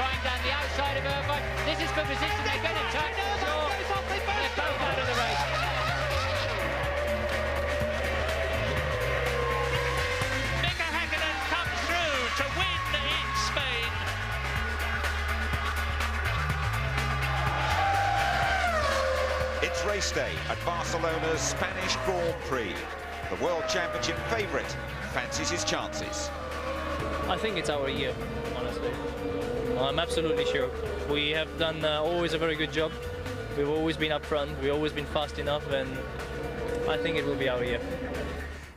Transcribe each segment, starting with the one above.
trying down the outside of Irvine. This is for position. They're going to touch. They're both out of the race. Mika Häkkinen comes through to win in Spain. It's race day at Barcelona's Spanish Grand Prix. The World Championship favourite fancies his chances. I think it's our year, honestly. I'm absolutely sure. We have done always a very good job. We've always been up front, we've always been fast enough, and I think it will be our year.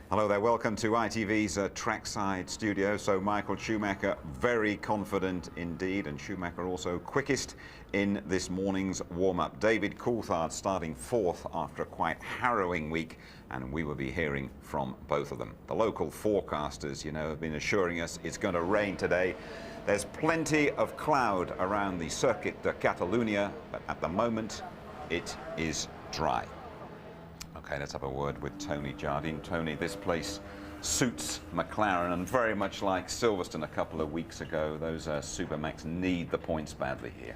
Hello there, welcome to ITV's trackside studio. So Michael Schumacher very confident indeed, and Schumacher also quickest in this morning's warm-up. David Coulthard starting fourth after a quite harrowing week, and we will be hearing from both of them. The local forecasters, you know, have been assuring us it's going to rain today. There's plenty of cloud around the Circuit de Catalunya, but at the moment it is dry. Okay, let's have a word with Tony Jardine. Tony, this place suits McLaren, and very much like Silverstone a couple of weeks ago, those Supermax need the points badly here.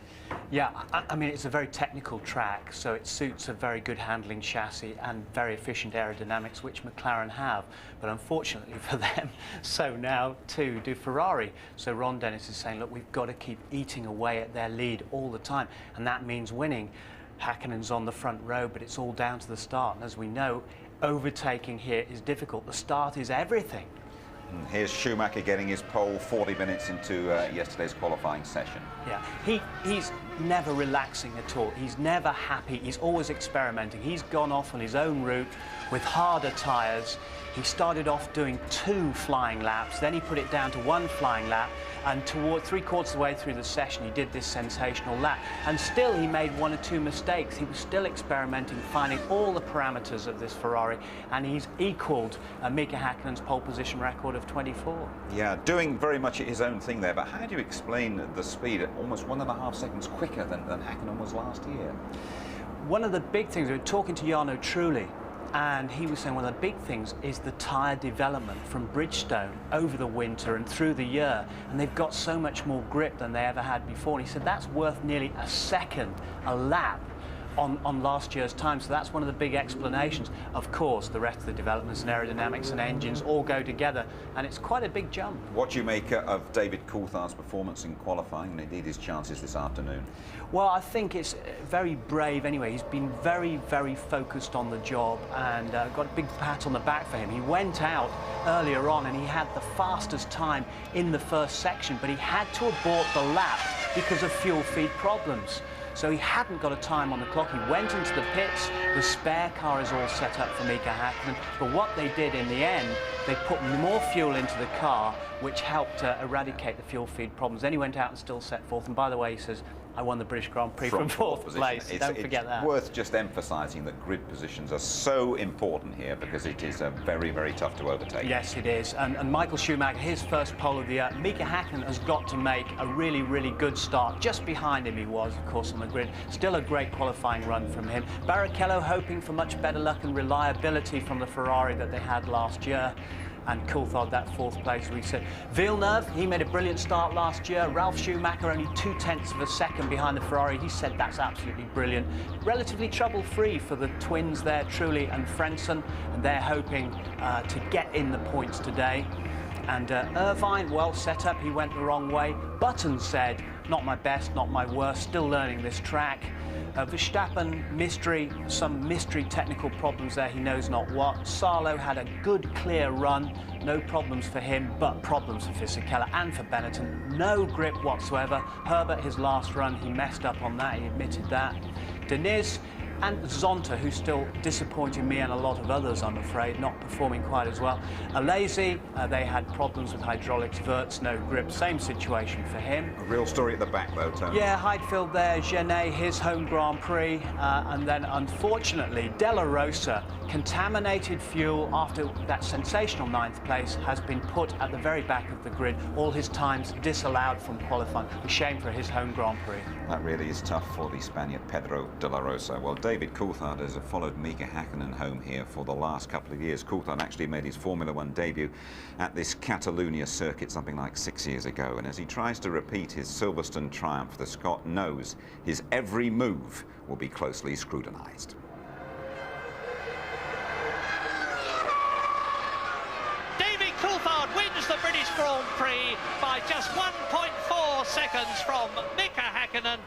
Yeah, I mean, it's a very technical track, so it suits a very good handling chassis and very efficient aerodynamics, which McLaren have. But unfortunately for them, so now too do Ferrari. So Ron Dennis is saying, look, we've got to keep eating away at their lead all the time, and that means winning. Häkkinen's on the front row, but it's all down to the start. And as we know, overtaking here is difficult. The start is everything. Here's Schumacher getting his pole 40 minutes into yesterday's qualifying session. Yeah, he's never relaxing at all. He's never happy. He's always experimenting. He's gone off on his own route with harder tyres. He started off doing 2 flying laps, then he put it down to 1 flying lap, and toward 3/4 of the way through the session he did this sensational lap, and still he made 1 or 2 mistakes. He was still experimenting, finding all the parameters of this Ferrari, and he's equalled Mika Häkkinen's pole position record of 24. Yeah, doing very much his own thing there, but how do you explain the speed at almost 1.5 seconds quicker than Häkkinen was last year? One of the big things, we were talking to Jarno Trulli, and he was saying one of the big things is the tyre development from Bridgestone over the winter and through the year, and they've got so much more grip than they ever had before. And he said that's worth nearly a second a lap on last year's time, so that's one of the big explanations. Of course, the rest of the developments and aerodynamics and engines all go together, and it's quite a big jump. What do you make of David Coulthard's performance in qualifying and indeed his chances this afternoon? Well, I think it's very brave anyway. He's been very, very focused on the job, and got a big pat on the back for him. He went out earlier on and he had the fastest time in the first section, but he had to abort the lap because of fuel feed problems. So he hadn't got a time on the clock. He went into the pits. The spare car is all set up for Mika Häkkinen. But what they did in the end, they put more fuel into the car, which helped eradicate the fuel feed problems. Then he went out and still set fourth. And by the way, he says, I won the British Grand Prix from fourth place. Don't forget that. It's worth just emphasising that grid positions are so important here, because it is very, very tough to overtake. Yes, it is. And Michael Schumacher, his first pole of the year. Mika Häkkinen has got to make a really, really good start. Just behind him he was, of course, on the grid. Still a great qualifying run from him. Barrichello hoping for much better luck and reliability from the Ferrari that they had last year. And Coulthard, that 4th place, we said. Villeneuve, he made a brilliant start last year. Ralf Schumacher only 0.2 of a second behind the Ferrari. He said that's absolutely brilliant. Relatively trouble-free for the twins there, Trulli and Frentzen, and they're hoping to get in the points today. And Irvine, well set up, he went the wrong way. Button said, not my best, not my worst, still learning this track. Verstappen, some mystery technical problems there, he knows not what. Salo had a good, clear run, no problems for him, but problems for Fisichella and for Benetton. No grip whatsoever. Herbert, his last run, he messed up on that, he admitted that. Deniz and Zonta, who's still disappointing me and a lot of others, I'm afraid, not performing quite as well. Alesi, they had problems with hydraulics. Wirtz, no grip, same situation for him. A real story at the back though, Tony. Yeah, Heidfeld there, Genet, his home Grand Prix, and then unfortunately Della Rosa contaminated fuel after that sensational 9th place has been put at the very back of the grid. All his times disallowed from qualifying. A shame for his home Grand Prix. That really is tough for the Spaniard Pedro de la Rosa. Well, David Coulthard has followed Mika Hakkinen home here for the last couple of years. Coulthard actually made his Formula One debut at this Catalunya circuit something like 6 years ago, and as he tries to repeat his Silverstone triumph, the Scot knows his every move will be closely scrutinised. David Coulthard wins the British Grand Prix by just 1.4 seconds from Mika Hakkinen.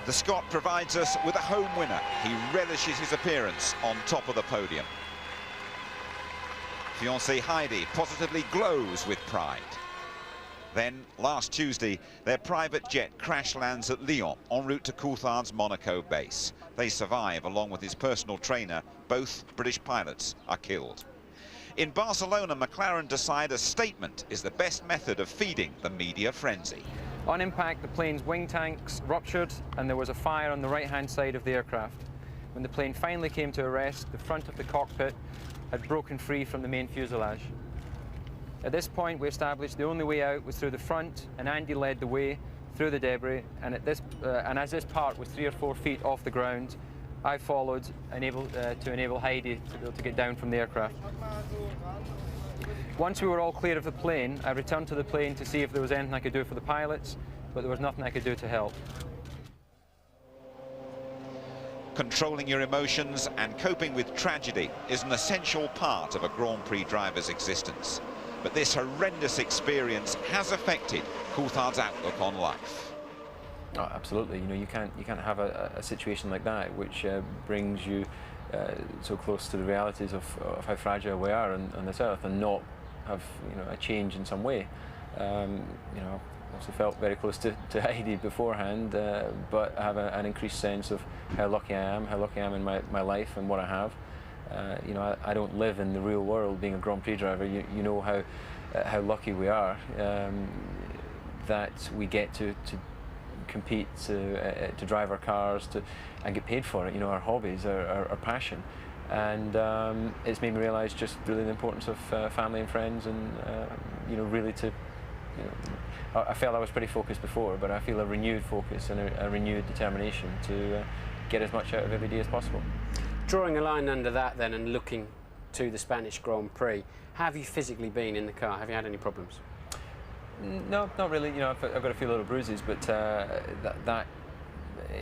The Scot provides us with a home winner. He relishes his appearance on top of the podium. Fiancée Heidi positively glows with pride. Then, last Tuesday, their private jet crash lands at Lyon, en route to Coulthard's Monaco base. They survive, along with his personal trainer. Both British pilots are killed. In Barcelona, McLaren decide a statement is the best method of feeding the media frenzy. On impact, the plane's wing tanks ruptured and there was a fire on the right-hand side of the aircraft. When the plane finally came to a rest, the front of the cockpit had broken free from the main fuselage. At this point, we established the only way out was through the front, and Andy led the way through the debris. And as this part was 3 or 4 feet off the ground, I followed, to enable Heidi to be able to get down from the aircraft. Once we were all clear of the plane, I returned to the plane to see if there was anything I could do for the pilots, but there was nothing I could do to help. Controlling your emotions and coping with tragedy is an essential part of a Grand Prix driver's existence. But this horrendous experience has affected Coulthard's outlook on life. Oh, absolutely. You know, you can't have a situation like that which brings you so close to the realities of how fragile we are on this earth, and not have, you know, a change in some way. You know, I also felt very close to Heidi beforehand, but I have an increased sense of how lucky I am in my life and what I have. You know, I don't live in the real world being a Grand Prix driver. You know how lucky we are that we get to compete, to drive our cars, and get paid for it. You know, our hobbies, our passion, and it's made me realise just really the importance of family and friends, and you know, really to, you know, I felt I was pretty focused before, but I feel a renewed focus and a renewed determination to get as much out of every day as possible. Drawing a line under that then and looking to the Spanish Grand Prix, how have you physically been in the car? Have you had any problems? No, not really. You know, I've got a few little bruises, but that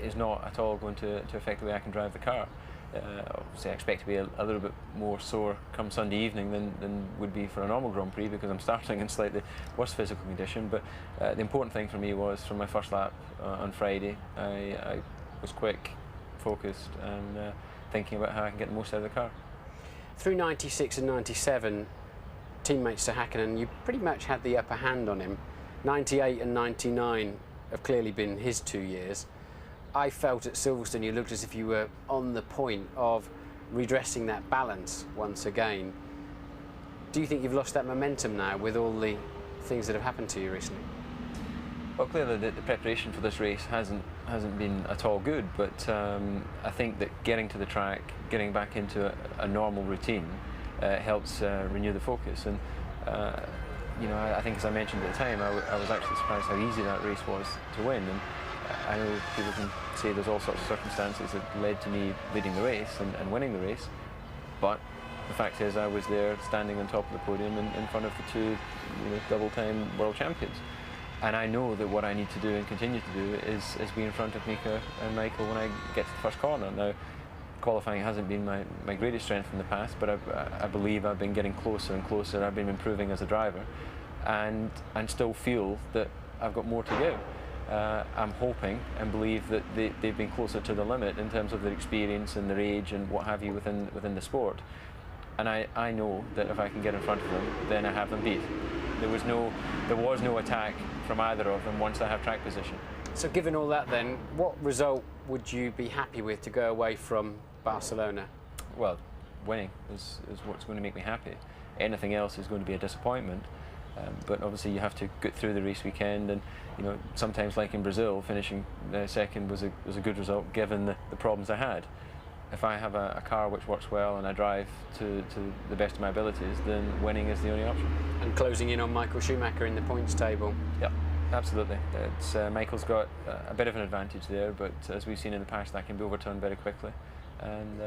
is not at all going to affect the way I can drive the car. Obviously, I expect to be a little bit more sore come Sunday evening than would be for a normal Grand Prix, because I'm starting in slightly worse physical condition. But the important thing for me was, from my first lap on Friday, I was quick, focused, and thinking about how I can get the most out of the car. Through 96 and 97, teammates to Hakkinen, you pretty much had the upper hand on him. 98 and 99 have clearly been his 2 years. I felt at Silverstone you looked as if you were on the point of redressing that balance once again. Do you think you've lost that momentum now with all the things that have happened to you recently? Well, clearly the preparation for this race hasn't been at all good, but I think that getting to the track, getting back into a normal routine helps renew the focus. And you know, I think, as I mentioned at the time, I was actually surprised how easy that race was to win. And I know people can say there's all sorts of circumstances that led to me leading the race and winning the race, but the fact is I was there standing on top of the podium in front of the two, you know, double-time world champions. And I know that what I need to do and continue to do is be in front of Mika and Michael when I get to the first corner. Now, qualifying hasn't been my greatest strength in the past, but I believe I've been getting closer and closer. I've been improving as a driver, and still feel that I've got more to give. I'm hoping and believe that they've been closer to the limit in terms of their experience and their age and what have you within the sport. And I know that if I can get in front of them, then I have them beat. There was no attack from either of them once I have track position. So given all that then, what result would you be happy with to go away from Barcelona? Well, winning is what's going to make me happy. Anything else is going to be a disappointment. But obviously you have to get through the race weekend, and you know, sometimes, like in Brazil, finishing second was a good result given the problems I had. if I have a car which works well and I drive to the best of my abilities, then winning is the only option. And closing in on Michael Schumacher in the points table. Yep, absolutely. It's Michael's got a bit of an advantage there, but as we've seen in the past, that can be overturned very quickly. And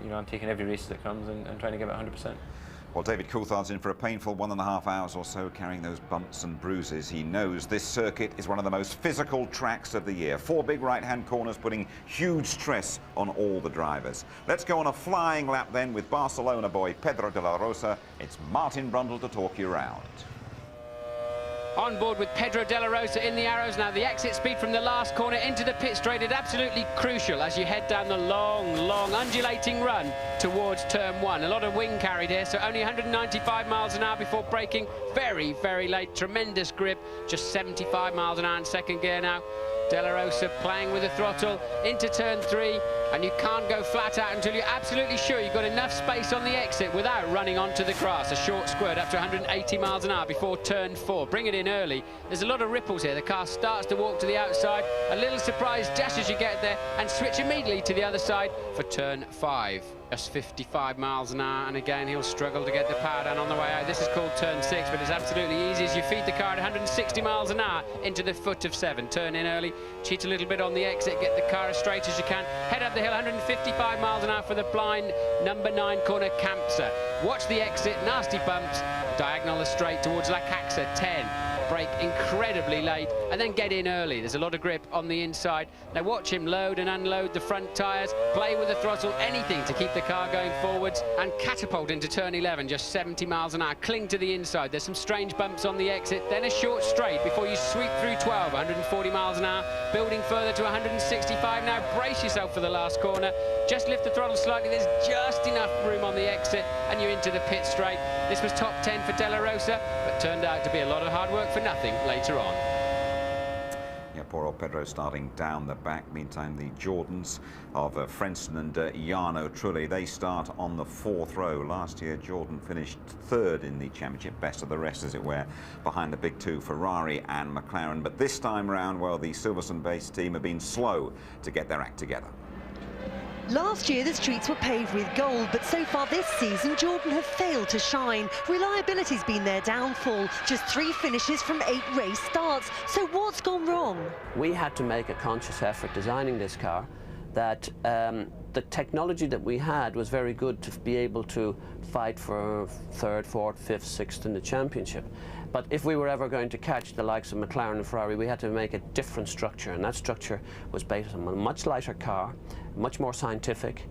you know, I'm taking every race that comes and trying to give it 100%. Well, David Coulthard's in for a painful 1.5 hours or so, carrying those bumps and bruises. He knows this circuit is one of the most physical tracks of the year. 4 big right-hand corners putting huge stress on all the drivers. Let's go on a flying lap then with Barcelona boy Pedro de la Rosa. It's Martin Brundle to talk you round. On board with Pedro de la Rosa in the arrows now. The exit speed from the last corner into the pit straight is absolutely crucial as you head down the long, undulating run towards turn 1. A lot of wing carried here, so only 195 miles an hour before braking. Very, very late. Tremendous grip. Just 75 miles an hour in second gear now. De la Rosa playing with the throttle into turn 3, and you can't go flat out until you're absolutely sure you've got enough space on the exit without running onto the grass. A short squirt up to 180 miles an hour before turn 4. Bring it in early. There's a lot of ripples here. The car starts to walk to the outside. A little surprise just as you get there, and switch immediately to the other side for turn 5. Just 55 miles an hour, and again he'll struggle to get the power down on the way out. This is called turn 6, but it's absolutely easy as you feed the car at 160 miles an hour into the foot of 7. Turn in early, cheat a little bit on the exit, get the car as straight as you can, head up the hill 155 miles an hour for the blind number 9 corner Campsa. Watch the exit, nasty bumps, diagonal straight towards La Caxa 10. Brake incredibly late and then get in early. There's a lot of grip on the inside. Now watch him load and unload the front tyres, play with the throttle, anything to keep the car going forwards, and catapult into turn 11, just 70 miles an hour. Cling to the inside. There's some strange bumps on the exit, then a short straight before you sweep through 12, 140 miles an hour, building further to 165. Now brace yourself for the last corner. Just lift the throttle slightly. There's just enough room on the exit and you're into the pit straight. This was top 10 for De La Rosa, but turned out to be a lot of hard work for nothing later on. Yeah, poor old Pedro starting down the back. Meantime, the Jordans of Frentzen and Jarno Trulli, they start on the 4th row. Last year, Jordan finished 3rd in the championship, best of the rest, as it were, behind the big 2, Ferrari and McLaren. But this time around, well, the Silverstone-based team have been slow to get their act together. Last year, the streets were paved with gold, but so far this season, Jordan have failed to shine. Reliability's been their downfall. Just 3 finishes from 8 race starts. So what's gone wrong? We had to make a conscious effort designing this car that the technology that we had was very good to be able to fight for 3rd, 4th, 5th, 6th in the championship. But if we were ever going to catch the likes of McLaren and Ferrari, we had to make a different structure, and that structure was based on a much lighter car, much more scientific,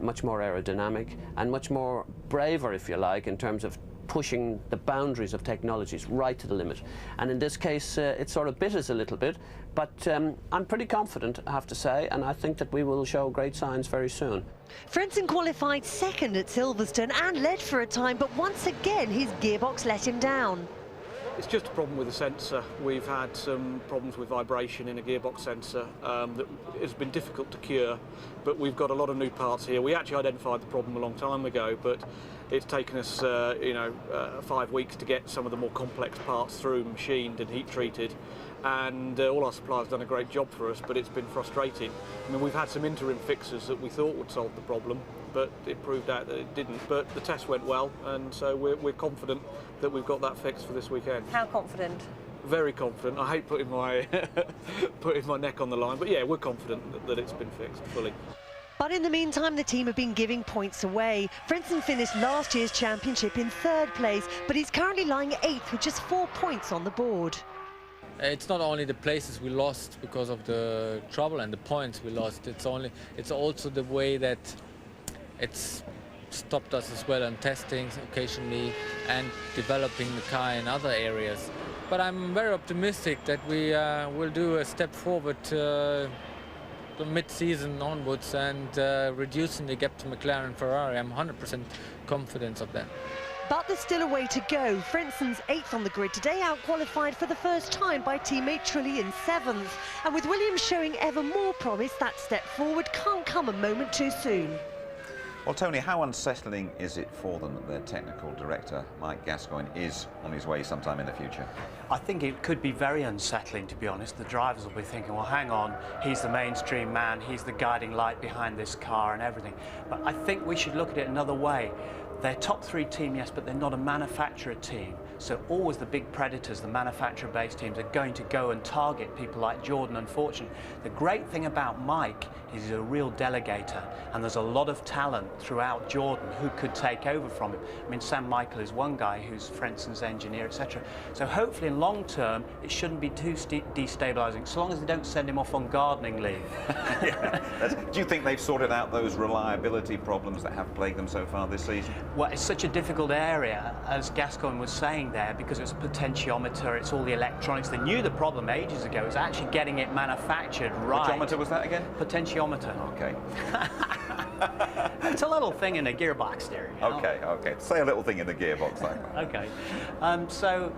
much more aerodynamic, and much more braver, if you like, in terms of pushing the boundaries of technologies right to the limit. And in this case, it sort of bit us a little bit, but I'm pretty confident, I have to say, and I think that we will show great signs very soon. Frentzen qualified 2nd at Silverstone and led for a time, but once again, his gearbox let him down. It's just a problem with the sensor. We've had some problems with vibration in a gearbox sensor that has been difficult to cure, but we've got a lot of new parts here. We actually identified the problem a long time ago, but it's taken us 5 weeks to get some of the more complex parts through, machined and heat treated, and all our suppliers have done a great job for us, but it's been frustrating. I mean, we've had some interim fixes that we thought would solve the problem, but it proved out that it didn't. But the test went well, and so we're confident that we've got that fixed for this weekend. How confident? Very confident. I hate putting my putting my neck on the line, but yeah, we're confident that it's been fixed fully. But in the meantime, the team have been giving points away. Frentzen finished last year's championship in 3rd place, but he's currently lying 8th with just 4 points on the board. It's not only the places we lost because of the trouble and the points we lost. It's also the way that it's stopped us as well on testing occasionally and developing the car in other areas. But I'm very optimistic that we will do a step forward the mid-season onwards and reducing the gap to McLaren and Ferrari. I'm 100% confident of that. But there's still a way to go. Frentzen's 8th on the grid today, out-qualified for the first time by teammate Trulli in 7th. And with Williams showing ever more promise, that step forward can't come a moment too soon. Well, Tony, how unsettling is it for them that their technical director, Mike Gascoigne, is on his way sometime in the future? I think it could be very unsettling, to be honest. The drivers will be thinking, well, hang on, he's the mainstream man, he's the guiding light behind this car and everything. But I think we should look at it another way. They're top three team, yes, but they're not a manufacturer team. So always the big predators, the manufacturer-based teams, are going to go and target people like Jordan, unfortunately. The great thing about Mike is he's a real delegator, and there's a lot of talent throughout Jordan who could take over from him. I mean, Sam Michael is one guy who's Frenson's engineer, etc. So hopefully in long term, it shouldn't be too destabilising, so long as they don't send him off on gardening leave. Do you think they've sorted out those reliability problems that have plagued them so far this season? Well, it's such a difficult area, as Gascoigne was saying there, because it's a potentiometer, it's all the electronics. They knew the problem ages ago. It's actually getting it manufactured right. Which was that again? Potentiometer. Okay. It's a little thing in a gearbox there. You know? Okay. Say a little thing in the gearbox like that. Okay. So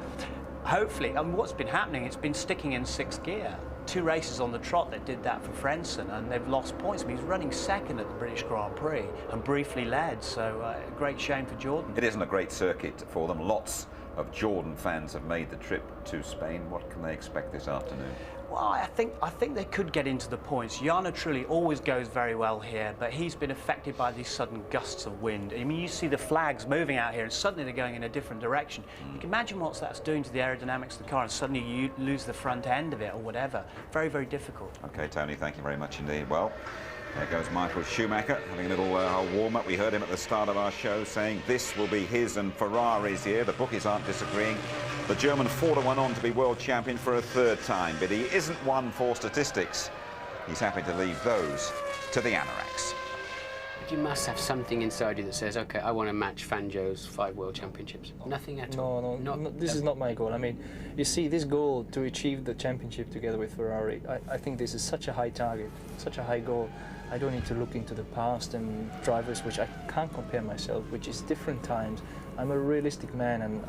hopefully, what's been happening, it's been sticking in sixth gear. 2 races on the trot that did that for Frenson, and they've lost points. I mean, he's running second at the British Grand Prix and briefly led, so great shame for Jordan. It isn't a great circuit for them. Lots of Jordan fans have made the trip to Spain. What can they expect this afternoon? Well, I think they could get into the points. Jarno Trulli always goes very well here, but he's been affected by these sudden gusts of wind. I mean, you see the flags moving out here, and suddenly they're going in a different direction. You can imagine what that's doing to the aerodynamics of the car, and suddenly you lose the front end of it or whatever. Very, very difficult. Okay, Tony, thank you very much indeed. Well, there goes Michael Schumacher having a little warm-up. We heard him at the start of our show saying this will be his and Ferrari's year. The bookies aren't disagreeing. The German 4-1 on to be world champion for a 3rd time, but he isn't one for statistics. He's happy to leave those to the anoraks. You must have something inside you that says, OK, I want to match Fangio's 5 world championships. Nothing at all? No, this is not my goal. I mean, you see, this goal to achieve the championship together with Ferrari, I think this is such a high target, such a high goal. I don't need to look into the past and drivers which I can't compare myself, which is different times. I'm a realistic man, and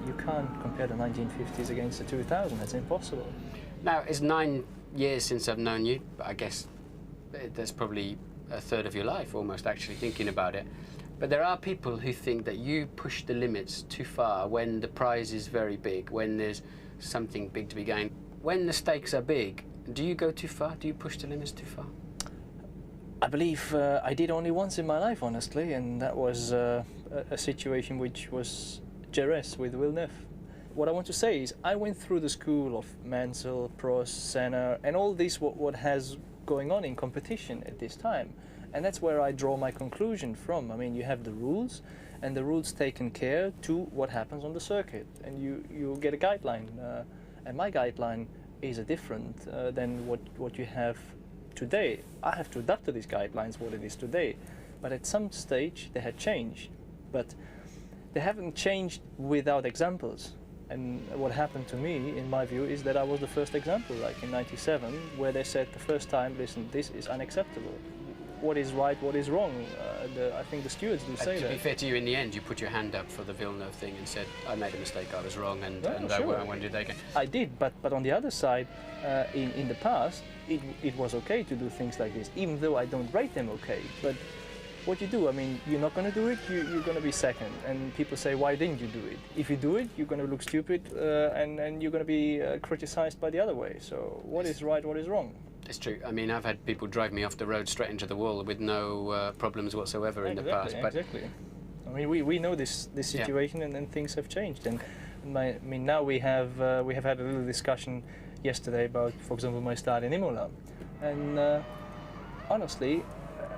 you can't compare the 1950s against the 2000s. That's impossible. Now, it's 9 years since I've known you, but I guess there's probably a third of your life almost actually thinking about it. But there are people who think that you push the limits too far when the prize is very big, when there's something big to be gained. When the stakes are big, do you go too far? Do you push the limits too far? I believe I did only once in my life, honestly, and that was a situation which was Jerez with Villeneuve. What I want to say is I went through the school of Mansell, Prost, Senna, and all this what has going on in competition at this time. And that's where I draw my conclusion from. I mean, you have the rules, and the rules taken care to what happens on the circuit, and you get a guideline. And my guideline is different than what you have today. I have to adapt to these guidelines, what it is today. But at some stage, they had changed. But they haven't changed without examples. And what happened to me, in my view, is that I was the first example, like in '97, where they said the first time, listen, this is unacceptable. What is right, what is wrong? I think the stewards do say that. To be fair to you, in the end, you put your hand up for the Villeneuve thing and said, I made a mistake, I was wrong, and I won't do that again. I did, but on the other side, in the past, it was okay to do things like this, even though I don't rate them okay. But what you do, I mean, you're not going to do it, you're going to be second. And people say, why didn't you do it? If you do it, you're going to look stupid, and you're going to be criticized by the other way. So what is right, what is wrong? It's true. I mean, I've had people drive me off the road straight into the wall with no problems whatsoever in the past. But exactly. I mean, we know this situation, and things have changed. And I mean, now we have had a little discussion yesterday about, for example, my start in Imola. And honestly,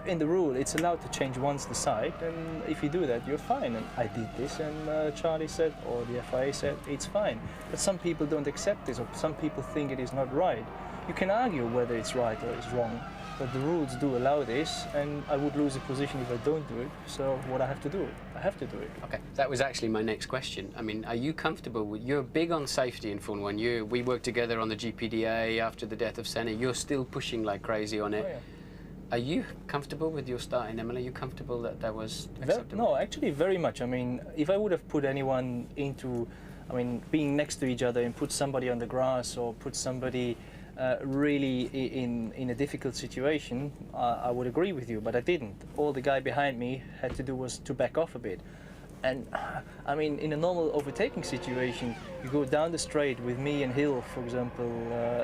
in the rule, it's allowed to change once the side, and if you do that, you're fine. And I did this, and Charlie said, or the FIA said, it's fine. But some people don't accept this, or some people think it is not right. You can argue whether it's right or it's wrong, but the rules do allow this, and I would lose a position if I don't do it. So what I have to do, I have to do it. Okay, that was actually my next question. I mean, are you comfortable with, you're big on safety in Formula 1. We worked together on the GPDA after the death of Senna. You're still pushing like crazy on it. Oh, yeah. Are you comfortable with your start in Imola? Are you comfortable that was acceptable? No, actually very much. I mean, if I would have put anyone into, I mean, being next to each other and put somebody on the grass or put somebody really in a difficult situation, I would agree with you, but I didn't. All the guy behind me had to do was to back off a bit. And I mean, in a normal overtaking situation, you go down the straight with me and Hill, for example,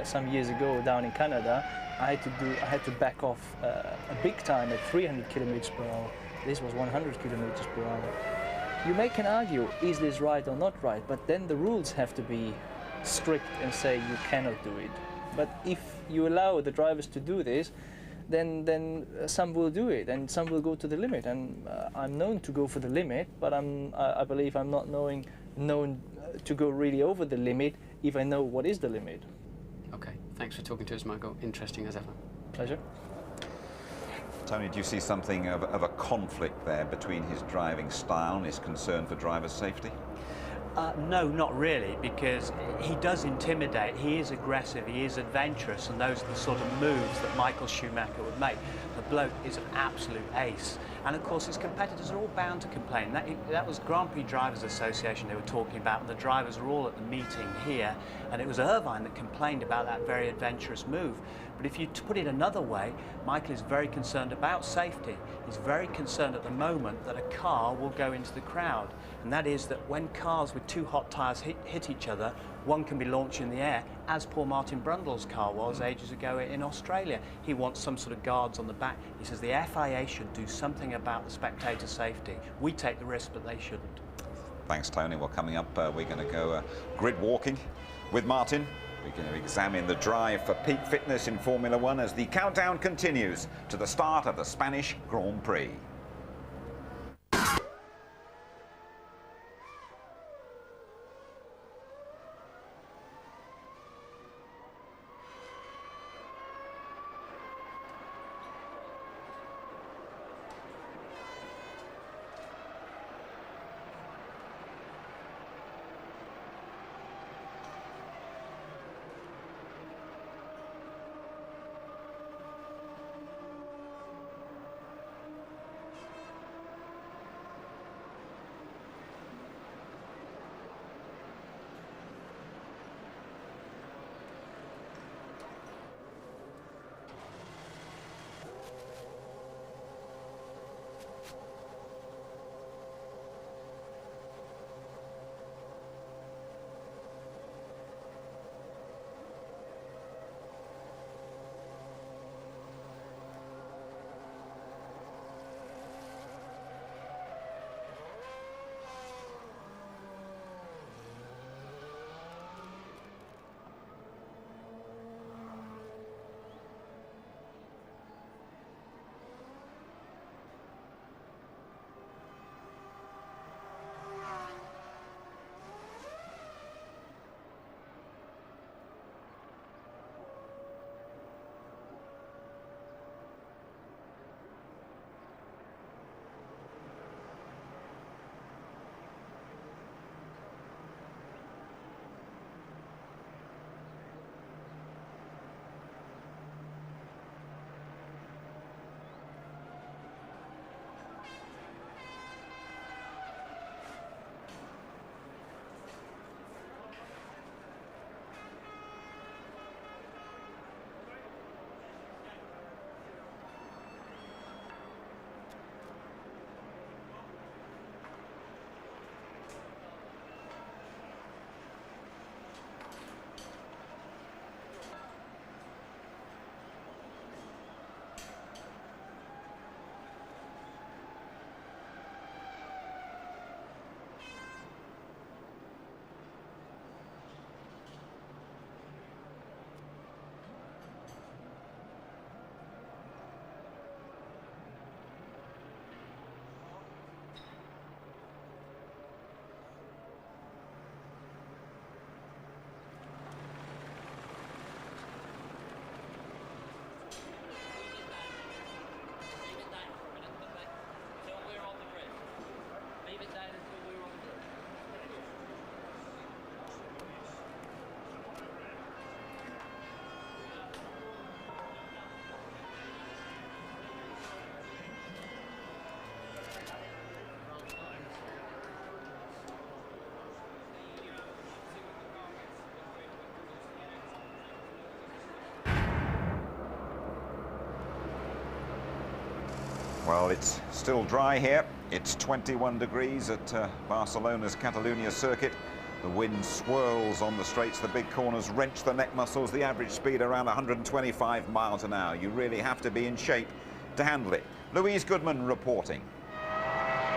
some years ago down in Canada. I had to back off a big time at 300 kilometers per hour. This was 100 kilometers per hour. You can argue, is this right or not right? But then the rules have to be strict and say you cannot do it. But if you allow the drivers to do this, then some will do it and some will go to the limit. And I'm known to go for the limit, but I believe I'm not known to go really over the limit if I know what is the limit. Okay, thanks for talking to us, Michael. Interesting as ever. Pleasure. Tony, do you see something of a conflict there between his driving style and his concern for driver safety? No, not really, because he does intimidate, he is aggressive, he is adventurous, and those are the sort of moves that Michael Schumacher would make. The bloke is an absolute ace. And of course his competitors are all bound to complain. That was Grand Prix Drivers Association they were talking about, and the drivers were all at the meeting here, and it was Irvine that complained about that very adventurous move. But if you put it another way, Michael is very concerned about safety. He's very concerned at the moment that a car will go into the crowd. And that is that when cars with two hot tyres hit each other, one can be launched in the air, as Paul Martin Brundle's car was ages ago in Australia. He wants some sort of guards on the back. He says the FIA should do something about the spectator safety. We take the risk, but they shouldn't. Thanks, Tony. Well, coming up, we're going to go grid walking with Martin. We're going to examine the drive for peak fitness in Formula One as the countdown continues to the start of the Spanish Grand Prix. Well, it's still dry here. It's 21 degrees at Barcelona's Catalunya circuit. The wind swirls on the straights, the big corners wrench the neck muscles, the average speed around 125 miles an hour. You really have to be in shape to handle it. Louise Goodman reporting.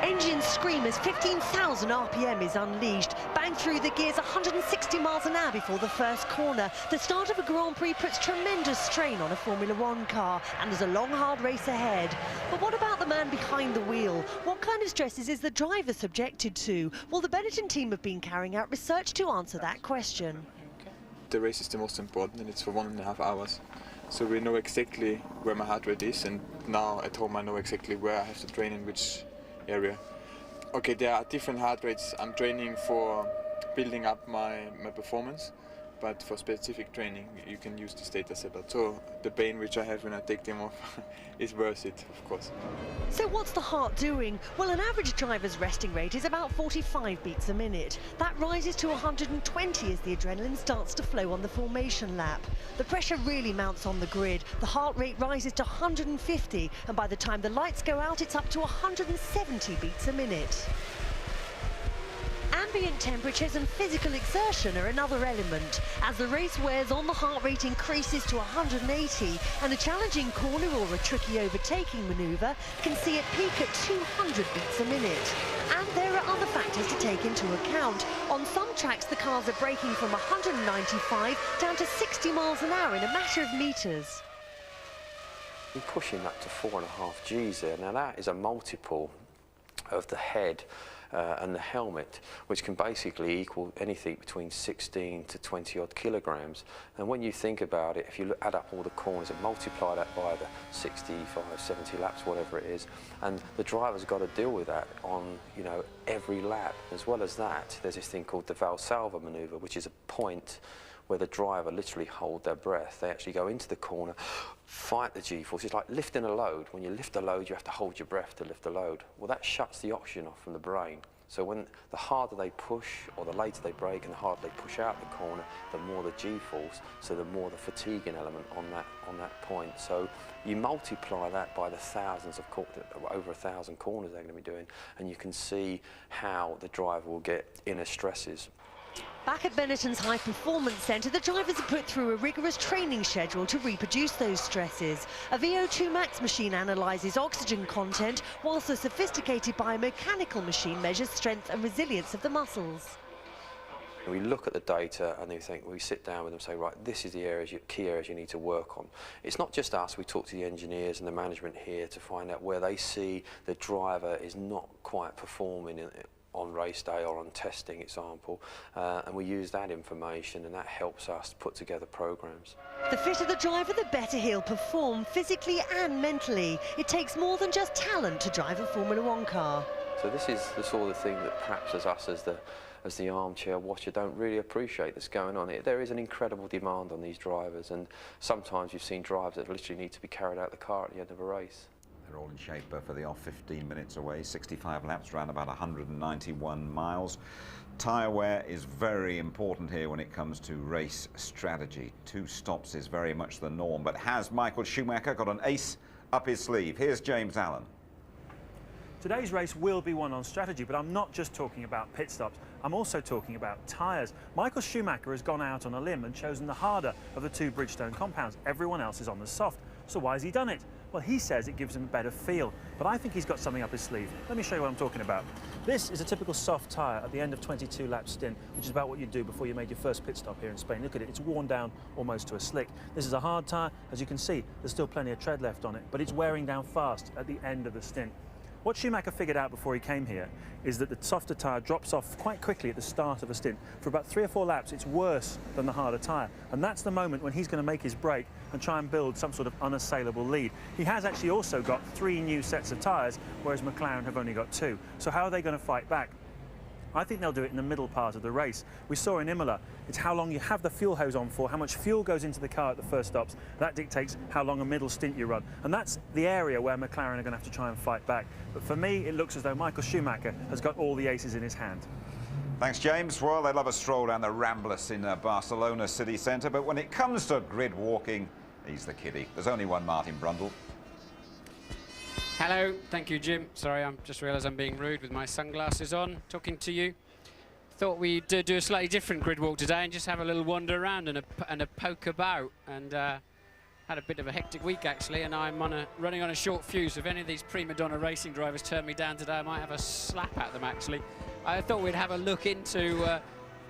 Engines scream as 15,000 RPM is unleashed. Bang through the gears 160 miles an hour before the first corner. The start of a Grand Prix puts tremendous strain on a Formula One car, and there's a long, hard race ahead. But what about the man behind the wheel? What kind of stresses is the driver subjected to? Well, the Benetton team have been carrying out research to answer that question. The race is the most important, and it's for 1.5 hours. So we know exactly where my heart rate is, and now at home I know exactly where I have to train in which area. Okay, there are different heart rates. I'm training for building up my performance, but for specific training you can use this data set. So the pain which I have when I take them off is worth it, of course. So what's the heart doing? Well, an average driver's resting rate is about 45 beats a minute. That rises to 120 as the adrenaline starts to flow on the formation lap. The pressure really mounts on the grid. The heart rate rises to 150, and by the time the lights go out, it's up to 170 beats a minute. Ambient temperatures and physical exertion are another element. As the race wears on, the heart rate increases to 180, and a challenging corner or a tricky overtaking manoeuvre can see it peak at 200 beats a minute. And there are other factors to take into account. On some tracks, the cars are braking from 195 down to 60 miles an hour in a matter of meters. You're pushing up to 4.5 Gs there. Now that is a multiple of the head and the helmet, which can basically equal anything between 16 to 20 odd kilograms. And when you think about it, if you add up all the corners and multiply that by the 65, 70 laps, whatever it is, and the driver's got to deal with that on, you know, every lap. As well as that, there's this thing called the Valsalva manoeuvre, which is a point where the driver literally hold their breath. They actually go into the corner, fight the G-force. It's like lifting a load. When you lift a load, you have to hold your breath to lift the load. Well, that shuts the oxygen off from the brain. So when the harder they push, or the later they brake, and the harder they push out the corner, the more the G-force, so the more the fatiguing element on that point. So you multiply that by the thousands of over 1,000 corners they're going to be doing, and you can see how the driver will get inner stresses. Back at Benetton's High Performance Centre, the drivers are put through a rigorous training schedule to reproduce those stresses. A VO2 max machine analyses oxygen content, whilst a sophisticated biomechanical machine measures strength and resilience of the muscles. We look at the data and we sit down with them and say, right, this is the areas, key areas you need to work on. It's not just us, we talk to the engineers and the management here to find out where they see the driver is not quite performing on race day or on testing example, and we use that information, and that helps us put together programs. The fitter the driver, the better he'll perform, physically and mentally. It takes more than just talent to drive a Formula One car. So this is the sort of thing that perhaps as us as the armchair watcher don't really appreciate that's going on. There is an incredible demand on these drivers, and sometimes you've seen drivers that literally need to be carried out the car at the end of a race. They're all in shape for the off, 15 minutes away, 65 laps, around about 191 miles. Tyre wear is very important here when it comes to race strategy. 2 stops is very much the norm, but has Michael Schumacher got an ace up his sleeve? Here's James Allen. Today's race will be one on strategy, but I'm not just talking about pit stops. I'm also talking about tyres. Michael Schumacher has gone out on a limb and chosen the harder of the 2 Bridgestone compounds. Everyone else is on the soft. So why has he done it? Well, he says it gives him a better feel, but I think he's got something up his sleeve. Let me show you what I'm talking about. This is a typical soft tyre at the end of 22 lap stint, which is about what you do before you made your first pit stop here in Spain. Look at it, it's worn down almost to a slick. This is a hard tyre. As you can see, there's still plenty of tread left on it, but it's wearing down fast at the end of the stint. What Schumacher figured out before he came here is that the softer tyre drops off quite quickly at the start of a stint. For about 3 or 4 laps, it's worse than the harder tyre. And that's the moment when he's going to make his break and try and build some sort of unassailable lead. He has actually also got 3 new sets of tyres, whereas McLaren have only got 2. So how are they going to fight back? I think they'll do it in the middle part of the race. We saw in Imola, it's how long you have the fuel hose on for, how much fuel goes into the car at the first stops. That dictates how long a middle stint you run. And that's the area where McLaren are going to have to try and fight back. But for me, it looks as though Michael Schumacher has got all the aces in his hand. Thanks, James. Well, they love a stroll down the Ramblas in Barcelona city centre, but when it comes to grid walking, he's the kiddie. There's only one Martin Brundle. Hello, thank you, Jim. Sorry, I'm just realised I'm being rude with my sunglasses on, talking to you. Thought we'd do a slightly different grid walk today and just have a little wander around and a poke about. And had a bit of a hectic week, actually, and I'm running on a short fuse. If any of these prima donna racing drivers turn me down today, I might have a slap at them, actually. I thought we'd have a look into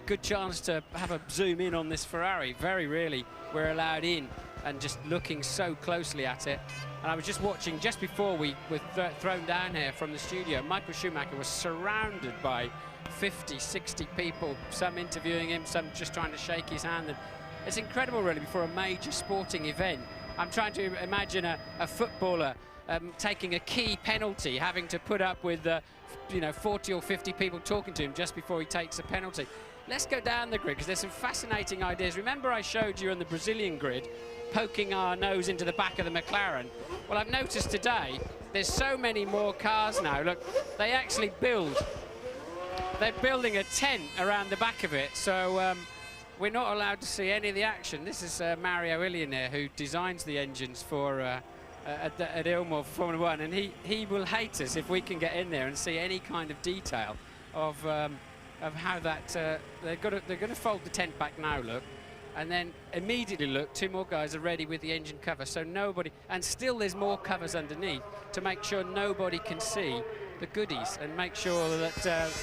good chance to have a zoom in on this Ferrari. Very rarely we're allowed in, and just looking so closely at it. And I was just watching, just before we were thrown down here from the studio, Michael Schumacher was surrounded by 50, 60 people, some interviewing him, some just trying to shake his hand. And it's incredible, really, before a major sporting event. I'm trying to imagine a footballer taking a key penalty, having to put up with 40 or 50 people talking to him just before he takes a penalty. Let's go down the grid, because there's some fascinating ideas. Remember I showed you on the Brazilian grid, poking our nose into the back of the McLaren? Well, I've noticed today, there's so many more cars now. Look, they actually they're building a tent around the back of it, so we're not allowed to see any of the action. This is Mario Illionaire, who designs the engines for at Ilmor Formula 1, and he will hate us if we can get in there and see any kind of detail of how that they're going to fold the tent back now. Look, and then immediately look, two more guys are ready with the engine cover, so nobody, and still there's more covers underneath to make sure nobody can see the goodies and make sure that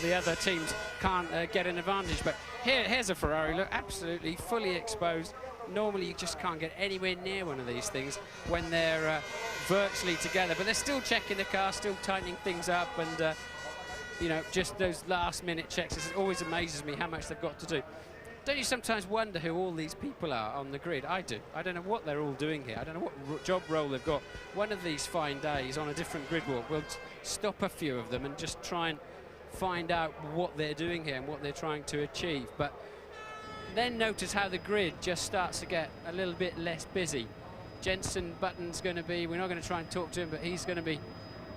the other teams can't get an advantage. But here's a Ferrari, look, absolutely fully exposed. Normally you just can't get anywhere near one of these things when they're virtually together, but they're still checking the car, still tightening things up, and just those last minute checks. It always amazes me how much they've got to do. Don't you sometimes wonder who all these people are on the grid? I do. I don't know what they're all doing here. I don't know what job role they've got. One of these fine days on a different grid walk, we'll stop a few of them and just try and find out what they're doing here and what they're trying to achieve. But then notice how the grid just starts to get a little bit less busy. Jenson Button's going to be, we're not going to try and talk to him, but he's going to be,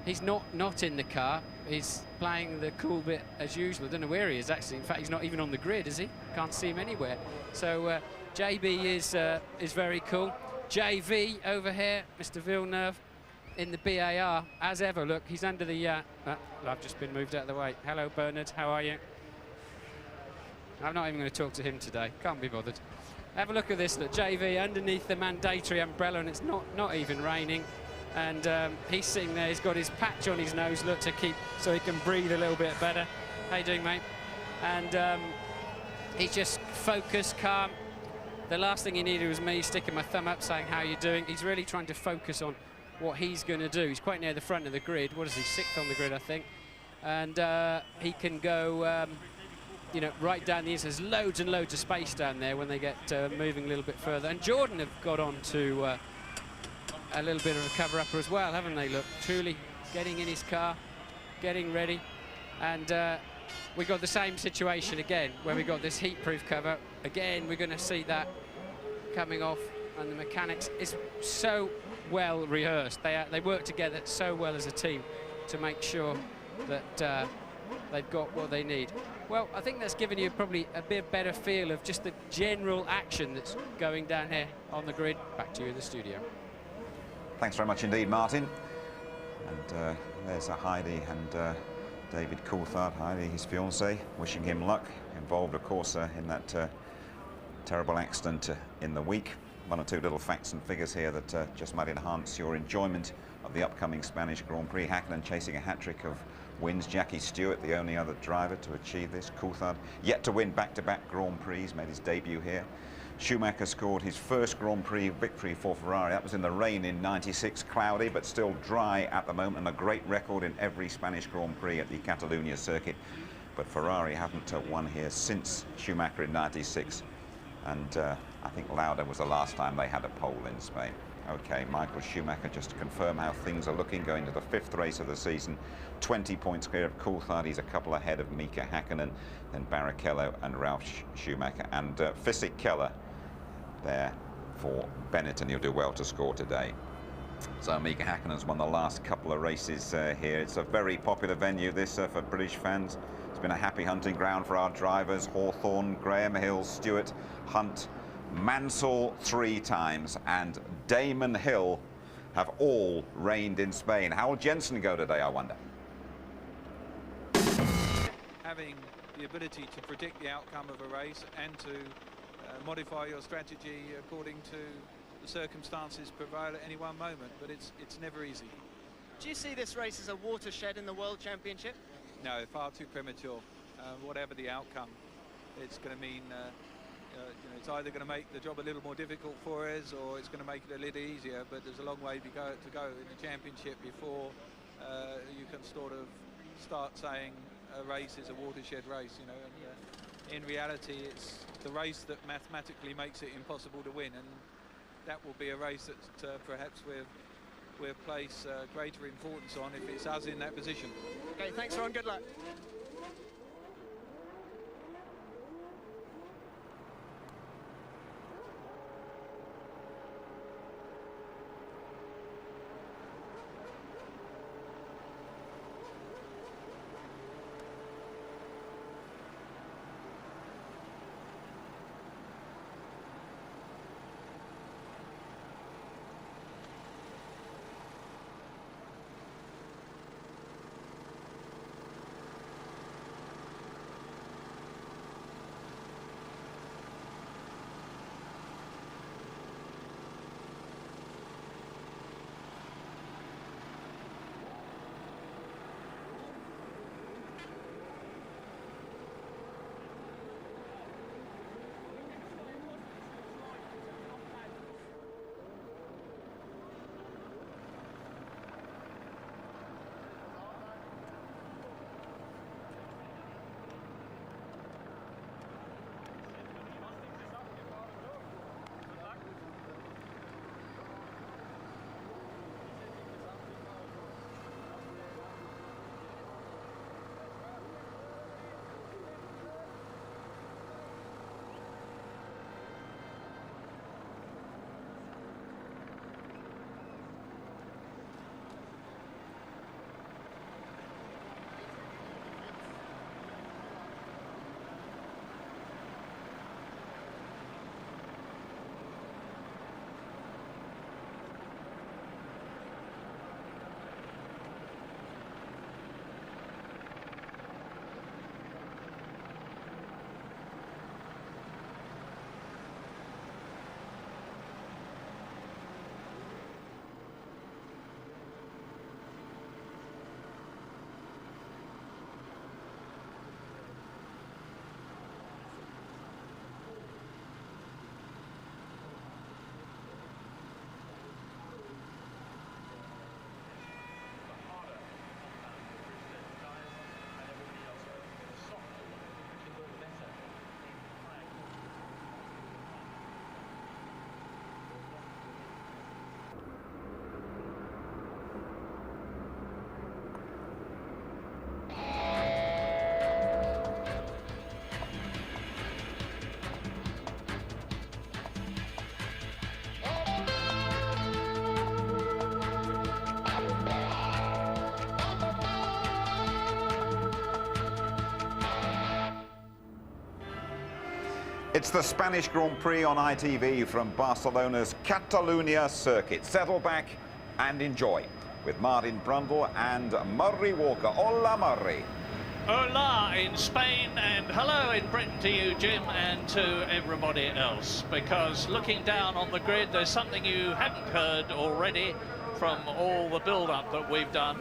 he's not in the car. He's playing the cool bit as usual. I don't know where he is, actually. In fact, he's not even on the grid, is he? Can't see him anywhere. So JB is very cool. JV over here, Mr. Villeneuve, in the BAR, as ever. Look, he's under the... I've just been moved out of the way. Hello, Bernard. How are you? I'm not even going to talk to him today. Can't be bothered. Have a look at this. Look, JV underneath the mandatory umbrella, and it's not even raining. And he's sitting there, he's got his patch on his nose, look, to keep, so he can breathe a little bit better. How you doing, mate? And he's just focused, calm. The last thing he needed was me sticking my thumb up saying, how you doing? He's really trying to focus on what he's going to do. He's quite near the front of the grid. What is he, 6th on the grid, I think? And he can go, right down the inside. There's loads and loads of space down there when they get moving a little bit further. And Jordan have got on to a little bit of a cover-upper as well, haven't they? Look, truly getting in his car, getting ready. And we got the same situation again, where we got this heat-proof cover. Again, we're going to see that coming off, and the mechanics is so well rehearsed. They work together so well as a team to make sure that they've got what they need. Well, I think that's given you probably a bit better feel of just the general action that's going down here on the grid. Back to you in the studio. Thanks very much indeed, Martin. And there's Heidi and David Coulthard, Heidi, his fiancée, wishing him luck. Involved, of course, in that terrible accident in the week. One or two little facts and figures here that just might enhance your enjoyment of the upcoming Spanish Grand Prix. Hakkinen chasing a hat-trick of wins. Jackie Stewart, the only other driver to achieve this. Coulthard, yet to win back-to-back Grand Prix, made his debut here. Schumacher scored his first Grand Prix victory for Ferrari. That was in the rain in '96, cloudy, but still dry at the moment, and a great record in every Spanish Grand Prix at the Catalunya circuit. But Ferrari haven't won here since Schumacher in '96. And I think Lauda was the last time they had a pole in Spain. Okay, Michael Schumacher, just to confirm how things are looking, going to the 5th race of the season. 20 points clear of Coulthard. He's a couple ahead of Mika Hakkinen, then Barrichello and Ralf Schumacher. And Fisichella there for Benetton. He'll do well to score today. So Mika Hakkinen's won the last couple of races here. It's a very popular venue, this, for British fans. It's been a happy hunting ground for our drivers. Hawthorne, Graham Hill, Stewart, Hunt, Mansell 3 times, and Damon Hill, have all reigned in Spain. How will Jensen go today, I wonder? Having the ability to predict the outcome of a race and to modify your strategy according to the circumstances prevail at any one moment, but it's never easy. Do you see this race as a watershed in the World Championship? No, far too premature. Whatever the outcome, it's going to mean you know, it's either going to make the job a little more difficult for us, or it's going to make it a little easier. But there's a long way to go in the championship before you can sort of start saying a race is a watershed race. You know, and in reality, it's the race that mathematically makes it impossible to win, and that will be a race that perhaps we'll place greater importance on if it's us in that position. Okay, thanks, Ron. Good luck. It's the Spanish Grand Prix on ITV from Barcelona's Catalunya circuit. Settle back and enjoy with Martin Brundle and Murray Walker. Hola, Murray. Hola in Spain, and hello in Britain to you, Jim, and to everybody else. Because looking down on the grid, there's something you haven't heard already from all the build-up that we've done.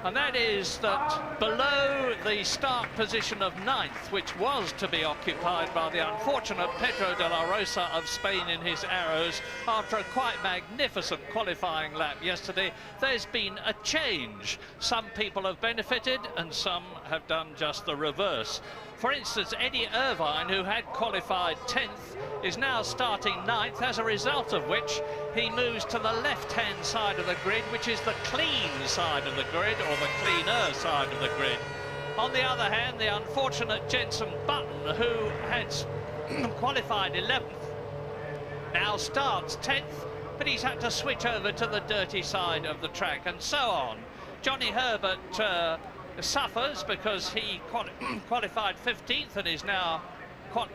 And that is that below the start position of 9th, which was to be occupied by the unfortunate Pedro de la Rosa of Spain in his Arrows, after a quite magnificent qualifying lap yesterday, there's been a change. Some people have benefited and some have done just the reverse. For instance, Eddie Irvine, who had qualified 10th, is now starting 9th, as a result of which he moves to the left-hand side of the grid, which is the clean side of the grid, or the cleaner side of the grid. On the other hand, the unfortunate Jenson Button, who had qualified 11th, now starts 10th, but he's had to switch over to the dirty side of the track, and so on. Johnny Herbert suffers because he qualified 15th and is now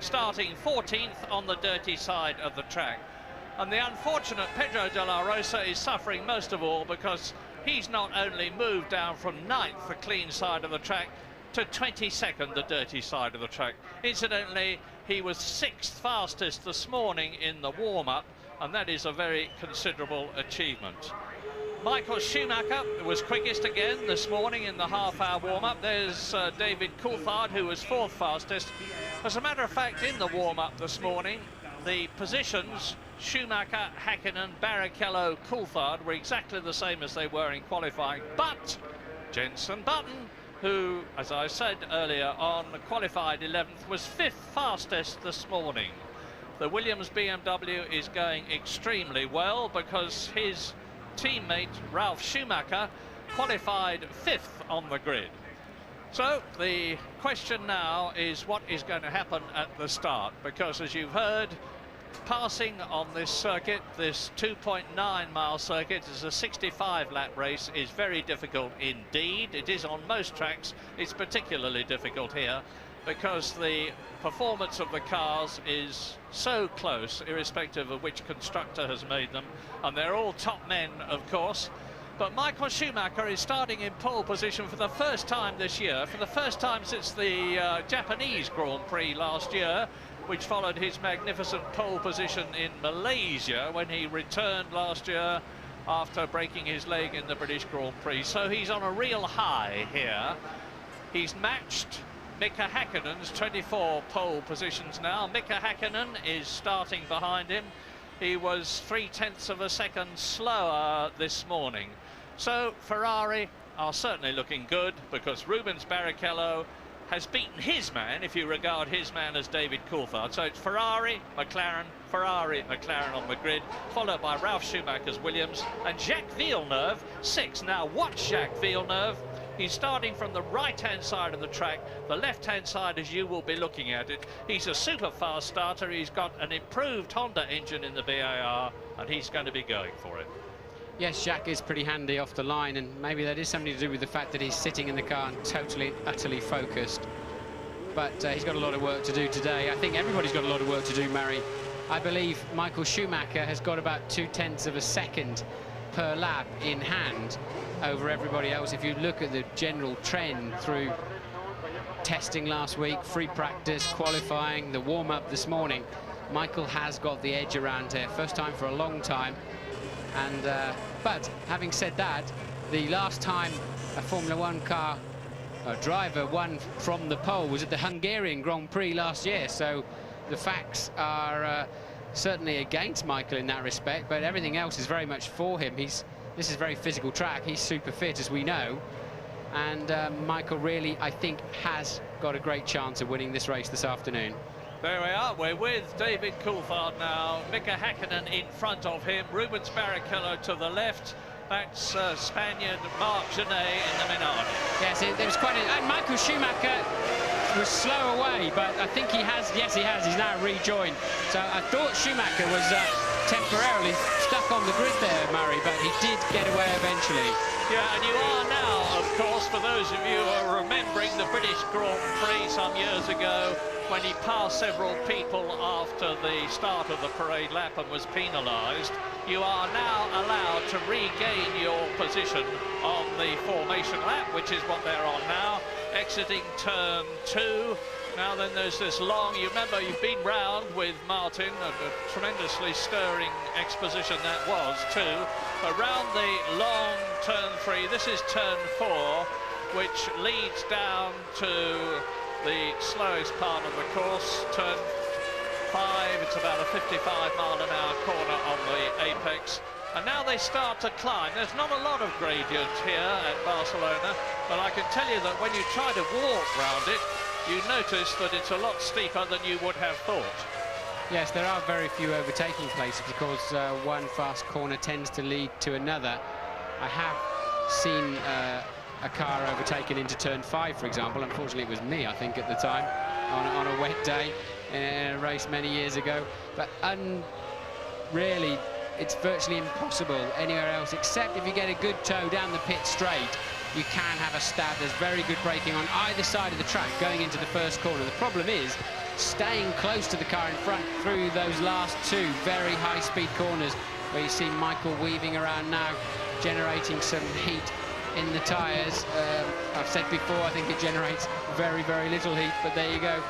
starting 14th on the dirty side of the track. And the unfortunate Pedro de la Rosa is suffering most of all because he's not only moved down from 9th, the clean side of the track, to 22nd, the dirty side of the track. Incidentally, he was 6th fastest this morning in the warm-up, and that is a very considerable achievement. Michael Schumacher was quickest again this morning in the half-hour warm-up. There's David Coulthard, who was 4th fastest. As a matter of fact, in the warm-up this morning, the positions Schumacher, Häkkinen, Barrichello, Coulthard were exactly the same as they were in qualifying, but Jenson Button, who, as I said earlier on, qualified 11th, was 5th fastest this morning. The Williams BMW is going extremely well because his teammate Ralf Schumacher qualified 5th on the grid. So the question now is what is going to happen at the start, because as you've heard, passing on this circuit, this 2.9-mile circuit, is a 65-lap race, is very difficult indeed. It is on most tracks. It's particularly difficult here because the performance of the cars is so close, irrespective of which constructor has made them, and they're all top men, of course. But Michael Schumacher is starting in pole position for the first time this year, for the first time since the Japanese Grand Prix last year, which followed his magnificent pole position in Malaysia when he returned last year after breaking his leg in the British Grand Prix. So he's on a real high here. He's matched Mika Häkkinen's 24 pole positions now. Mika Häkkinen is starting behind him. He was 0.3 of a second slower this morning. So Ferrari are certainly looking good because Rubens Barrichello has beaten his man, if you regard his man as David Coulthard. So it's Ferrari, McLaren on the grid, followed by Ralf Schumacher's Williams and Jacques Villeneuve, 6th. Now watch Jacques Villeneuve. He's starting from the right-hand side of the track, the left-hand side as you will be looking at it. He's a super fast starter. He's got an improved Honda engine in the BAR, and he's going to be going for it. Yes, Jacques is pretty handy off the line, and maybe that is something to do with the fact that he's sitting in the car and totally, utterly focused. But he's got a lot of work to do today. I think everybody's got a lot of work to do, Murray. I believe Michael Schumacher has got about 0.2 of a second per lap in hand over everybody else. If you look at the general trend through testing last week, free practice, qualifying, the warm-up this morning, Michael has got the edge around here. First time for a long time. And but having said that, the last time a Formula One car driver won from the pole was at the Hungarian Grand Prix last year. So the facts are certainly against Michael in that respect, but everything else is very much for him. This is a very physical track. He's super fit, as we know. And Michael really, I think, has got a great chance of winning this race this afternoon. There we are, we're with David Coulthard now, Mika Häkkinen in front of him, Rubens Barrichello to the left, that's Spaniard Marc Genet in the Minardi. Yes, there was quite a... And Michael Schumacher was slow away, but I think he has, yes he has, he's now rejoined. So I thought Schumacher was temporarily stuck on the grid there, Murray, but he did get away eventually. Yeah, and you are now, of course, for those of you who are remembering the British Grand Prix some years ago, when he passed several people after the start of the parade lap and was penalised, you are now allowed to regain your position on the formation lap, which is what they're on now, exiting turn 2. Now then there's this long, you remember you've been round with Martin, a tremendously stirring exposition that was too. Around the long turn 3, this is turn 4, which leads down to the slowest part of the course, turn 5, it's about a 55-mile-an-hour corner on the apex. And now they start to climb. There's not a lot of gradient here at Barcelona, but I can tell you that when you try to walk round it, you notice that it's a lot steeper than you would have thought. Yes, there are very few overtaking places because one fast corner tends to lead to another. I have seen a car overtaken into turn 5, for example. Unfortunately, it was me, I think, at the time, on a wet day in a race many years ago. But really, it's virtually impossible anywhere else, except if you get a good tow down the pit straight, you can have a stab. There's very good braking on either side of the track going into the first corner. The problem is staying close to the car in front through those last two very high-speed corners, where you see Michael weaving around now, generating some heat in the tyres. I've said before, I think it generates very, very little heat, but there you go.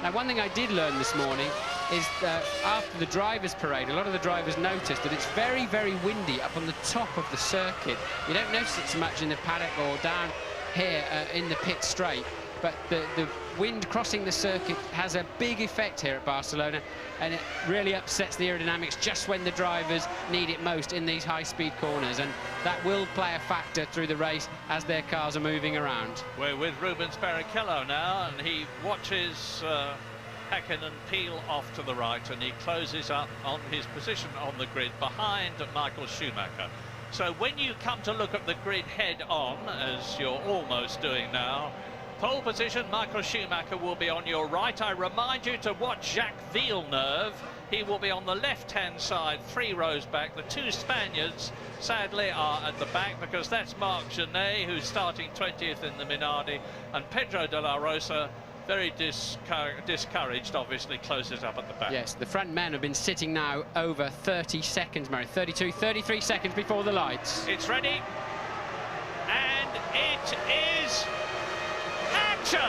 Now, one thing I did learn this morning is that after the drivers' parade, a lot of the drivers noticed that it's very, very windy up on the top of the circuit. You don't notice it so much in the paddock or down here in the pit straight, but the wind crossing the circuit has a big effect here at Barcelona, and it really upsets the aerodynamics just when the drivers need it most in these high-speed corners, and that will play a factor through the race as their cars are moving around. We're with Rubens Barrichello now, and he watches Häkkinen peel off to the right, and he closes up on his position on the grid behind Michael Schumacher. So when you come to look at the grid head on, as you're almost doing now, pole position, Michael Schumacher will be on your right. I remind you to watch Jacques Villeneuve. He will be on the left-hand side, 3 rows back. The 2 Spaniards, sadly, are at the back, because that's Marc Genet, who's starting 20th in the Minardi, and Pedro de la Rosa, very discouraged, obviously, closes up at the back. Yes, the front men have been sitting now over 30 seconds, Murray. 32, 33 seconds before the lights. It's ready, and it is action!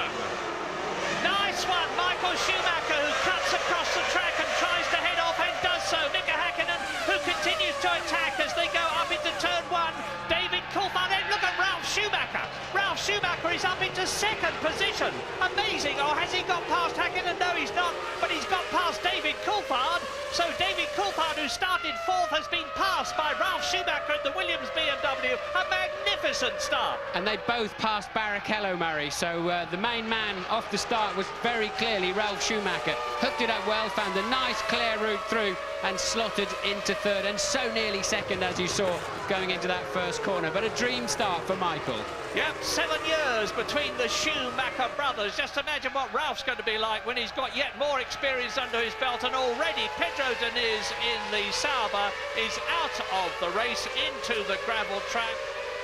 Nice one, Michael Schumacher, who cuts across the track and tries to head off, and does so. Mika Häkkinen, who continues to attack as they go up into turn 1. David Coulthard, then look at Ralf Schumacher. Ralf Schumacher is up into 2nd position. Amazing. Or has he got past Häkkinen? No, he's not, but he's got past David Coulthard. So David Coulthard, who started 4th, has been passed by Ralf Schumacher at the Williams BMW. A magnificent start. And they both passed Barrichello, Murray. So the main man off the start was very clearly Ralf Schumacher. Hooked it up well, found a nice clear route through, and slotted into 3rd, and so nearly 2nd, as you saw, going into that first corner. But a dream start for Michael. Yep, 7 years between the Schumacher brothers. Just imagine what Ralph's going to be like when he's got yet more experience under his belt, and already Pedro Diniz in the Sauber is out of the race into the gravel track.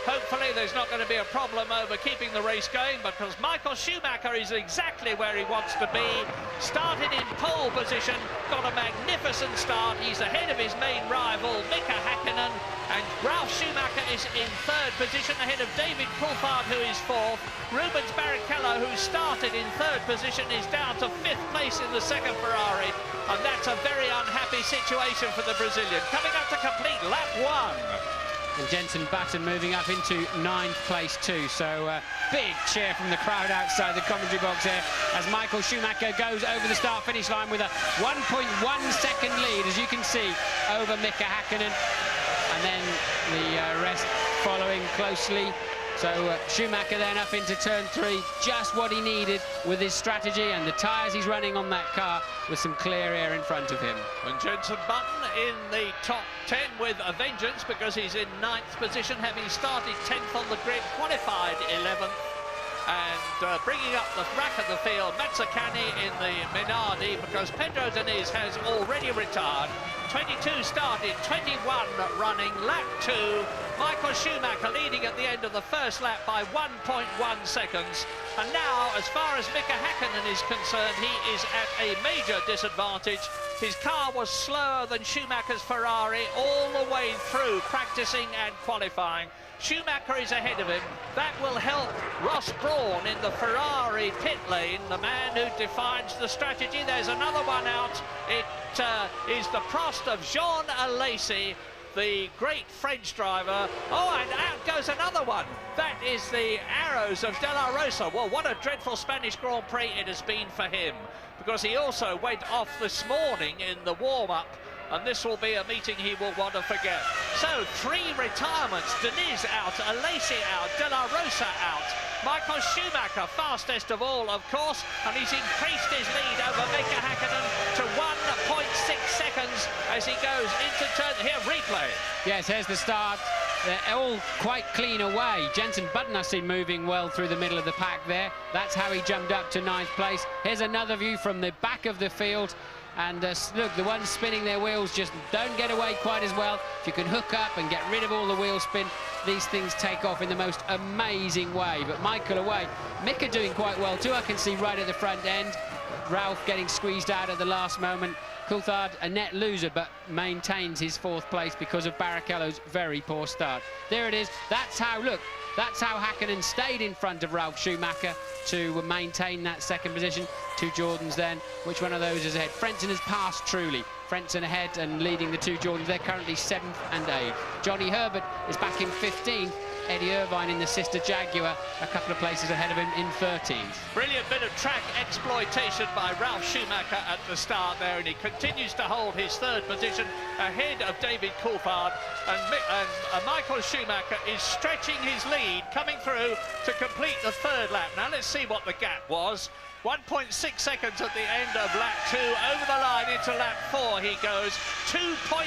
Hopefully there's not going to be a problem over keeping the race going, because Michael Schumacher is exactly where he wants to be. Started in pole position, got a magnificent start. He's ahead of his main rival, Mika Häkkinen, and Ralf Schumacher is in 3rd position, ahead of David Coulthard, who is 4th. Rubens Barrichello, who started in 3rd position, is down to 5th place in the 2nd Ferrari, and that's a very unhappy situation for the Brazilian. Coming up to complete lap 1. And Jenson Button moving up into 9th place too. So big cheer from the crowd outside the commentary box here as Michael Schumacher goes over the start-finish line with a 1.1 second lead, as you can see, over Mika Häkkinen. And then the rest following closely. So Schumacher then up into turn 3, just what he needed with his strategy and the tyres he's running on that car, with some clear air in front of him. And Jenson Button in the top 10 with a vengeance, because he's in 9th position, having started 10th on the grid, qualified 11th. And bringing up the rack of the field, Mazzacani in the Minardi, because Pedro Diniz has already retired. 22 started, 21 running, lap 2. Michael Schumacher leading at the end of the first lap by 1.1 seconds. And now, as far as Mika Häkkinen is concerned, he is at a major disadvantage. His car was slower than Schumacher's Ferrari all the way through practicing and qualifying. Schumacher is ahead of him. That will help Ross Brawn in the Ferrari pit lane, the man who defines the strategy. There's another one out. It is the Prost of Jean Alesi, the great French driver. Oh, and out goes another one. That is the Arrows of De La Rosa. Well, what a dreadful Spanish Grand Prix it has been for him, because he also went off this morning in the warm-up, and this will be a meeting he will want to forget. So 3 retirements: Diniz out, Alesi out, De La Rosa out. Michael Schumacher, fastest of all, of course, and he's increased his lead over Mika Häkkinen to 1.6 seconds as he goes into turn. Here, replay. Yes, here's the start. They're all quite clean away. Jenson Button I see moving well through the middle of the pack there. That's how he jumped up to 9th place. Here's another view from the back of the field. And look, the ones spinning their wheels just don't get away quite as well. If you can hook up and get rid of all the wheel spin, these things take off in the most amazing way. But Michael away. Mika doing quite well too, I can see right at the front end. Ralph getting squeezed out at the last moment. Coulthard, a net loser, but maintains his 4th place because of Barrichello's very poor start. There it is. That's how, look, that's how Hakkinen stayed in front of Ralf Schumacher to maintain that 2nd position. 2 Jordans then. Which one of those is ahead? Frentzen has passed truly. Frentzen ahead and leading the 2 Jordans. They're currently 7th and 8th. Johnny Herbert is back in 15th. Eddie Irvine in the sister Jaguar, a couple of places ahead of him in 13th. Brilliant bit of track exploitation by Ralf Schumacher at the start there, and he continues to hold his 3rd position ahead of David Coulthard, and Michael Schumacher is stretching his lead, coming through to complete the 3rd lap. Now let's see what the gap was. 1.6 seconds at the end of lap 2, over the line into lap 4 he goes, 2.4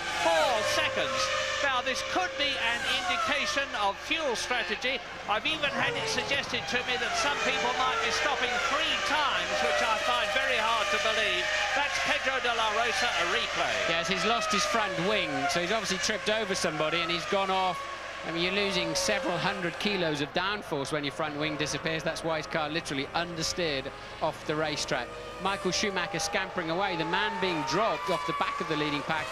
seconds. Now this could be an indication of fuel strategy. I've even had it suggested to me that some people might be stopping 3 times, which I find very hard to believe. That's Pedro de la Rosa, a replay. Yes, he's lost his front wing, so he's obviously tripped over somebody and he's gone off. I mean, you're losing several hundred kilos of downforce when your front wing disappears. That's why his car literally understeered off the racetrack. Michael Schumacher scampering away. The man being dropped off the back of the leading pack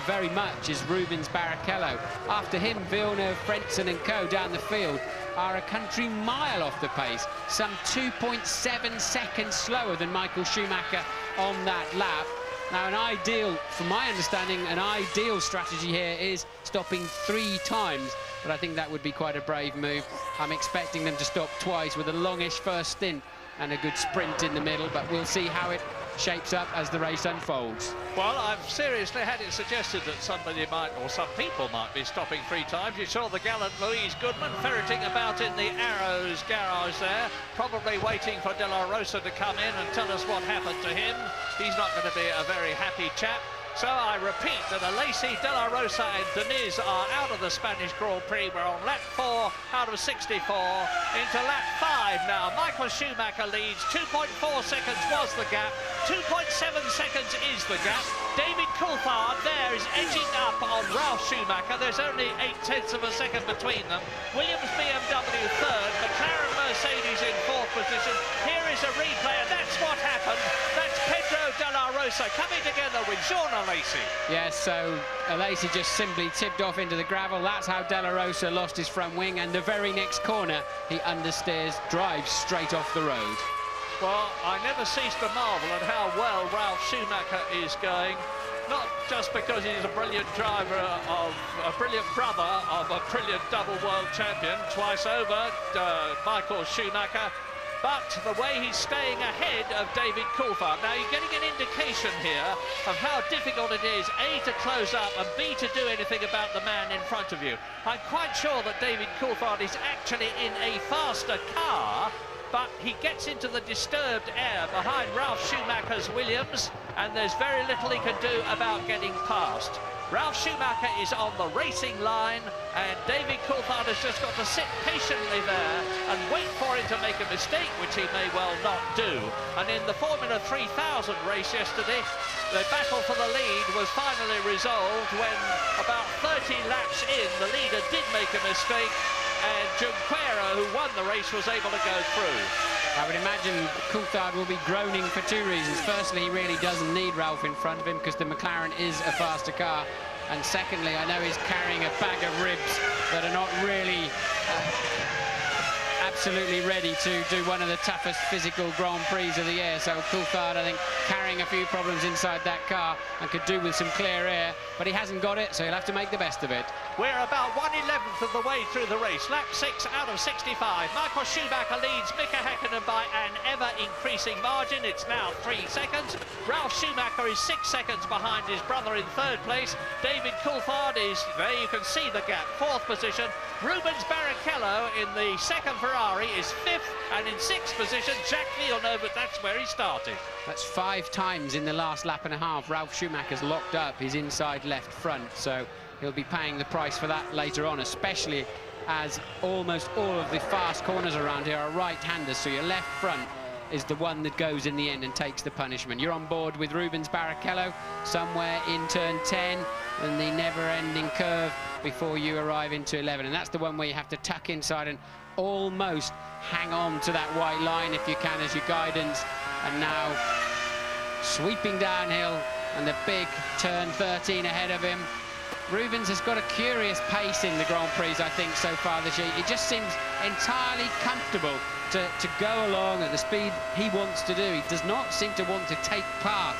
very much is Rubens Barrichello. After him, Villeneuve, Frentzen and co down the field are a country mile off the pace, some 2.7 seconds slower than Michael Schumacher on that lap. Now, from my understanding, an ideal strategy here is stopping 3 times, but I think that would be quite a brave move. I'm expecting them to stop twice with a longish first stint and a good sprint in the middle, but we'll see how it shapes up as the race unfolds. Well, I've seriously had it suggested that somebody might, or some people might be stopping 3 times. You saw the gallant Louise Goodman ferreting about in the Arrows garage there, probably waiting for De La Rosa to come in and tell us what happened to him. He's not going to be a very happy chap. So I repeat that Alesi, De La Rosa and Deniz are out of the Spanish Grand Prix. We're on lap 4 out of 64 into lap 5 now. Michael Schumacher leads. 2.4 seconds was the gap. 2.7 seconds is the gap. David Coulthard there is edging up on Ralf Schumacher. There's only 0.8 of a second between them. Williams BMW 3rd, McLaren Mercedes in 4th position. Here is a replay, and that's what happened. That's Pedro de la Rosa coming together with Jean Alesi. Yes, so Alesi just simply tipped off into the gravel. That's how De La Rosa lost his front wing, and the very next corner he understeers, drives straight off the road. Well, I never cease to marvel at how well Ralf Schumacher is going. Not just because he's a brilliant driver of a brilliant brother of a brilliant double world champion twice over, Michael Schumacher, but the way he's staying ahead of David Coulthard. Now, you're getting an indication here of how difficult it is, A, to close up, and B, to do anything about the man in front of you. I'm quite sure that David Coulthard is actually in a faster car, but he gets into the disturbed air behind Ralf Schumacher's Williams, and there's very little he can do about getting past. Ralf Schumacher is on the racing line, and David Coulthard has just got to sit patiently there and wait for him to make a mistake, which he may well not do. And in the Formula 3000 race yesterday, the battle for the lead was finally resolved when, about 30 laps in, the leader did make a mistake, and Junqueira, who won the race, was able to go through. I would imagine Coulthard will be groaning for 2 reasons. Firstly, he really doesn't need Ralph in front of him because the McLaren is a faster car. And secondly, I know he's carrying a bag of ribs that are not really absolutely ready to do one of the toughest physical Grand Prix of the year. So Coulthard, I think, carrying a few problems inside that car and could do with some clear air, but he hasn't got it, so he'll have to make the best of it. We're about 1/11 of the way through the race. Lap 6 out of 65. Michael Schumacher leads Mika Häkkinen by an ever-increasing margin. It's now 3 seconds. Ralf Schumacher is 6 seconds behind his brother in 3rd place. David Coulthard is, there you can see the gap, 4th position. Rubens Barrichello in the 2nd Ferrari is 5th, and in 6th position, Jacques Villeneuve, but that's where he started. That's 5 times in the last lap and a half. Ralf Schumacher's locked up his inside left front, so he'll be paying the price for that later on, especially as almost all of the fast corners around here are right-handers, so your left front is the one that goes in the end and takes the punishment. You're on board with Rubens Barrichello somewhere in turn 10 and the never-ending curve before you arrive into 11, and that's the one where you have to tuck inside and almost hang on to that white line if you can as your guidance. And now sweeping downhill, and the big turn 13 ahead of him. Rubens has got a curious pace in the Grand Prix, I think, so far this year. He just seems entirely comfortable to go along at the speed he wants to do. He does not seem to want to take part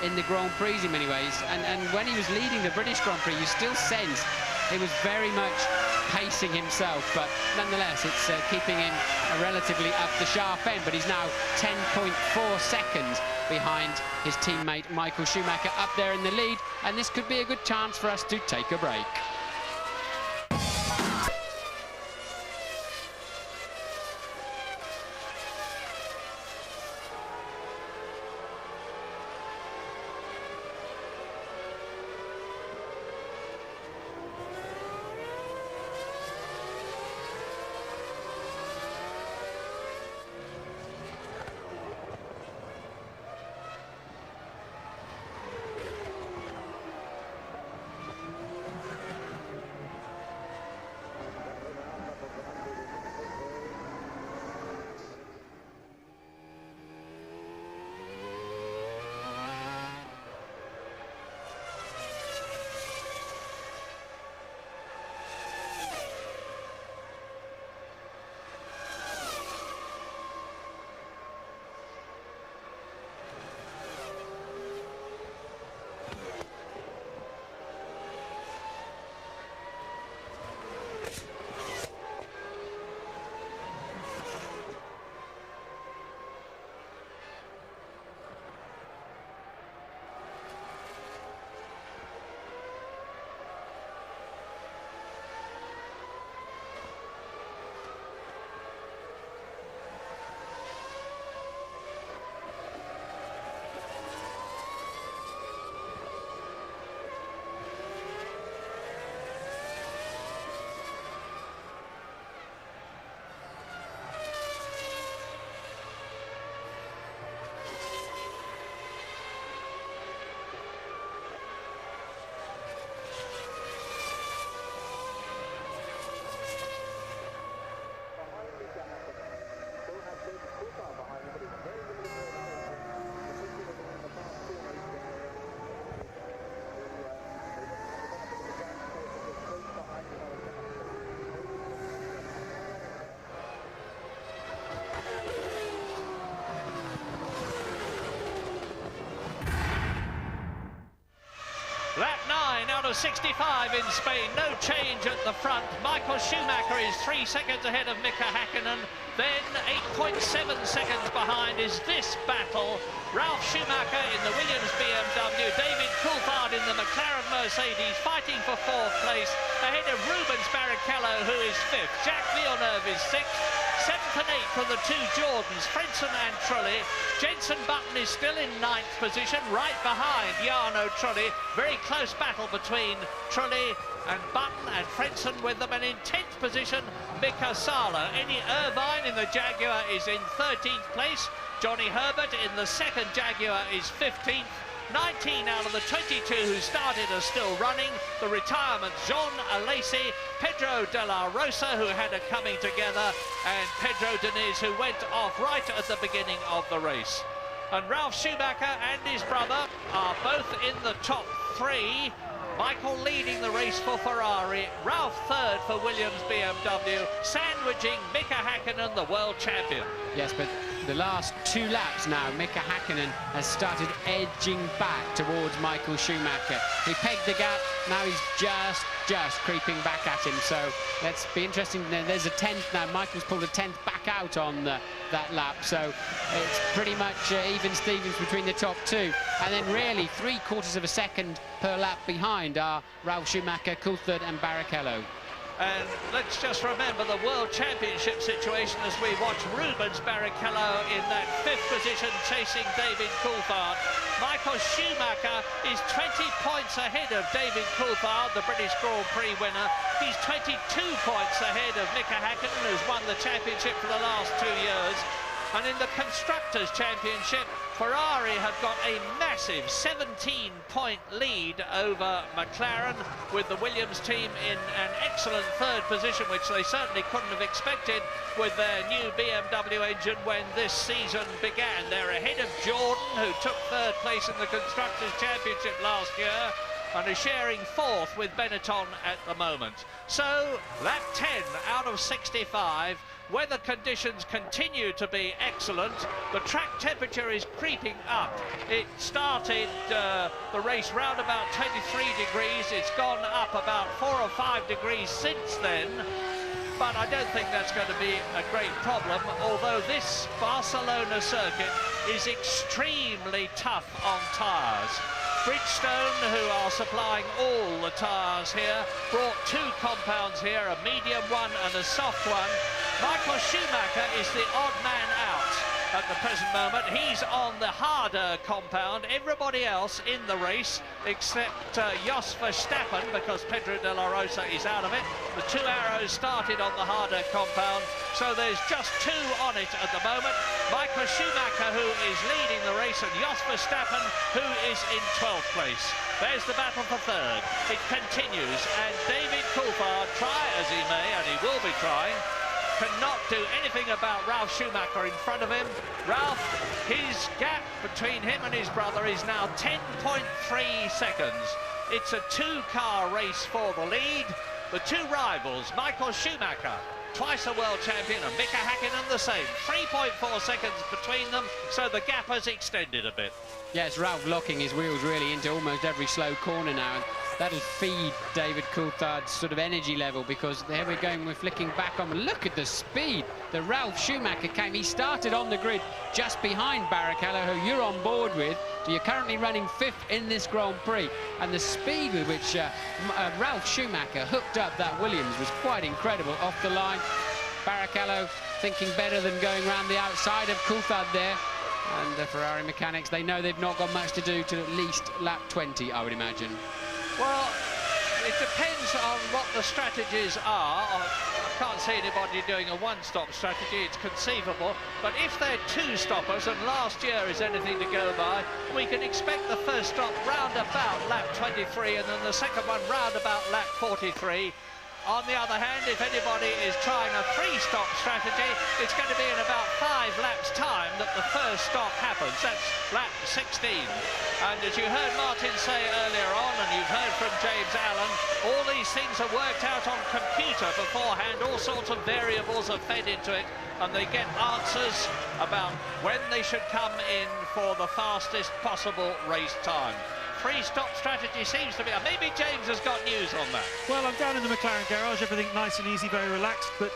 in the Grand Prix in many ways. And when he was leading the British Grand Prix, you still sense he was very much pacing himself. But nonetheless, it's keeping him relatively up the sharp end. But he's now 10.4 seconds behind his teammate Michael Schumacher up there in the lead, and this could be a good chance for us to take a break. Lap 9 out of 65 in Spain, no change at the front. Michael Schumacher is 3 seconds ahead of Mika Häkkinen. Then 8.7 seconds behind is this battle. Ralf Schumacher in the Williams BMW, David Coulthard in the McLaren Mercedes, fighting for 4th place, ahead of Rubens Barrichello, who is 5th. Jacques Villeneuve is 6th. 7th and 8th for the two Jordans, Frentzen and Trulli. Jenson Button is still in 9th position, right behind Jarno Trulli. Very close battle between Trulli and Button, and Frentzen with them. And in 10th position, Mika Sala. Eddie Irvine in the Jaguar is in 13th place. Johnny Herbert in the second Jaguar is 15th. 19 out of the 22 who started are still running. The retirement, Jean Alesi, Pedro de la Rosa, who had a coming together, and Pedro Diniz, who went off right at the beginning of the race. And Ralf Schumacher and his brother are both in the top 3. Michael leading the race for Ferrari, Ralf 3rd for Williams BMW, sandwiching Mika Häkkinen, the world champion. Yes, but the last 2 laps now, Mika Häkkinen has started edging back towards Michael Schumacher. He pegged the gap, now he's just creeping back at him. So let's be interesting. There's a 10th now. Michael's pulled a 10th back out on that lap. So it's pretty much even Stevens between the top 2. And then really 3/4 of a second per lap behind are Ralf Schumacher, Coulthard and Barrichello. And let's just remember the World Championship situation as we watch Rubens Barrichello in that 5th position chasing David Coulthard. Michael Schumacher is 20 points ahead of David Coulthard, the British Grand Prix winner. He's 22 points ahead of Mika Häkkinen, who's won the championship for the last 2 years. And in the Constructors' Championship, Ferrari have got a massive 17-point lead over McLaren, with the Williams team in an excellent third position, which they certainly couldn't have expected with their new BMW engine when this season began. They're ahead of Jordan, who took third place in the Constructors' Championship last year, and is sharing fourth with Benetton at the moment. So, lap 10 out of 65. Weather conditions continue to be excellent. The track temperature is creeping up. It started the race round about 23 degrees. It's gone up about 4 or 5 degrees since then. But I don't think that's going to be a great problem, although this Barcelona circuit is extremely tough on tyres. Bridgestone, who are supplying all the tyres here, brought 2 compounds here, a medium one and a soft one. Michael Schumacher is the odd man out at the present moment. He's on the harder compound. Everybody else in the race, except Jos Verstappen, because Pedro de la Rosa is out of it. The 2 arrows started on the harder compound, so there's just 2 on it at the moment. Michael Schumacher, who is leading the race, and Jos Verstappen, who is in 12th place. There's the battle for third. It continues, and David Coulthard, try as he may, and he will be trying, cannot do anything about Ralf Schumacher in front of him. Ralf, his gap between him and his brother is now 10.3 seconds. It's a 2-car race for the lead. The 2 rivals, Michael Schumacher, twice a world champion, and Mika Häkkinen the same. 3.4 seconds between them, so the gap has extended a bit. Yes, Ralf locking his wheels really into almost every slow corner now, and that'll feed David Coulthard's sort of energy level, because there we're going, we're flicking back on. Look at the speed that Ralf Schumacher came. He started on the grid just behind Barrichello, who you're on board with. So you're currently running 5th in this Grand Prix, and the speed with which Ralf Schumacher hooked up that Williams was quite incredible off the line. Barrichello thinking better than going around the outside of Coulthard there. And the Ferrari mechanics, they know they've not got much to do to at least lap 20, I would imagine. Well, it depends on what the strategies are. I can't see anybody doing a one-stop strategy, it's conceivable. But if they're 2 stoppers, and last year is anything to go by, we can expect the first stop round about lap 23, and then the second one round about lap 43. On the other hand, if anybody is trying a 3-stop strategy, it's going to be in about 5 laps' time that the first stop happens. That's lap 16. And as you heard Martin say earlier on, and you've heard from James Allen, all these things are worked out on computer beforehand. All sorts of variables are fed into it, and they get answers about when they should come in for the fastest possible race time. 3-stop strategy seems to be... Maybe James has got news on that. Well, I'm down in the McLaren garage, everything nice and easy, very relaxed, but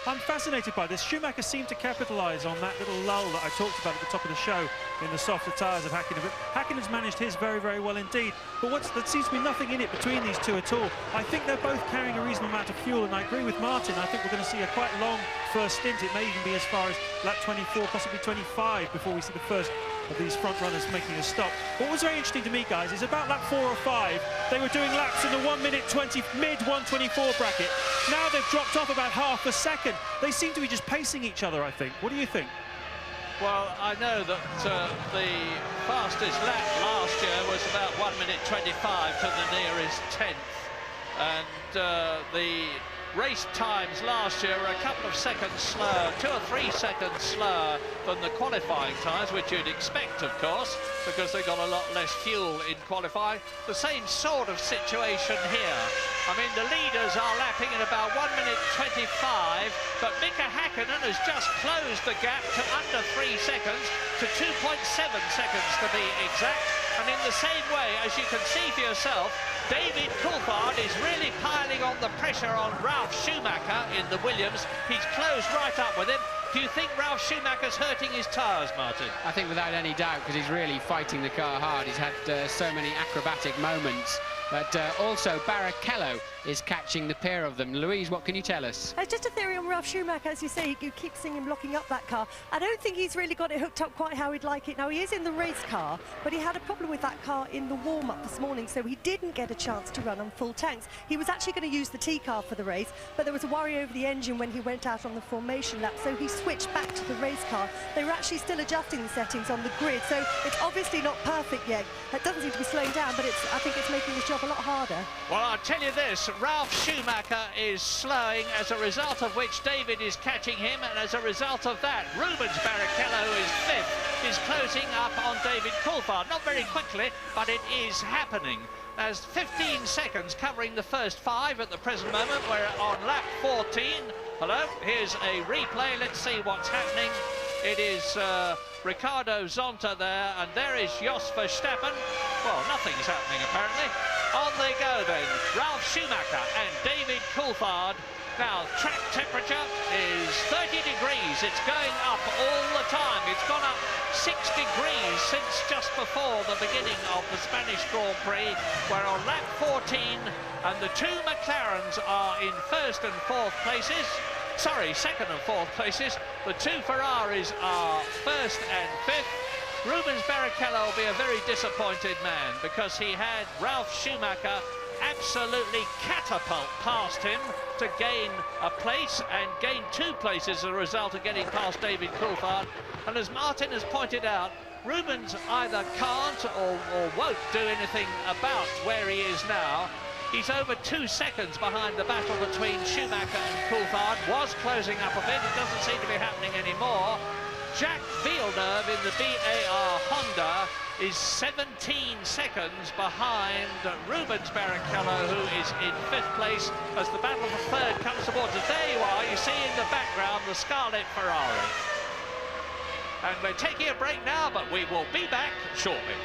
I'm fascinated by this. Schumacher seemed to capitalise on that little lull that I talked about at the top of the show in the softer tyres of Häkkinen, but Häkkinen's managed his very, very well indeed. But there seems to be nothing in it between these 2 at all. I think they're both carrying a reasonable amount of fuel, and I agree with Martin. I think we're going to see a quite long first stint. It may even be as far as lap 24, possibly 25, before we see the first of these front runners making a stop. What was very interesting to me, guys, is about lap 4 or 5, they were doing laps in the 1:20, mid-1:24 bracket. Now they've dropped off about half a second. They seem to be just pacing each other, I think. What do you think? Well, I know that the fastest lap last year was about 1:25 to the nearest 10th. And the race times last year were a couple of seconds slower, 2 or 3 seconds slower than the qualifying times, which you'd expect, of course, because they got a lot less fuel in qualifying. The same sort of situation here. I mean, the leaders are lapping in about 1:25, but Mika Häkkinen has just closed the gap to under 3 seconds, to 2.7 seconds to be exact. And in the same way, as you can see for yourself, David Coulthard is really piling on the pressure on Ralf Schumacher in the Williams. He's closed right up with him. Do you think Ralf Schumacher's hurting his tyres, Martin? I think without any doubt, because he's really fighting the car hard. He's had so many acrobatic moments but also Barrichello is catching the pair of them. Louise, what can you tell us? Just a theory on Ralf Schumacher, as you say, you keep seeing him locking up that car. I don't think he's really got it hooked up quite how he'd like it. Now, he is in the race car, but he had a problem with that car in the warm-up this morning, so he didn't get a chance to run on full tanks. He was actually going to use the T car for the race, but there was a worry over the engine when he went out on the formation lap, so he switched back to the race car. They were actually still adjusting the settings on the grid, so it's obviously not perfect yet. It doesn't seem to be slowing down, but I think it's making his job a lot harder. Well, I'll tell you this, Ralf Schumacher is slowing, as a result of which David is catching him, and as a result of that, Rubens Barrichello, who is fifth, is closing up on David Coulthard. Not very quickly, but it is happening. There's 15 seconds covering the first 5 at the present moment. We're on lap 14. Hello, here's a replay. Let's see what's happening. It is Ricardo Zonta there, and there is Jos Verstappen. Well, nothing's happening apparently. On they go then, Ralf Schumacher and David Coulthard. Now, track temperature is 30 degrees. It's going up all the time. It's gone up 6 degrees since just before the beginning of the Spanish Grand Prix. We're on lap 14, and the 2 McLarens are in first and fourth places. Sorry, second and fourth places. The 2 Ferraris are first and fifth. Rubens Barrichello will be a very disappointed man, because he had Ralf Schumacher absolutely catapult past him to gain a place, and gain 2 places as a result of getting past David Coulthard. And as Martin has pointed out, Rubens either can't or won't do anything about where he is now. He's over 2 seconds behind the battle between Schumacher and Coulthard. Was closing up a bit, it doesn't seem to be happening anymore. Jacques Villeneuve in the BAR Honda is 17 seconds behind Rubens Barrichello, who is in 5th place as the battle for 3rd comes towards us. There you are, you see in the background the Scarlet Ferrari. And we're taking a break now, but we will be back shortly.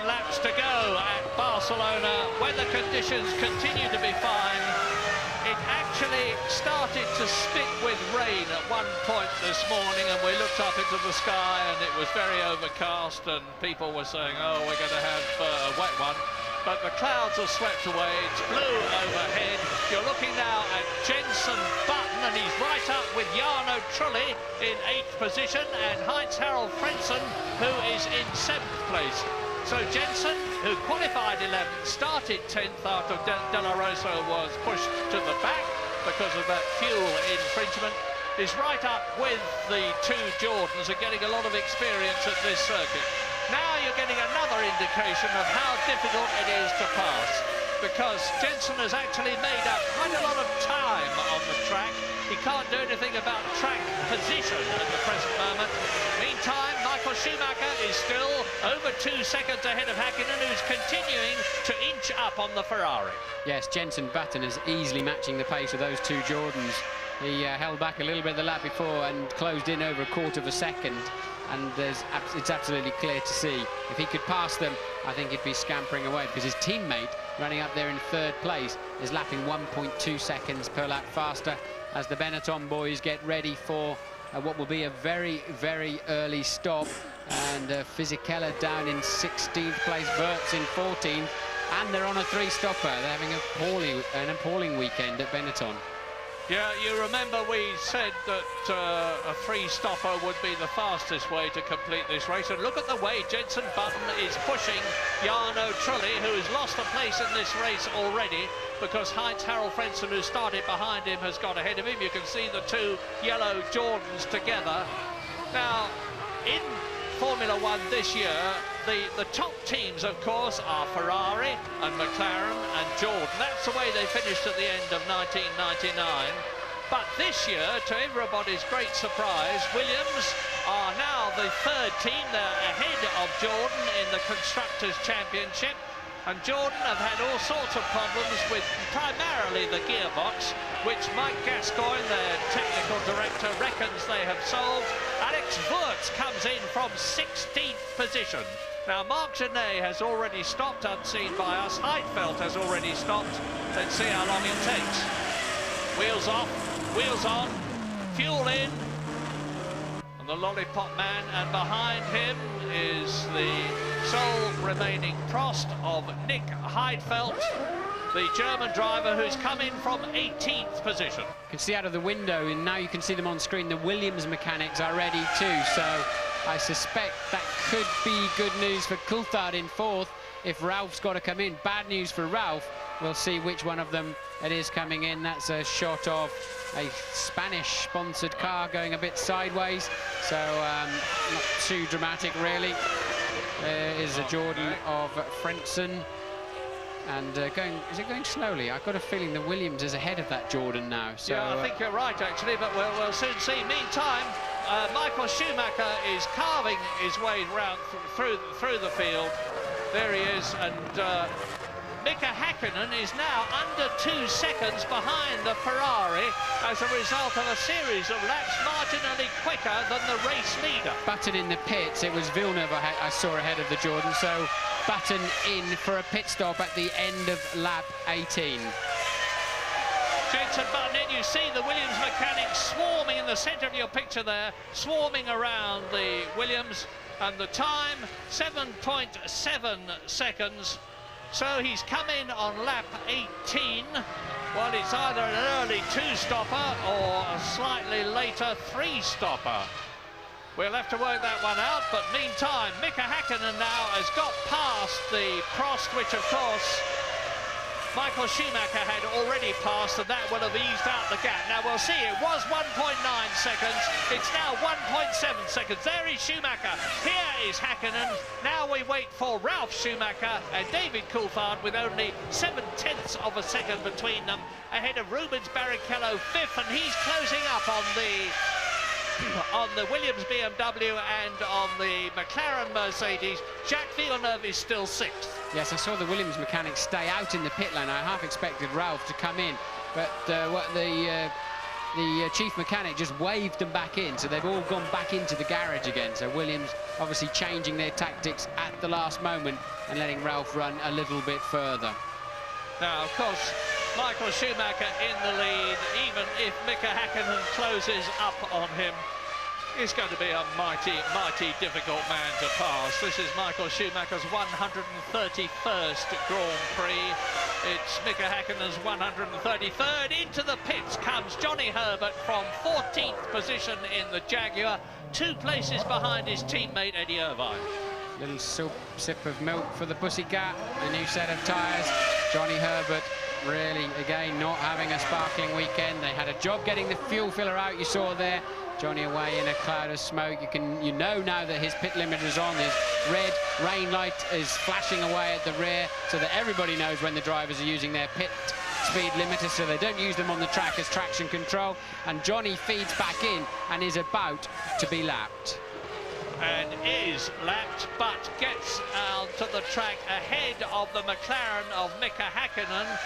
Laps to go at Barcelona. Weather conditions continue to be fine. It actually started to spit with rain at one point this morning, and we looked up into the sky and it was very overcast, and people were saying, oh, we're going to have a wet one. But the clouds have swept away. It's blue overhead. You're looking now at Jenson Button, and he's right up with Jarno Trulli in 8th position, and Heinz-Harald Frentzen, who is in 7th place. So Jensen, who qualified 11th, started 10th after De La Rosa was pushed to the back because of that fuel infringement, is right up with the two Jordans and getting a lot of experience at this circuit. Now you're getting another indication of how difficult it is to pass, because Jensen has actually made up quite a lot of time on the track. He can't do anything about track position at the present moment. Meantime, Michael Schumacher is still over 2 seconds ahead of Häkkinen, who's continuing to inch up on the Ferrari. Yes, Jensen Button is easily matching the pace of those two Jordans. He held back a little bit the lap before and closed in over a quarter of a second. And it's absolutely clear to see if he could pass them, I think he'd be scampering away, because his teammate running up there in third place is lapping 1.2 seconds per lap faster as the Benetton boys get ready for what will be a very, very early stop. And Fisichella down in 16th place, Wirtz in 14th, and they're on a three-stopper. They're having an appalling weekend at Benetton. Yeah, you remember we said that a three-stopper would be the fastest way to complete this race, and look at the way Jensen Button is pushing Jarno Trulli, who has lost a place in this race already because Heinz-Harald Frentzen, who started behind him, has got ahead of him. You can see the two yellow Jordans together. Now, in Formula One this year, the top teams, of course, are Ferrari and McLaren and Jordan. That's the way they finished at the end of 1999. But this year, to everybody's great surprise, Williams are now the third team. They're ahead of Jordan in the Constructors' Championship. And Jordan have had all sorts of problems with primarily the gearbox, which Mike Gascoigne, their technical director, reckons they have solved. Alex Wirtz comes in from 16th position. Now, Marc Genet has already stopped, unseen by us. Heidfeld has already stopped. Let's see how long it takes. Wheels off, wheels on, fuel in. And the Lollipop Man, and behind him is the sole remaining Prost of Nick Heidfeld, the German driver who's come in from 18th position. You can see out of the window, and now you can see them on screen, the Williams mechanics are ready too, so I suspect that could be good news for Coulthard in fourth if Ralph's got to come in. Bad news for Ralph. We'll see which one of them it is coming in. That's a shot of a Spanish-sponsored car going a bit sideways, so not too dramatic, really. There is a Jordan of Frentzen, and is it going slowly? I've got a feeling the Williams is ahead of that Jordan now. So, yeah, I think you're right, actually, but we'll soon see. Meantime, Michael Schumacher is carving his way round through the field. There he is, and Mika Häkkinen is now under 2 seconds behind the Ferrari as a result of a series of laps marginally quicker than the race leader. Button in the pits, it was Villeneuve I saw ahead of the Jordan, so Button in for a pit stop at the end of lap 18. Jensen Button in, you see the Williams mechanics swarming in the centre of your picture there, swarming around the Williams, and the time, 7.7 seconds. So he's come in on lap 18. Well, it's either an early two-stopper or a slightly later three-stopper. We'll have to work that one out, but meantime, Mika Häkkinen now has got past the Prost, which, of course, Michael Schumacher had already passed, and that will have eased out the gap. Now, we'll see, it was 1.9 seconds. It's now 1.7 seconds. There is Schumacher. Here is Häkkinen. Now we wait for Ralf Schumacher and David Coulthard with only 0.7 of a second between them, ahead of Rubens Barrichello, fifth, and he's closing up on the Williams BMW and on the McLaren Mercedes. Jacques Villeneuve is still sixth. Yes, I saw the Williams mechanics stay out in the pit lane. I half expected Ralph to come in, but the chief mechanic just waved them back in, so they've all gone back into the garage again. So Williams obviously changing their tactics at the last moment and letting Ralph run a little bit further. Now, of course, Michael Schumacher in the lead, even if Mika Häkkinen closes up on him. He's going to be a mighty, mighty difficult man to pass. This is Michael Schumacher's 131st Grand Prix. It's Mika Häkkinen's 133rd. Into the pits comes Johnny Herbert from 14th position in the Jaguar, 2 places behind his teammate Eddie Irvine. Little sip of milk for the Pussycat. A new set of tyres. Johnny Herbert really, again, not having a sparkling weekend. They had a job getting the fuel filler out, you saw there. Johnny away in a cloud of smoke. You know now that his pit limiter's on. His red rain light is flashing away at the rear, so that everybody knows when the drivers are using their pit speed limiters, so they don't use them on the track as traction control. And Johnny feeds back in and is about to be lapped. And is lapped, but gets to the track ahead of the McLaren of Mika Häkkinen.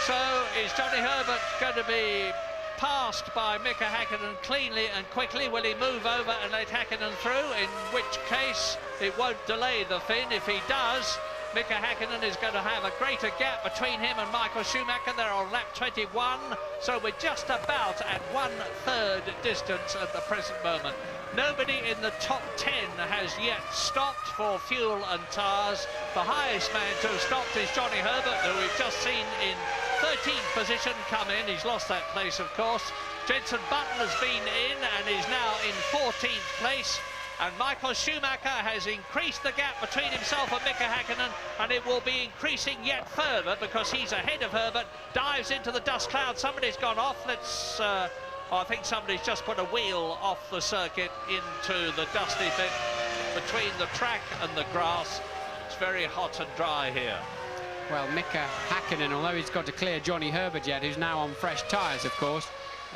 So is Johnny Herbert going to be passed by Mika Häkkinen cleanly and quickly? Will he move over and let Häkkinen through, in which case it won't delay the Finn? If he does, Mika Häkkinen is going to have a greater gap between him and Michael Schumacher. They're on lap 21, so we're just about at 1/3 distance at the present moment. Nobody in the top 10 has yet stopped for fuel and tyres. The highest man to have stopped is Johnny Herbert, who we've just seen in 13th position come in. He's lost that place, of course. Jenson Button has been in and is now in 14th place. And Michael Schumacher has increased the gap between himself and Mika Häkkinen, and it will be increasing yet further because he's ahead of Herbert. Dives into the dust cloud. Somebody's gone off. Let's... I think somebody's just put a wheel off the circuit into the dusty bit between the track and the grass. It's very hot and dry here. Well, Mika Häkkinen, although he's got to clear Johnny Herbert yet, who's now on fresh tyres, of course,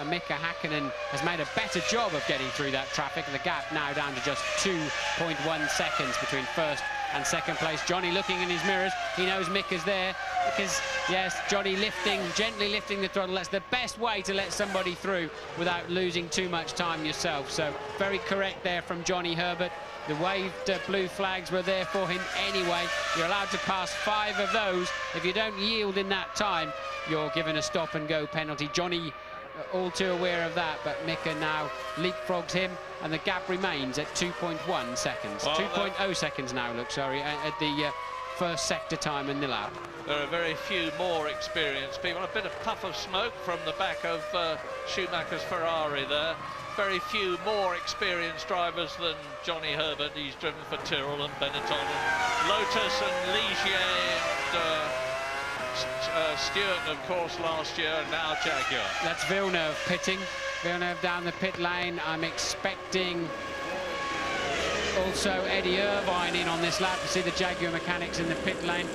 Mika Häkkinen has made a better job of getting through that traffic. The gap now down to just 2.1 seconds between first and second place. Johnny looking in his mirrors. He knows Mika's there because, yes, Johnny gently lifting the throttle. That's the best way to let somebody through without losing too much time yourself. So very correct there from Johnny Herbert. The waved blue flags were there for him anyway. You're allowed to pass 5 of those. If you don't yield in that time, you're given a stop and go penalty. Johnny all too aware of that, but Mika now leapfrogs him, and the gap remains at 2.1 seconds. Well, 2.0 seconds now, look, sorry, at the first sector time in the lap. There are very few more experienced people. A bit of puff of smoke from the back of Schumacher's Ferrari there. Very few more experienced drivers than Johnny Herbert. He's driven for Tyrrell and Benetton and Lotus and Ligier and Stewart, of course, last year, and now Jaguar. That's Villeneuve pitting. Villeneuve down the pit lane. I'm expecting also Eddie Irvine in on this lap. You see the Jaguar mechanics in the pit lane.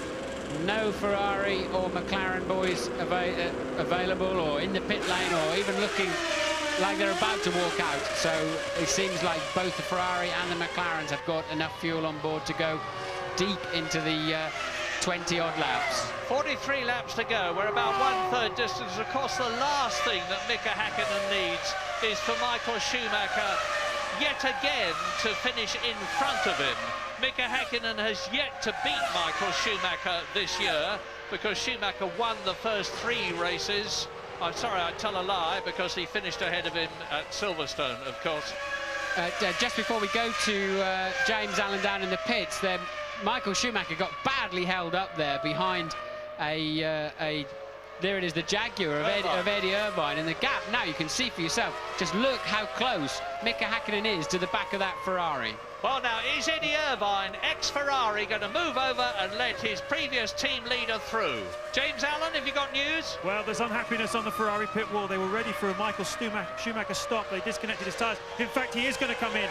No Ferrari or McLaren boys available or in the pit lane or even looking like they're about to walk out. So it seems like both the Ferrari and the McLarens have got enough fuel on board to go deep into the 20-odd laps. 43 laps to go. We're about 1/3 distance. Of course, the last thing that Mika Häkkinen needs is for Michael Schumacher yet again to finish in front of him. Mika Häkkinen has yet to beat Michael Schumacher this year because Schumacher won the first 3 races. I'm sorry, I tell a lie, because he finished ahead of him at Silverstone, of course. Just before we go to James Allen down in the pits, then Michael Schumacher got badly held up there behind there it is, the Jaguar of Eddie Irvine, and the gap now you can see for yourself. Just look how close Mika Häkkinen is to the back of that Ferrari. Well, now, is Eddie Irvine, ex-Ferrari, going to move over and let his previous team leader through? James Allen, have you got news? Well, there's unhappiness on the Ferrari pit wall. They were ready for a Michael Schumacher stop. They disconnected his tyres. In fact, he is going to come in.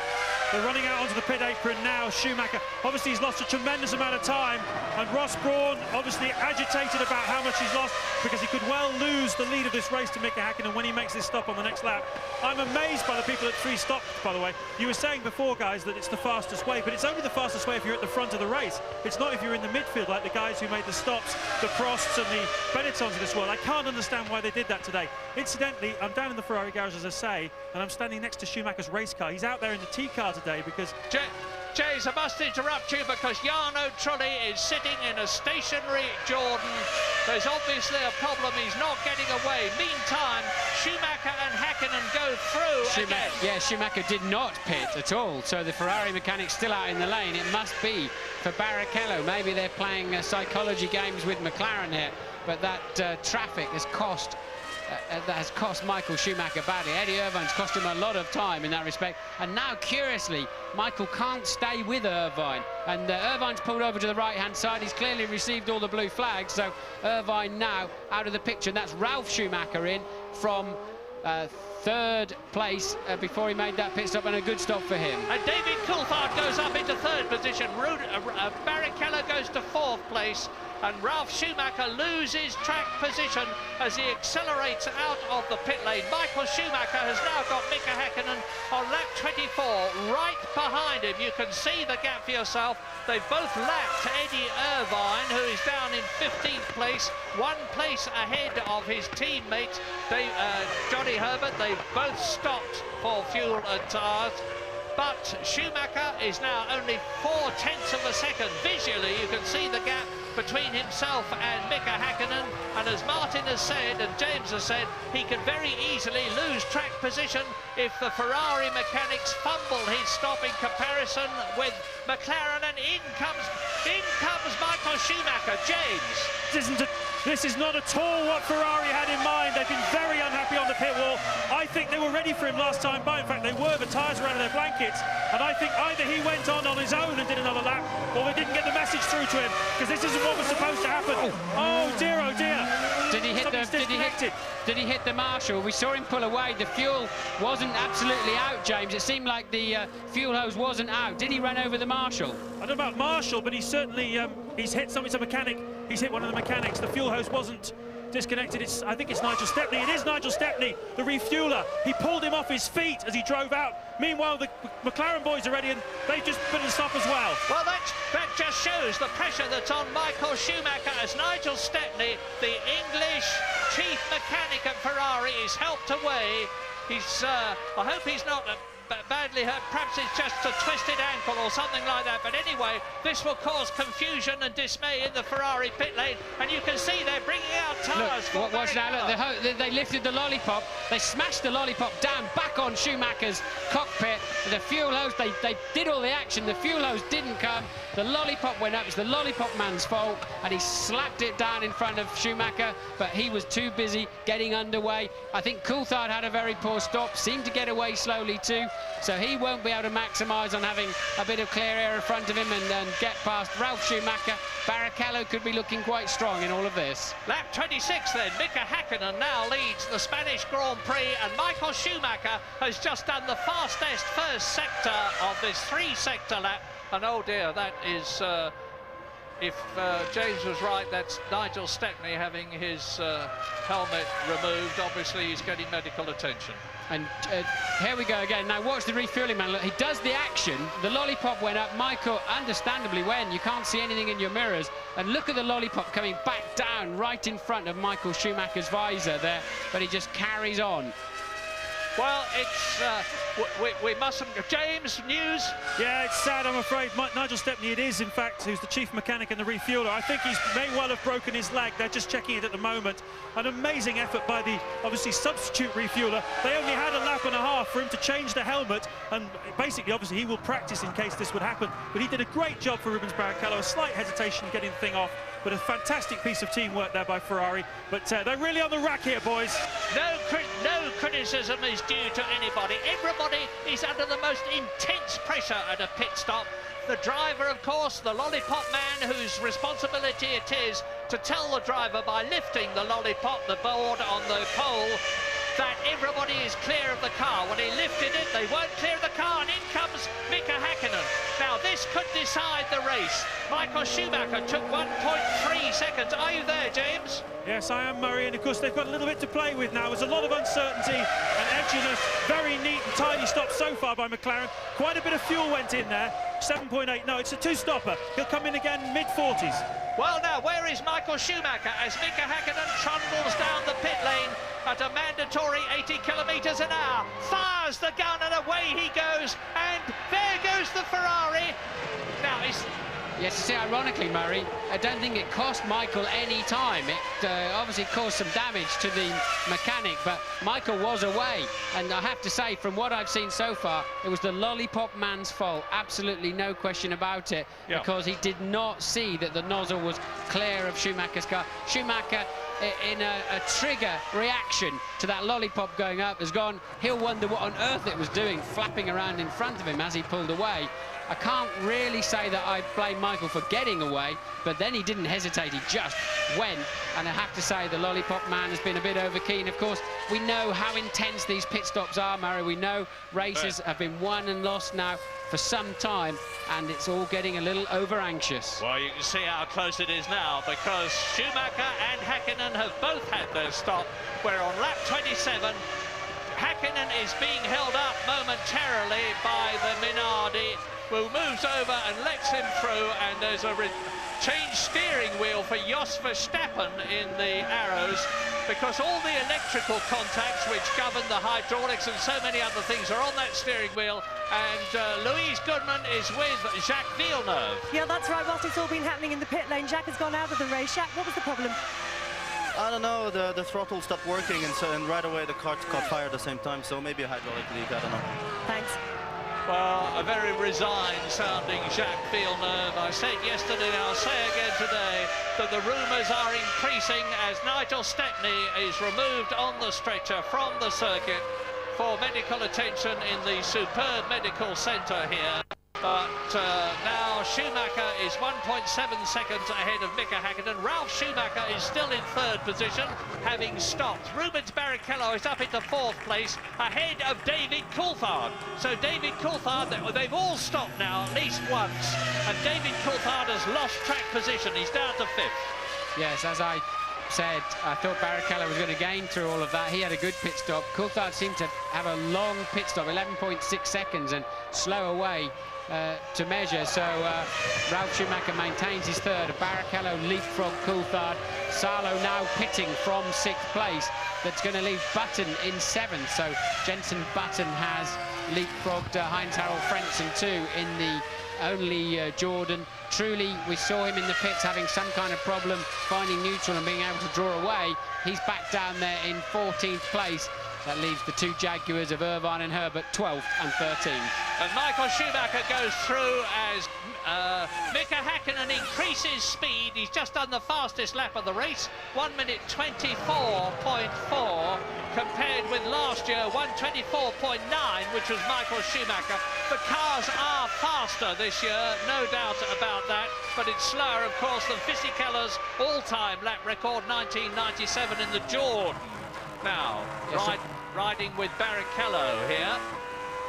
They're running out onto the pit apron now. Schumacher, obviously, he's lost a tremendous amount of time. And Ross Brawn, obviously agitated about how much he's lost because he could well lose the lead of this race to Mika Häkkinen when he makes this stop on the next lap. I'm amazed by the people at 3 stops, by the way. You were saying before, guys, that it's the fastest way, but it's only the fastest way if you're at the front of the race. It's not if you're in the midfield like the guys who made the stops, the Prosts and the Benettons of this world. I can't understand why they did that today. Incidentally, I'm down in the Ferrari garage, as I say, and I'm standing next to Schumacher's race car. He's out there in the T car today because... James, I must interrupt you because Jarno Trulli is sitting in a stationary Jordan. There's obviously a problem. He's not getting away. Meantime, Schumacher and Häkkinen go through again. Yeah, Schumacher did not pit at all, so the Ferrari mechanic's still out in the lane. It must be for Barrichello. Maybe they're playing psychology games with McLaren here, but that traffic has cost that has cost Michael Schumacher badly. Eddie Irvine's cost him a lot of time in that respect. And now, curiously, Michael can't stay with Irvine. And Irvine's pulled over to the right-hand side. He's clearly received all the blue flags. So Irvine now out of the picture. And that's Ralf Schumacher in from third place before he made that pit stop, and a good stop for him. And David Coulthard goes up into third position. Barrichello goes to fourth place. And Ralf Schumacher loses track position as he accelerates out of the pit lane. Michael Schumacher has now got Mika Häkkinen on lap 24, right behind him. You can see the gap for yourself. They've both lapped Eddie Irvine, who is down in 15th place, 1 place ahead of his teammates, Johnny Herbert. They've both stopped for fuel and tyres. But Schumacher is now only 0.4 of a second. Visually, you can see the gap between himself and Mika Häkkinen. And as Martin has said, and James has said, he could very easily lose track position if the Ferrari mechanics fumble his stop in comparison with McLaren. And in comes Michael Schumacher. James. This is not at all what Ferrari had in mind. They've been very unhappy on the pit wall. I think they were ready for him last time by. In fact, they were. The tyres were out of their blankets. And I think either he went on his own and did another lap, or they didn't get the message through to him, because this isn't what was supposed to happen. Oh dear, oh dear. Did he hit the marshal? We saw him pull away. The fuel wasn't absolutely out, James. It seemed like the fuel hose wasn't out. Did he run over the marshal? I don't know about Marshall, but he's certainly he's hit something. It's a mechanic. He's hit one of the mechanics. The fuel hose wasn't disconnected. I think it's Nigel Stepney. It is Nigel Stepney, the refueler. He pulled him off his feet as he drove out. Meanwhile, the McLaren boys are ready, and they've just put a stop as well. Well, that just shows the pressure that's on Michael Schumacher as Nigel Stepney, the English chief mechanic at Ferrari, is helped away. He's, I hope he's not badly hurt. Perhaps it's just a twisted ankle or something like that. But anyway, this will cause confusion and dismay in the Ferrari pit lane. And you can see they're bringing out tyres. Look, watch now. Look, they lifted the lollipop. They smashed the lollipop down back on Schumacher's cockpit. The fuel hose, they did all the action. The fuel hose didn't come. The lollipop went up. It's the lollipop man's fault. And he slapped it down in front of Schumacher. But he was too busy getting underway. I think Coulthard had a very poor stop. Seemed to get away slowly too. So he won't be able to maximise on having a bit of clear air in front of him and get past Ralf Schumacher. Barrichello could be looking quite strong in all of this. Lap 26 then. Mika Häkkinen now leads the Spanish Grand Prix, and Michael Schumacher has just done the fastest first sector of this 3-sector lap. And oh dear, that is, if James was right, that's Nigel Stepney having his helmet removed. Obviously, he's getting medical attention. And here we go again. Now watch the refueling man. Look, he does the action. The lollipop went up. Michael understandably went. You can't see anything in your mirrors. And look at the lollipop coming back down right in front of Michael Schumacher's visor there. But he just carries on. Well, it's we mustn't. James, news? Yeah, it's sad, I'm afraid. Nigel Stepney, it is, in fact, who's the chief mechanic and the refueler. I think he's may well have broken his leg. They're just checking it at the moment. An amazing effort by the, obviously, substitute refueler. They only had a lap and a half for him to change the helmet, and basically, obviously, he will practice in case this would happen. But he did a great job for Rubens Barrichello. A slight hesitation getting the thing off, but a fantastic piece of teamwork there by Ferrari. But they're really on the rack here, boys. No criticism is due to anybody. Everybody is under the most intense pressure at a pit stop. The driver, of course, the lollipop man, whose responsibility it is to tell the driver by lifting the lollipop, the board on the pole, that everybody is clear of the car. When he lifted it, they weren't clear of the car, and in comes Mika Häkkinen. Now, this could decide the race. Michael Schumacher took 1.3 seconds. Are you there, James? Yes, I am, Murray, and of course they've got a little bit to play with now. There's a lot of uncertainty and edginess. Very neat and tidy stop so far by McLaren. Quite a bit of fuel went in there. 7.8. No, it's a two-stopper. He'll come in again mid-40s. Well, now, where is Michael Schumacher as Mika Häkkinen trundles down the pit lane at a mandatory 80 kilometres an hour, fires the gun, and away he goes, and there goes the Ferrari. Now, yes, you see, ironically, Murray, I don't think it cost Michael any time. It obviously caused some damage to the mechanic, but Michael was away. And I have to say, from what I've seen so far, it was the lollipop man's fault. Absolutely no question about it, because he did not see that the nozzle was clear of Schumacher's car. Schumacher in a trigger reaction to that lollipop going up has gone. He'll wonder what on earth it was doing, flapping around in front of him as he pulled away. I can't really say that I blame Michael for getting away, but then he didn't hesitate, he just went. And I have to say the lollipop man has been a bit overkeen. Of course, we know how intense these pit stops are, Murray. We know races have been won and lost now for some time, and it's all getting a little over-anxious. Well, you can see how close it is now, because Schumacher and Häkkinen have both had their stop, where on lap 27, Häkkinen is being held up momentarily by the Minardi, who moves over and lets him through, and there's a changed steering wheel for Jos Verstappen in the Arrows, because all the electrical contacts which govern the hydraulics and so many other things are on that steering wheel, and Louise Goodman is with Jacques Villeneuve. Yeah, that's right. Whilst it's all been happening in the pit lane, Jacques has gone out of the race. Jacques, what was the problem? I don't know, the throttle stopped working, and right away the car caught fire at the same time, so maybe a hydraulic leak, I don't know. Thanks. Well, a very resigned sounding Jacques Villeneuve. I said yesterday, I'll say again today, that the rumours are increasing as Nigel Stepney is removed on the stretcher from the circuit for medical attention in the superb medical centre here. But now Schumacher is 1.7 seconds ahead of Mika Häkkinen. Ralf Schumacher is still in third position, having stopped. Rubens Barrichello is up into fourth place, ahead of David Coulthard. So David Coulthard, they've all stopped now at least once, and David Coulthard has lost track position. He's down to fifth. Yes, as I said, I thought Barrichello was going to gain through all of that. He had a good pit stop. Coulthard seemed to have a long pit stop, 11.6 seconds, and slow away to measure. So Ralf Schumacher maintains his third. Barrichello leapfrog Coulthard. Salo now pitting from sixth place. That's going to leave Button in seventh. So Jenson Button has leapfrogged Heinz-Harald Frentzen too in the only Jordan. Truly, we saw him in the pits having some kind of problem finding neutral and being able to draw away. He's back down there in 14th place. That leaves the two Jaguars of Irvine and Herbert 12th and 13th. And Michael Schumacher goes through as Mika Häkkinen increases speed. He's just done the fastest lap of the race, 1 minute 24.4, compared with last year 1:24.9, which was Michael Schumacher. The cars are faster this year, no doubt about that, but it's slower, of course, than Fisichella's all-time lap record, 1997 in the Jordan. Now, yes, riding with Barrichello here.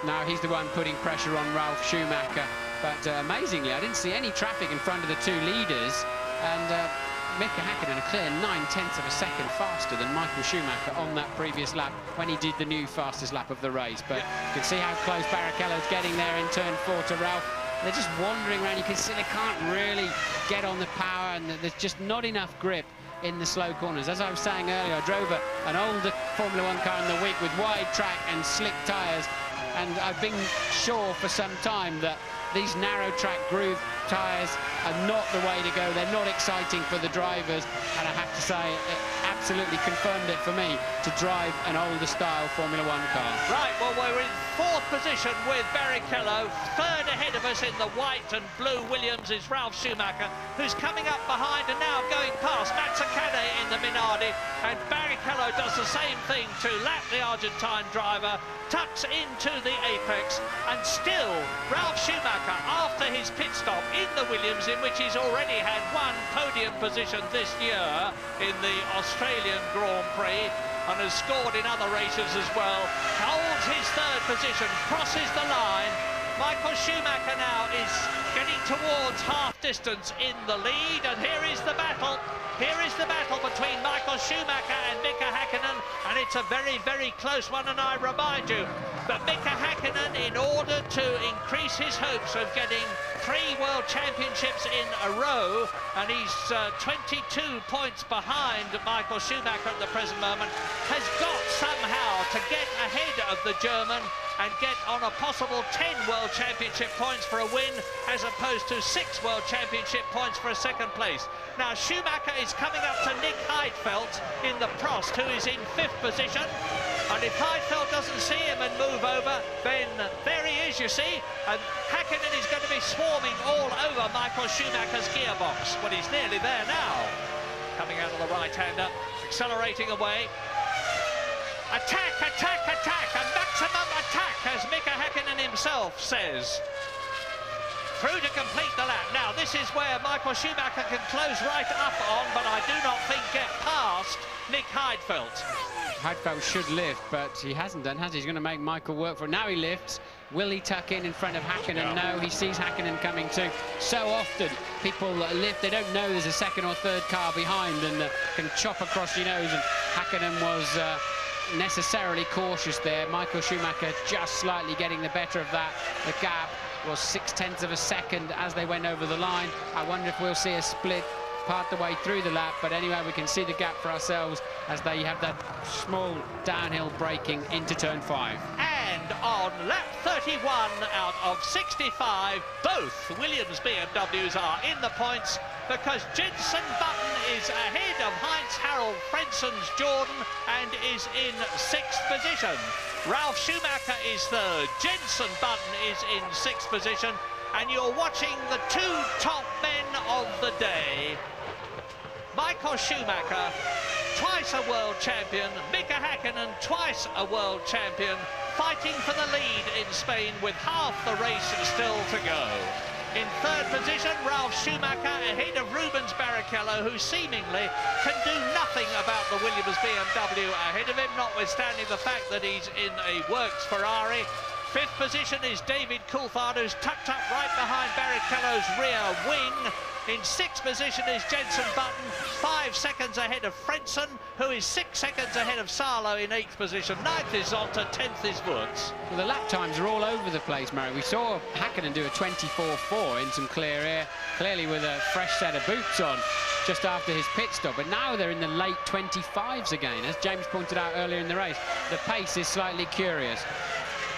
Now he's the one putting pressure on Ralf Schumacher, but amazingly, I didn't see any traffic in front of the two leaders, and Mika Häkkinen a clear 9/10 of a second faster than Michael Schumacher on that previous lap when he did the new fastest lap of the race. But you can see how close Barrichello's getting there in turn 4 to Ralf. They're just wandering around. You can see they can't really get on the power, and there's just not enough grip in the slow corners. As I was saying earlier, I drove an older Formula 1 car in the week with wide track and slick tyres, and I've been sure for some time that these narrow track groove tyres are not the way to go. They're not exciting for the drivers, and I have to say it absolutely confirmed it for me to drive an older style Formula 1 car. Right, well, we're in fourth position with Barrichello. Third ahead of us in the white and blue Williams is Ralf Schumacher, who's coming up behind and now going past Mazzacane in the Minardi, and Barrichello does the same thing to lap the Argentine driver, tucks into the apex, and still Ralf Schumacher, after his pit stop in the Williams, in which he's already had one podium position this year in the Australian Grand Prix, and has scored in other races as well, holds his third position, crosses the line. Michael Schumacher now is getting towards half distance in the lead, and here is the battle. Here is the battle between Michael Schumacher and Mika Häkkinen, and it's a very, very close one, and I remind you that Mika Häkkinen, in order to increase his hopes of getting 3 World Championships in a row, and he's 22 points behind Michael Schumacher at the present moment, has got somehow to get ahead of the German and get on a possible 10 World Championship points for a win, as opposed to 6 World Championship points for a second place. Now Schumacher is coming up to Nick Heidfeld in the Prost, who is in 5th position, and if Heidfeld doesn't see him and move over, then there he is, you see, and Häkkinen is going to be swarming all over Michael Schumacher's gearbox. Well, he's nearly there now. Coming out of the right-hander, accelerating away. Attack, attack, attack, a maximum attack, as Mika Häkkinen himself says. Through to complete the lap. Now, this is where Michael Schumacher can close right up on, but I do not think get past Nick Heidfeld. Heidfeld should lift, but he hasn't done, has he? He's going to make Michael work for it. Now he lifts. Will he tuck in front of Häkkinen? No, he sees Häkkinen coming too. So often people lift, they don't know there's a second or third car behind and can chop across your nose, and Häkkinen was necessarily cautious there. Michael Schumacher just slightly getting the better of that. The gap was 0.6 of a second as they went over the line. I wonder if we'll see a split part the way through the lap, but anyway, we can see the gap for ourselves as they have that small downhill braking into turn 5. And on lap 31 out of 65, both Williams BMWs are in the points because Jenson Button is ahead of Heinz-Harald Frenzen's Jordan and is in 6th position. Ralf Schumacher is 3rd, Jenson Button is in 6th position, and you're watching the two top men of the day. Michael Schumacher, twice a world champion, Mika Häkkinen, twice a world champion, fighting for the lead in Spain with half the race still to go. In 3rd position, Ralf Schumacher ahead of Rubens Barrichello, who seemingly can do nothing about the Williams BMW ahead of him, notwithstanding the fact that he's in a works Ferrari. 5th position is David Coulthard, who's tucked up right behind Barrichello's rear wing. In 6th position is Jenson Button, 5 seconds ahead of Frentzen, who is 6 seconds ahead of Salo in 8th position. 9th is Zonta, 10th is Woods. Well, the lap times are all over the place, Murray. We saw Häkkinen do a 24.4 in some clear air, clearly with a fresh set of boots on just after his pit stop, but now they're in the late 25s again. As James pointed out earlier in the race, the pace is slightly curious.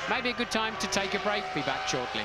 Maybe a good time to take a break. Be back shortly.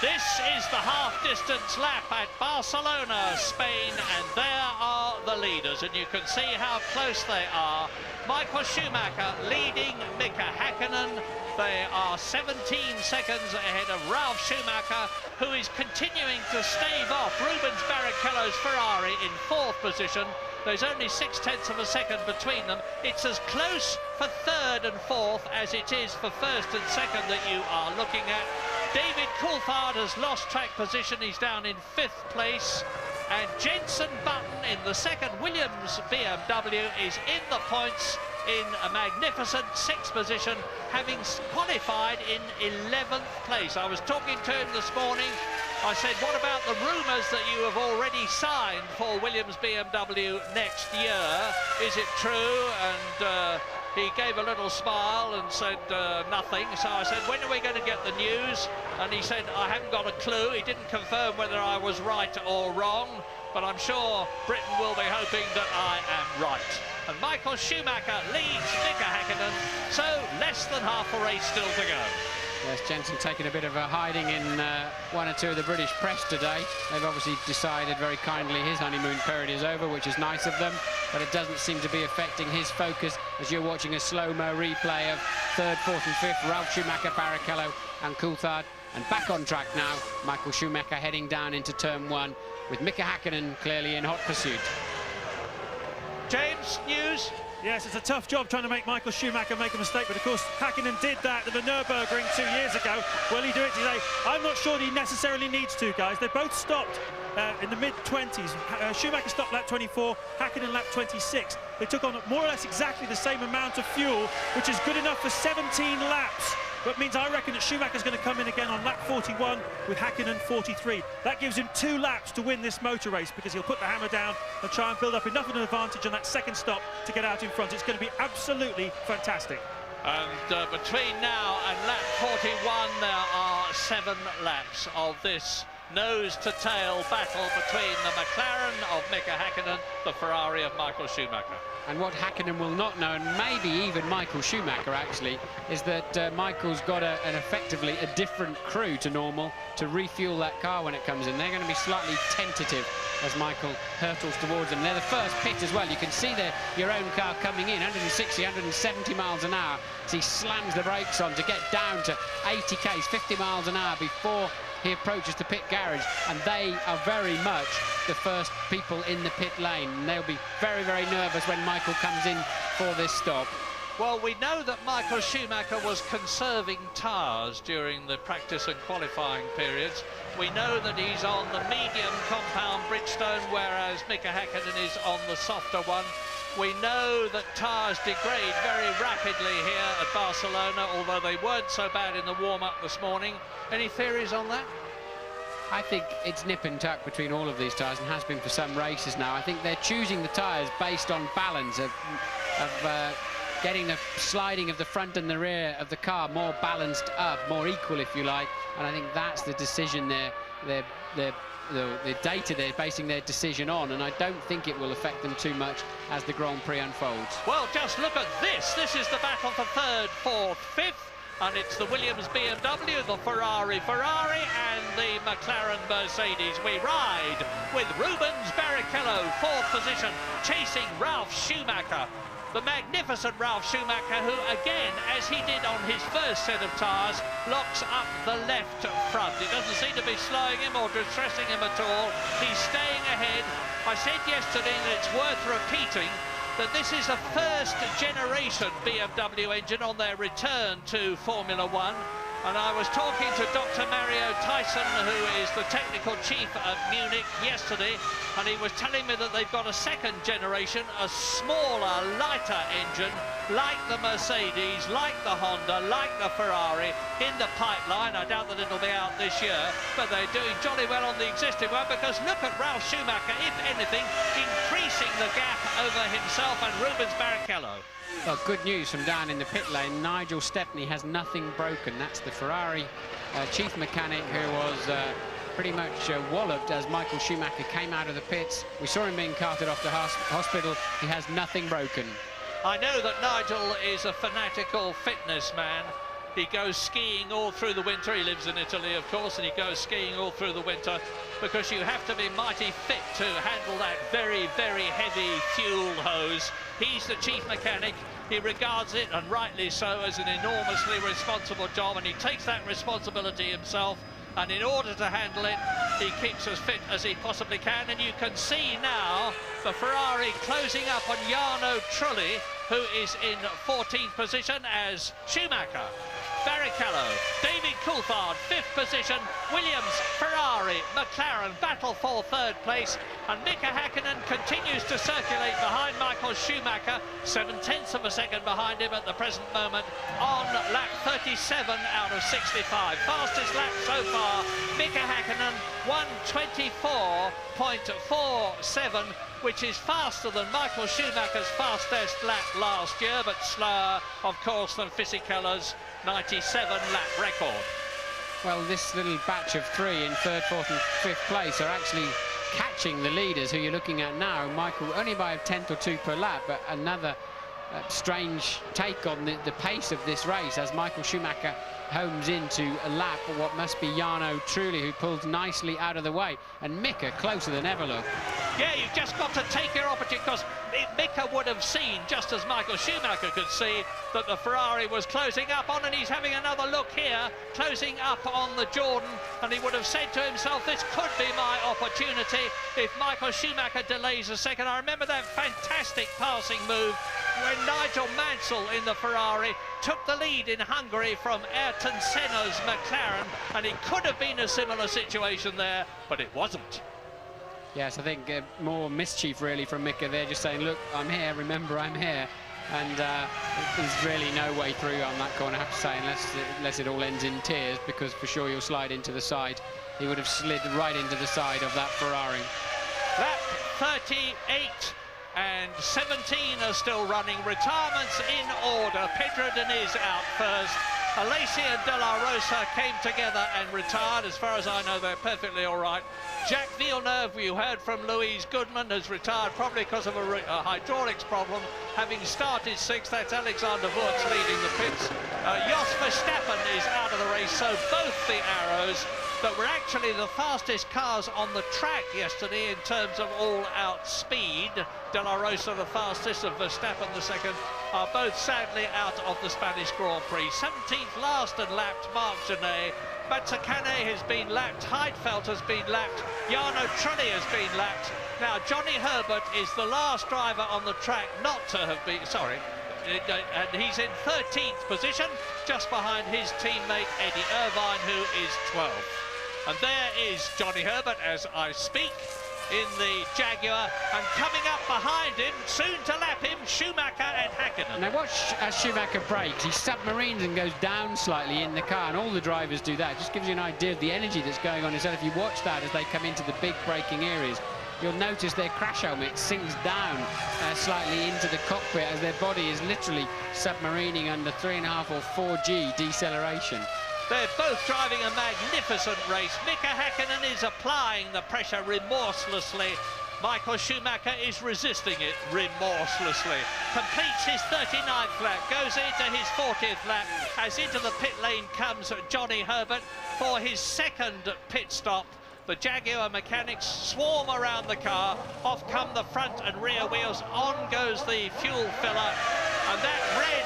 This is the half-distance lap at Barcelona, Spain, and there are the leaders, and you can see how close they are. Michael Schumacher leading Mika Häkkinen. They are 17 seconds ahead of Ralf Schumacher, who is continuing to stave off Rubens Barrichello's Ferrari in 4th position. There's only 0.6 of a second between them. It's as close for 3rd and 4th as it is for 1st and 2nd that you are looking at. David Coulthard has lost track position. He's down in 5th place. And Jenson Button in the 2nd Williams BMW is in the points in a magnificent 6th position, having qualified in 11th place. I was talking to him this morning. I said, what about the rumours that you have already signed for Williams BMW next year? Is it true? And he gave a little smile and said nothing. So I said, when are we going to get the news? And he said, I haven't got a clue. He didn't confirm whether I was right or wrong, but I'm sure Britain will be hoping that I am right. And Michael Schumacher leads Mika Häkkinen, so less than half a race still to go. Yes, Jensen taking a bit of a hiding in one or two of the British press today. They've obviously decided very kindly his honeymoon period is over, which is nice of them, but it doesn't seem to be affecting his focus as you're watching a slow-mo replay of 3rd, 4th and 5th, Ralf Schumacher, Barrichello and Coulthard. And back on track now, Michael Schumacher heading down into turn 1 with Mika Häkkinen clearly in hot pursuit. James, news? Yes, it's a tough job trying to make Michael Schumacher make a mistake, but of course Häkkinen did that at the Nürburgring 2 years ago. Will he do it today? I'm not sure he necessarily needs to, guys. They both stopped in the mid-20s. Schumacher stopped lap 24, Häkkinen lap 26. They took on more or less exactly the same amount of fuel, which is good enough for 17 laps. But means I reckon that Schumacher's going to come in again on lap 41 with Häkkinen 43. That gives him 2 laps to win this motor race because he'll put the hammer down and try and build up enough of an advantage on that second stop to get out in front. It's going to be absolutely fantastic. And between now and lap 41, there are 7 laps of this nose-to-tail battle between the McLaren of Mika Häkkinen, the Ferrari of Michael Schumacher. And what Häkkinen will not know, and maybe even Michael Schumacher actually, is that Michael's got effectively a different crew to normal to refuel that car when it comes in. They're going to be slightly tentative as Michael hurtles towards them. They're the first pit as well. You can see your own car coming in, 160, 170 miles an hour, as he slams the brakes on to get down to 80 k's, 50 miles an hour before he approaches the pit garage, and they are very much the first people in the pit lane. And they'll be very, very nervous when Michael comes in for this stop. Well, we know that Michael Schumacher was conserving tyres during the practice and qualifying periods. We know that he's on the medium compound Bridgestone, whereas Mika Häkkinen is on the softer one. We know that tyres degrade very rapidly here at Barcelona, although they weren't so bad in the warm-up this morning. Any theories on that? I think it's nip and tuck between all of these tyres and has been for some races now. I think they're choosing the tyres based on balance of getting the sliding of the front and the rear of the car more balanced up, more equal if you like, and I think that's the decision the data they're basing their decision on, and I don't think it will affect them too much as the Grand Prix unfolds. Well, just look at this. This is the battle for 3rd, 4th, 5th, and it's the Williams BMW, the Ferrari, and the McLaren Mercedes. We ride with Rubens Barrichello, 4th position, chasing Ralf Schumacher. The magnificent Ralf Schumacher, who again, as he did on his first set of tyres, locks up the left front. It doesn't seem to be slowing him or distressing him at all. He's staying ahead. I said yesterday that it's worth repeating that this is a first-generation BMW engine on their return to Formula One. And I was talking to Dr. Mario Tyson, who is the technical chief at Munich yesterday, and he was telling me that they've got a 2nd generation, a smaller, lighter engine, like the Mercedes, like the Honda, like the Ferrari, in the pipeline. I doubt that it'll be out this year, but they're doing jolly well on the existing one, because look at Ralf Schumacher, if anything, increasing the gap over himself and Rubens Barrichello. Well, good news from down in the pit lane. Nigel Stepney has nothing broken. That's the Ferrari chief mechanic, who was pretty much walloped as Michael Schumacher came out of the pits. We saw him being carted off to hospital. He has nothing broken. I know that Nigel is a fanatical fitness man. He goes skiing all through the winter. He lives in Italy, of course, and he goes skiing all through the winter, because you have to be mighty fit to handle that very, very heavy fuel hose. He's the chief mechanic. He regards it, and rightly so, as an enormously responsible job, and he takes that responsibility himself. And in order to handle it, he keeps as fit as he possibly can. And you can see now the Ferrari closing up on Jarno Trulli, who is in 14th position, as Schumacher, Barrichello, David Coulthard, 5th position. Williams, Ferrari, McLaren battle for 3rd place. And Mika Häkkinen continues to circulate behind Michael Schumacher, 7/10 of a second behind him at the present moment on lap 37 out of 65. Fastest lap so far, Mika Häkkinen, 1:24.47, which is faster than Michael Schumacher's fastest lap last year, but slower, of course, than Fisichella's 97-lap record. Well, this little batch of 3 in 3rd, 4th and 5th place are actually catching the leaders who you're looking at now. Michael only by a 10th or 2 per lap, but another strange take on the pace of this race as Michael Schumacher homes into a lap of what must be Jarno Trulli, who pulls nicely out of the way, and Mika closer than ever. Look. Yeah, you've just got to take your opportunity, because Mika would have seen, just as Michael Schumacher could see, that the Ferrari was closing up on, and he's having another look here, closing up on the Jordan, and he would have said to himself, this could be my opportunity if Michael Schumacher delays a second. I remember that fantastic passing move when Nigel Mansell in the Ferrari took the lead in Hungary from Ayrton Senna's McLaren, and it could have been a similar situation there, but it wasn't. Yes, I think more mischief really from Mika. They're just saying, look, I'm here, remember I'm here. And there's really no way through on that corner, I have to say, unless it all ends in tears, because for sure you'll slide into the side. He would have slid right into the side of that Ferrari. Lap 38 and 17 are still running. Retirements in order. Pedro Diniz out first. Alesi and De La Rosa came together and retired. As far as I know, they're perfectly all right. Jacques Villeneuve, you heard from Louise Goodman, has retired probably because of a hydraulics problem, having started 6th. That's Alexander Wurz leading the pits. Jos Verstappen is out of the race, so both the Arrows that were actually the fastest cars on the track yesterday in terms of all-out speed, De La Rosa the fastest and Verstappen the second, are both sadly out of the Spanish Grand Prix. 17th last and lapped Marc Genet. Bazzicane has been lapped, Heidfeld has been lapped, Jarno Trulli has been lapped. Now Johnny Herbert is the last driver on the track not to have been, sorry, and he's in 13th position, just behind his teammate Eddie Irvine, who is 12th. And there is Johnny Herbert as I speak in the Jaguar, and coming up behind him, soon to lap him, Schumacher and Häkkinen. Now watch as Schumacher brakes, he submarines and goes down slightly in the car, and all the drivers do that. Just gives you an idea of the energy that's going on inside. If you watch that as they come into the big braking areas, you'll notice their crash helmet sinks down slightly into the cockpit as their body is literally submarining under 3.5 or 4G deceleration. They're both driving a magnificent race. Mika Häkkinen is applying the pressure remorselessly. Michael Schumacher is resisting it remorselessly. Completes his 39th lap, goes into his 40th lap, as into the pit lane comes Johnny Herbert for his second pit stop. The Jaguar mechanics swarm around the car. Off come the front and rear wheels. On goes the fuel filler. And that red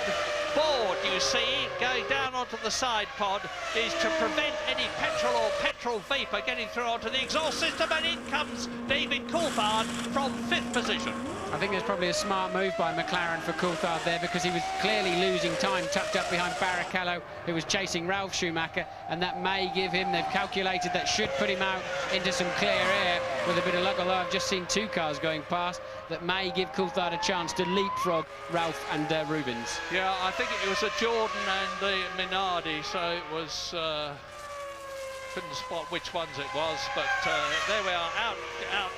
board you see going down onto the side pod is to prevent any petrol vapor getting through onto the exhaust system, and in comes David Coulthard from 5th position. I think there's probably a smart move by McLaren for Coulthard there, because he was clearly losing time tucked up behind Barrichello, who was chasing Ralf Schumacher, and that may give him, they've calculated that should put him out into some clear air with a bit of luck, although I've just seen 2 cars going past, that may give Coulthard a chance to leapfrog Ralf and Rubens. Yeah, I think it was a Jordan and the Minardi, so it was couldn't spot which ones it was, but there we are, out,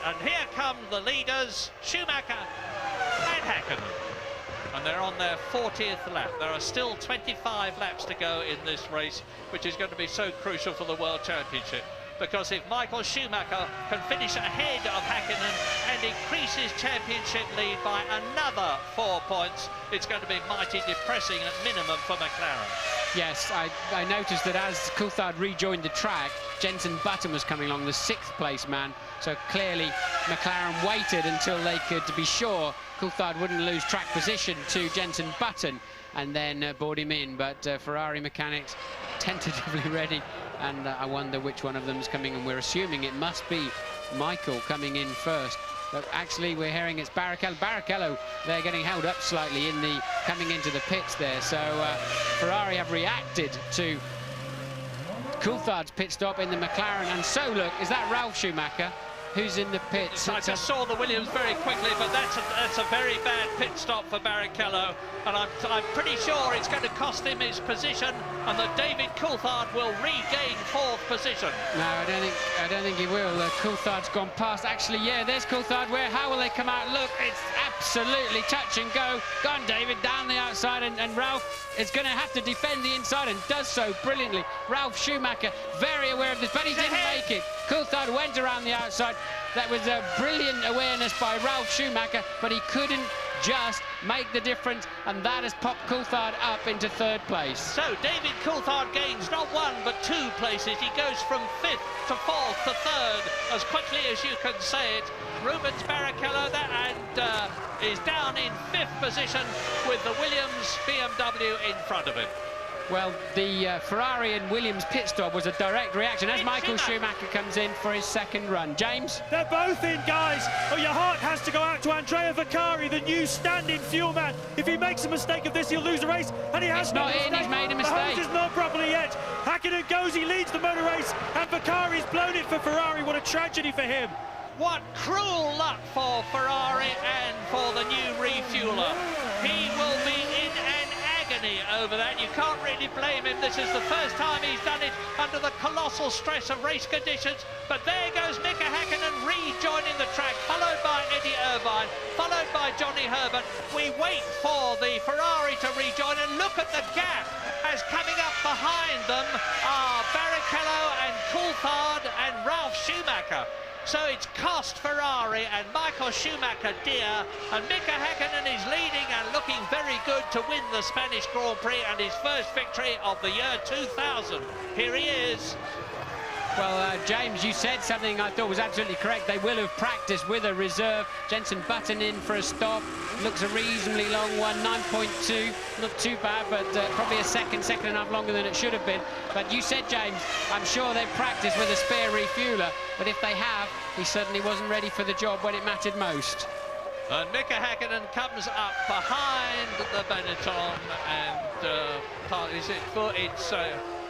and here come the leaders, Schumacher and Häkkinen, and they're on their 40th lap. There are still 25 laps to go in this race, which is going to be so crucial for the World Championship, because if Michael Schumacher can finish ahead of Häkkinen and increase his championship lead by another 4 points, it's going to be mighty depressing at minimum for McLaren. Yes, I noticed that as Coulthard rejoined the track, Jenson Button was coming along, the 6th place man, so clearly McLaren waited until they could be sure Coulthard wouldn't lose track position to Jenson Button and then board him in, but Ferrari mechanics tentatively ready, and I wonder which one of them is coming, and we're assuming it must be Michael coming in first. But actually we're hearing it's Barrichello, they're getting held up slightly in the coming into the pits there, so Ferrari have reacted to Coulthard's pit stop in the McLaren, and so look, is that Ralf Schumacher who's in the pits? I just saw the Williams very quickly, but that's a very bad pit stop for Barrichello, and I'm pretty sure it's going to cost him his position, and that David Coulthard will regain 4th position. No, I don't think he will. Coulthard's gone past. Actually, yeah, there's Coulthard. How will they come out? Look, it's absolutely touch and go. Go on, David, down the outside, and Ralf is going to have to defend the inside, and does so brilliantly. Ralf Schumacher, very aware of this, but he didn't make it. Coulthard went around the outside. That was a brilliant awareness by Ralf Schumacher, but he couldn't just make the difference, and that has popped Coulthard up into 3rd place. So David Coulthard gains not 1 but 2 places. He goes from 5th to 4th to 3rd as quickly as you can say it. Rubens Barrichello is down in 5th position with the Williams BMW in front of him. Well, the Ferrari and Williams pit stop was a direct reaction as Michael Schumacher comes in for his 2nd run. James? They're both in, guys. Oh, your heart has to go out to Andrea Vaccari, the new stand-in fuel man. If he makes a mistake of this, he'll lose the race, and he has not in. He's made a mistake. The hose is not properly yet. Hakkinen goes, he leads the motor race, and Vaccari's blown it for Ferrari. What a tragedy for him. What cruel luck for Ferrari and for the new refueler. He will be in an agony over that. You can't really blame him. This is the first time he's done it under the colossal stress of race conditions. But there goes Mika Hakkinen rejoining the track, followed by Eddie Irvine, followed by Johnny Herbert. We wait for the Ferrari to rejoin, and look at the gap as coming up behind them are Barrichello and Coulthard and Ralf Schumacher. So it's cost Ferrari and Michael Schumacher dear, and Mika Hakkinen is leading and looking very good to win the Spanish Grand Prix and his first victory of the year 2000. Here he is. Well, James, you said something I thought was absolutely correct. They will have practiced with a reserve. Jenson Button in for a stop. Looks a reasonably long one, 9.2. Not too bad, but probably a second and a half longer than it should have been. But you said, James, I'm sure they've practiced with a spare refueler. But if they have, he certainly wasn't ready for the job when it mattered most. And Mika Hakkinen comes up behind the Benetton, and it's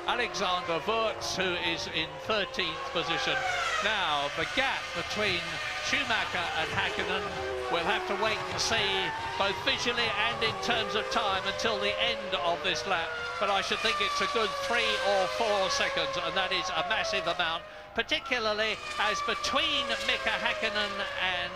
Alexander Wurz, who is in 13th position. Now, the gap between Schumacher and Hakkinen, we'll have to wait and see, both visually and in terms of time, until the end of this lap. But I should think it's a good 3 or 4 seconds, and that is a massive amount, particularly as between Mika Hakkinen and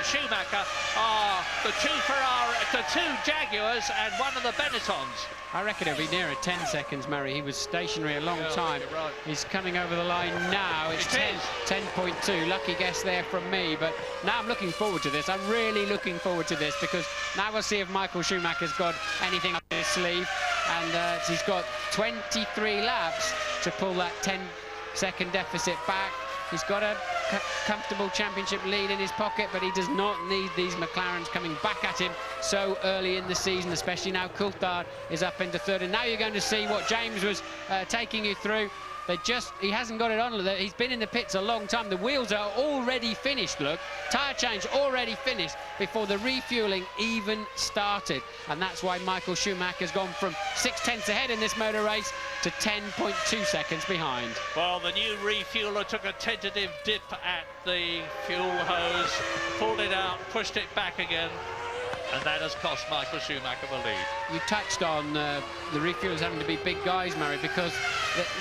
Schumacher are the two Jaguars and one of the Benettons. I reckon it'll be nearer 10 seconds, Murray. He was stationary a long time. Right. He's coming over the line now. It's 10.2. Lucky guess there from me. But now I'm looking forward to this. I'm really looking forward to this, because now we'll see if Michael Schumacher's got anything up his sleeve. And he's got 23 laps to pull that 10-second deficit back. He's got a comfortable championship lead in his pocket, but he does not need these McLarens coming back at him so early in the season, especially now Coulthard is up into 3rd. And now you're going to see what James was taking you through. He hasn't got it on. He's been in the pits a long time. The wheels are already finished, look. Tyre change already finished before the refueling even started. And that's why Michael Schumacher's gone from 6/10 ahead in this motor race to 10.2 seconds behind. Well, the new refueler took a tentative dip at the fuel hose, pulled it out, pushed it back again, and that has cost Michael Schumacher the lead. You touched on the refuelers having to be big guys, Murray, because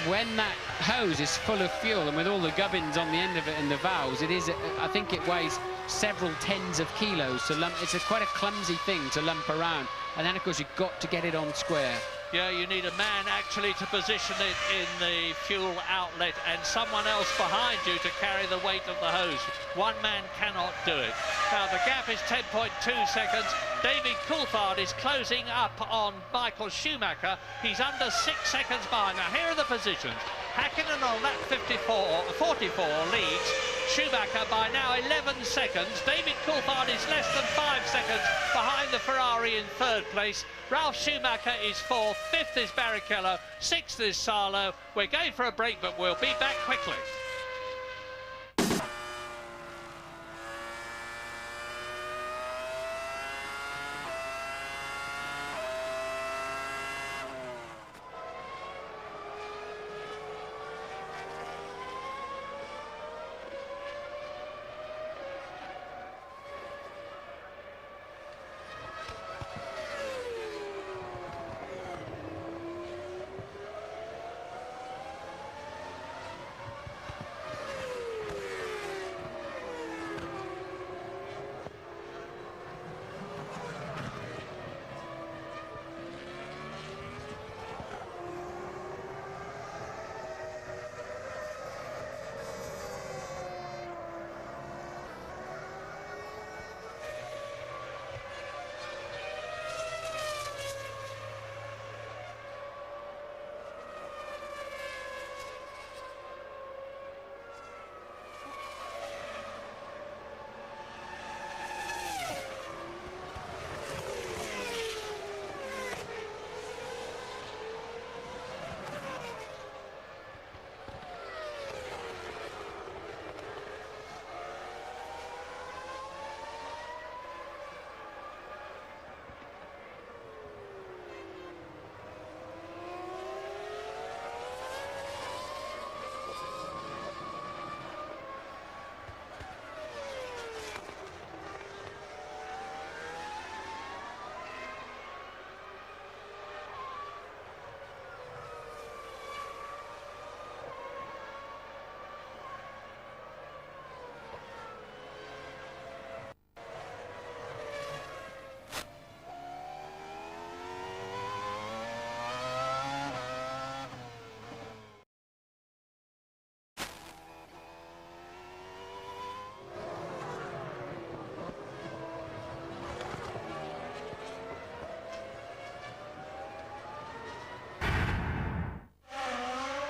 when that hose is full of fuel and with all the gubbins on the end of it and the valves, I think it weighs several tens of kilos to lump. It's quite a clumsy thing to lump around, and then of course you've got to get it on square. Yeah, you need a man actually to position it in the fuel outlet and someone else behind you to carry the weight of the hose. One man cannot do it. Now, the gap is 10.2 seconds. David Coulthard is closing up on Michael Schumacher. He's under 6 seconds behind. Now, here are the positions. Hakkinen on lap 44 leads. Schumacher by now 11 seconds. David Coulthard is less than 5 seconds behind the Ferrari in 3rd place. Ralf Schumacher is 4th, 5th is Barrichello, 6th is Salo. We're going for a break, but we'll be back quickly.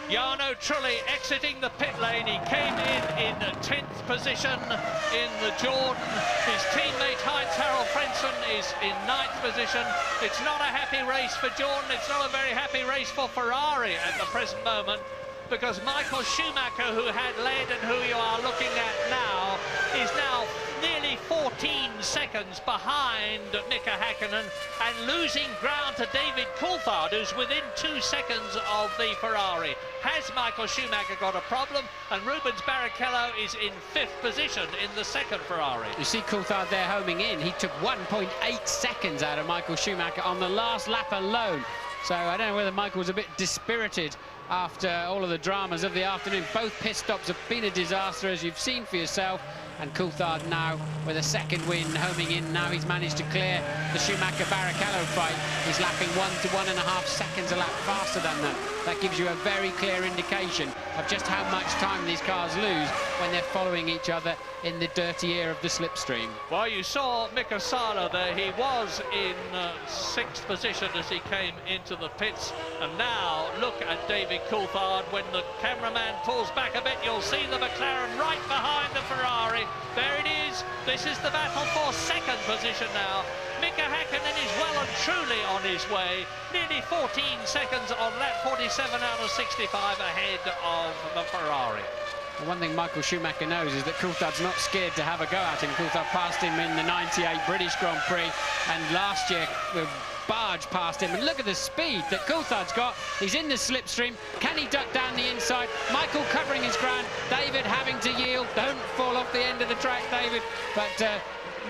Jarno Trulli exiting the pit lane. He came in 10th position in the Jordan. His teammate Heinz-Harald Frentzen is in 9th position. It's not a happy race for Jordan. It's not a very happy race for Ferrari at the present moment, because Michael Schumacher, who had led and who you are looking at now, is now nearly 14 seconds behind Mika Häkkinen and losing ground to David Coulthard, who's within 2 seconds of the Ferrari. Has Michael Schumacher got a problem? And Rubens Barrichello is in 5th position in the second Ferrari. You see Coulthard there homing in. He took 1.8 seconds out of Michael Schumacher on the last lap alone. So I don't know whether Michael was a bit dispirited after all of the dramas of the afternoon. Both pit stops have been a disaster, as you've seen for yourself. And Coulthard now with a second win, homing in. Now he's managed to clear the Schumacher-Barrichello fight. He's lapping 1 to 1.5 seconds a lap faster than them. That gives you a very clear indication of just how much time these cars lose when they're following each other in the dirty air of the slipstream. Well, you saw Mika Salo there. He was in 6th position as he came into the pits. And now look at David Coulthard. When the cameraman pulls back a bit, you'll see the McLaren right behind the Ferrari. There it is. This is the battle for second position now. Mika Häkkinen is well and truly on his way. Nearly 14 seconds on lap 47 out of 65 ahead of the Ferrari. One thing Michael Schumacher knows is that Coulthard's not scared to have a go at him. Coulthard passed him in the 98 British Grand Prix, and last year the barge past him. And look at the speed that Coulthard's got. He's in the slipstream. Can he duck down the inside? Michael covering his ground. David having to yield. Don't fall off the end of the track, David. But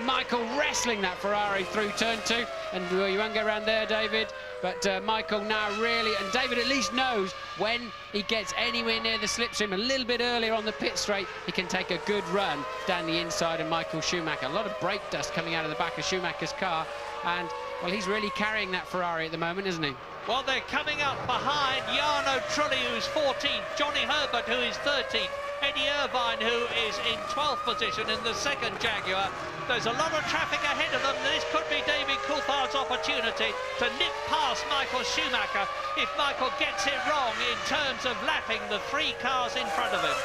Michael wrestling that Ferrari through turn 2. And well, you won't go around there, David. But Michael now really, and David at least knows when he gets anywhere near the slipstream a little bit earlier on the pit straight, he can take a good run down the inside of Michael Schumacher. A lot of brake dust coming out of the back of Schumacher's car, and well, he's really carrying that Ferrari at the moment, isn't he? Well, they're coming up behind Jarno Trulli, who's 14th, Johnny Herbert, who is 13th, Eddie Irvine, who is in 12th position in the second Jaguar. There's a lot of traffic ahead of them. This could be David Coulthard's opportunity to nip past Michael Schumacher if Michael gets it wrong in terms of lapping the 3 cars in front of him.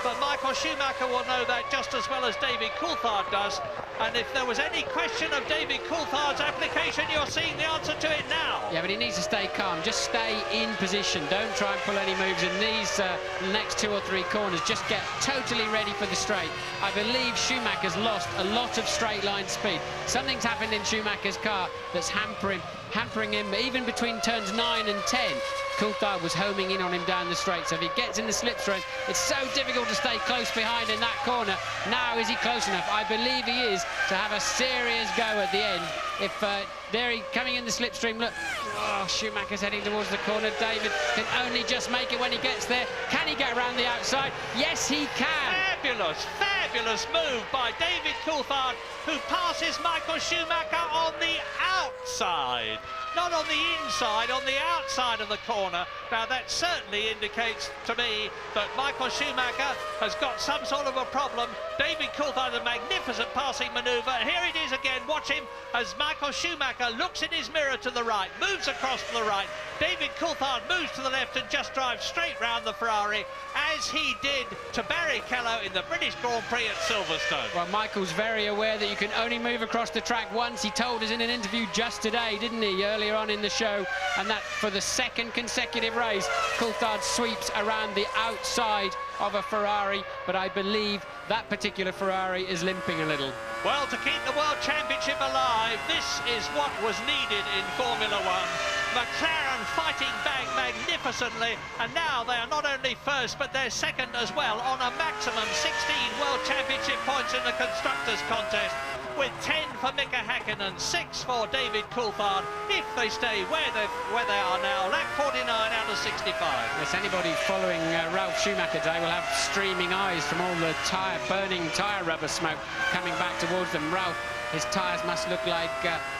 But Michael Schumacher will know that just as well as David Coulthard does. And if there was any question of David Coulthard's application, you're seeing the answer to it now. Yeah, but he needs to stay calm. Just stay in position. Don't try and pull any moves in these next 2 or 3 corners. Just get totally ready for the straight. I believe Schumacher's lost a lot of straight line speed. Something's happened in Schumacher's car that's hampering him even between turns 9 and 10. Coulthard was homing in on him down the straight, so if he gets in the slipstream, it's so difficult to stay close behind in that corner. Now, is he close enough? I believe he is, to have a serious go at the end. If there he coming in the slipstream, look, oh, Schumacher's heading towards the corner. David can only just make it when he gets there. Can he get around the outside? Yes, he can. Fabulous, fabulous move by David Coulthard, who passes Michael Schumacher on the outside. Not on the inside, on the outside of the corner. Now that certainly indicates to me that Michael Schumacher has got some sort of a problem. David Coulthard, a magnificent passing manoeuvre. Here it is again. Watch him as Michael Schumacher looks in his mirror to the right, moves across to the right. David Coulthard moves to the left and just drives straight round the Ferrari, as he did to Barrichello in the British Grand Prix at Silverstone. Well, Michael's very aware that you can only move across the track once. He told us in an interview just today, didn't he, earlier on in the show, and that for the second consecutive race, Coulthard sweeps around the outside of a Ferrari, but I believe that particular Ferrari is limping a little. Well, to keep the World Championship alive, this is what was needed in Formula One. McLaren fighting back magnificently, and now they are not only first, but they're second as well on a maximum 16 World Championship points in the Constructors' Contest, with 10 for Mika Häkkinen, 6 for David Coulthard, if they stay where they are now, lap 49 out of 65. Yes, anybody following Ralf Schumacher today will have streaming eyes from all the burning tyre rubber smoke coming back towards them. Ralf, his tyres must look like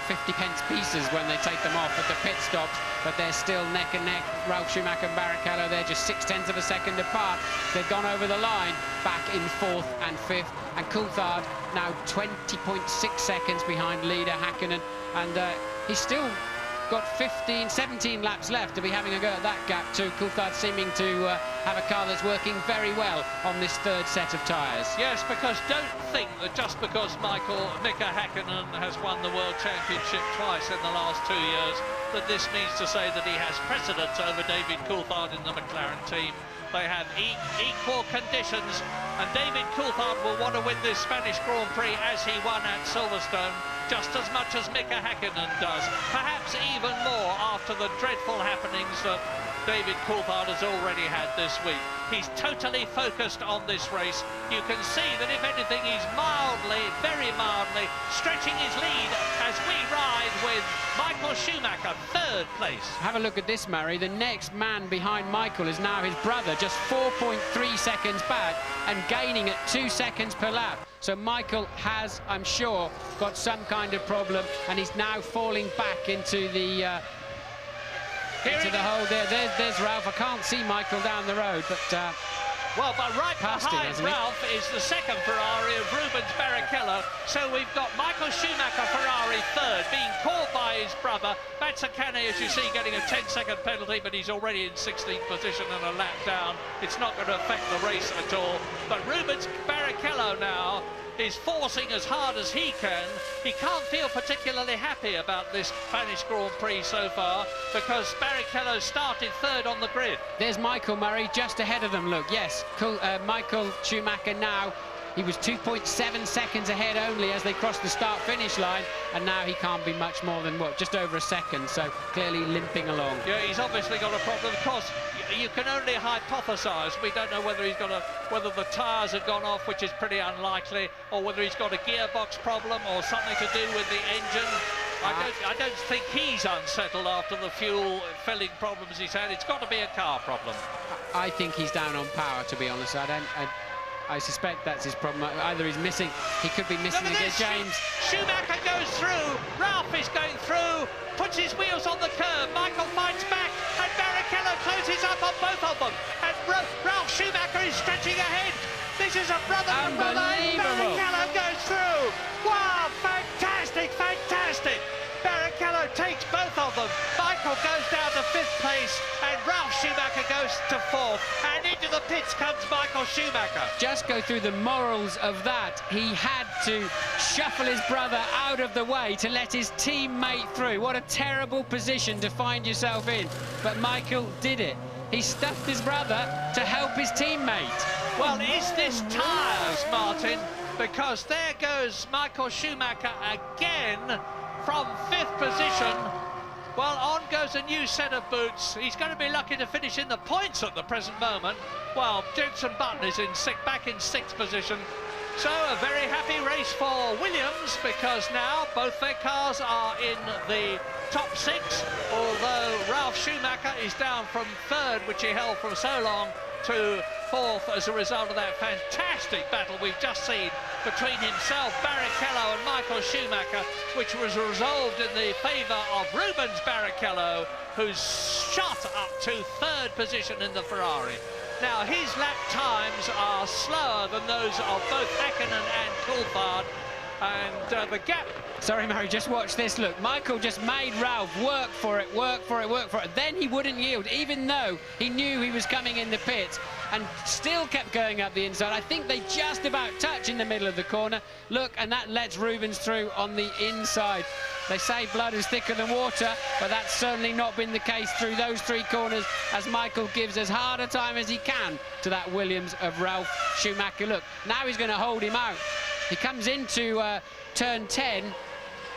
50 pence pieces when they take them off at the pit stops, but they're still neck and neck. Ralf Schumacher and Barrichello, they're just 0.6 of a second apart. They've gone over the line, back in 4th and 5th, and Coulthard now 20.6 seconds behind leader Häkkinen, and he's still got 17 laps left to be having a go at that gap too. Coulthard seeming to have a car that's working very well on this third set of tyres. Yes, because don't think that just because Mika Häkkinen has won the World Championship twice in the last 2 years, that this means to say that he has precedence over David Coulthard in the McLaren team. They have equal conditions, and David Coulthard will want to win this Spanish Grand Prix as he won at Silverstone, just as much as Mika Häkkinen does. Perhaps even more after the dreadful happenings that David Coulthard has already had this week. He's totally focused on this race. You can see that if anything, he's mildly, very mildly, stretching his lead as we ride with Michael Schumacher, third place. Have a look at this, Murray. The next man behind Michael is now his brother, just 4.3 seconds back and gaining at 2 seconds per lap. So Michael has, I'm sure, got some kind of problem, and he's now falling back into the hole there. There's Ralph. I can't see Michael down the road, but well, but right behind him, Ralph is the second Ferrari of Rubens Barrichello. So we've got Michael Schumacher Ferrari third, being caught by his brother. Mazzacane, as you see, getting a 10-second penalty, but he's already in 16th position and a lap down. It's not going to affect the race at all. But Rubens Barrichello now is forcing as hard as he can. He can't feel particularly happy about this Spanish Grand Prix so far, because Barrichello started third on the grid. There's Michael Murray just ahead of them, look, yes. Michael Schumacher now, he was 2.7 seconds ahead only as they crossed the start-finish line, and now he can't be much more than, what, just over a second, so clearly limping along. Yeah, he's obviously got a problem. Of course, you can only hypothesise. We don't know whether whether the tyres have gone off, which is pretty unlikely, or whether he's got a gearbox problem or something to do with the engine. I don't think he's unsettled after the fuel filling problems he's had. It's got to be a car problem. I think he's down on power, to be honest. I suspect that's his problem. Either he's missing, he could be missing again, James. Schumacher goes through, Ralph is going through, puts his wheels on the curb, Michael fights back, and Barrichello closes up on both of them, and Ralph Schumacher is stretching ahead. This is a brother and brother. Barrichello goes through. Wow, fantastic, fantastic. Barrichello takes both of them. Michael goes down to 5th place, and Ralf Schumacher goes to 4th, and into the pits comes Michael Schumacher. Just go through the morals of that. He had to shuffle his brother out of the way to let his teammate through. What a terrible position to find yourself in. But Michael did it. He stuffed his brother to help his teammate. Well, is this tyres, Martin? Because there goes Michael Schumacher again from 5th position. Well, on goes a new set of boots. He's going to be lucky to finish in the points at the present moment. Well, Jenson Button is back in 6th position. So a very happy race for Williams, because now both their cars are in the top 6, although Ralf Schumacher is down from 3rd, which he held for so long, to 4th as a result of that fantastic battle we've just seen between himself, Barrichello, and Michael Schumacher, which was resolved in the favour of Rubens Barrichello, who's shot up to 3rd position in the Ferrari. Now, his lap times are slower than those of both Häkkinen and Coulthard, and the gap... Sorry, Murray, just watch this. Look, Michael just made Ralph work for it. Then he wouldn't yield, even though he knew he was coming in the pits, and still kept going up the inside. I think they just about touch in the middle of the corner. Look, and that lets Rubens through on the inside. They say blood is thicker than water, but that's certainly not been the case through those 3 corners, as Michael gives as hard a time as he can to that Williams of Ralf Schumacher. Look, now he's going to hold him out. He comes into turn 10,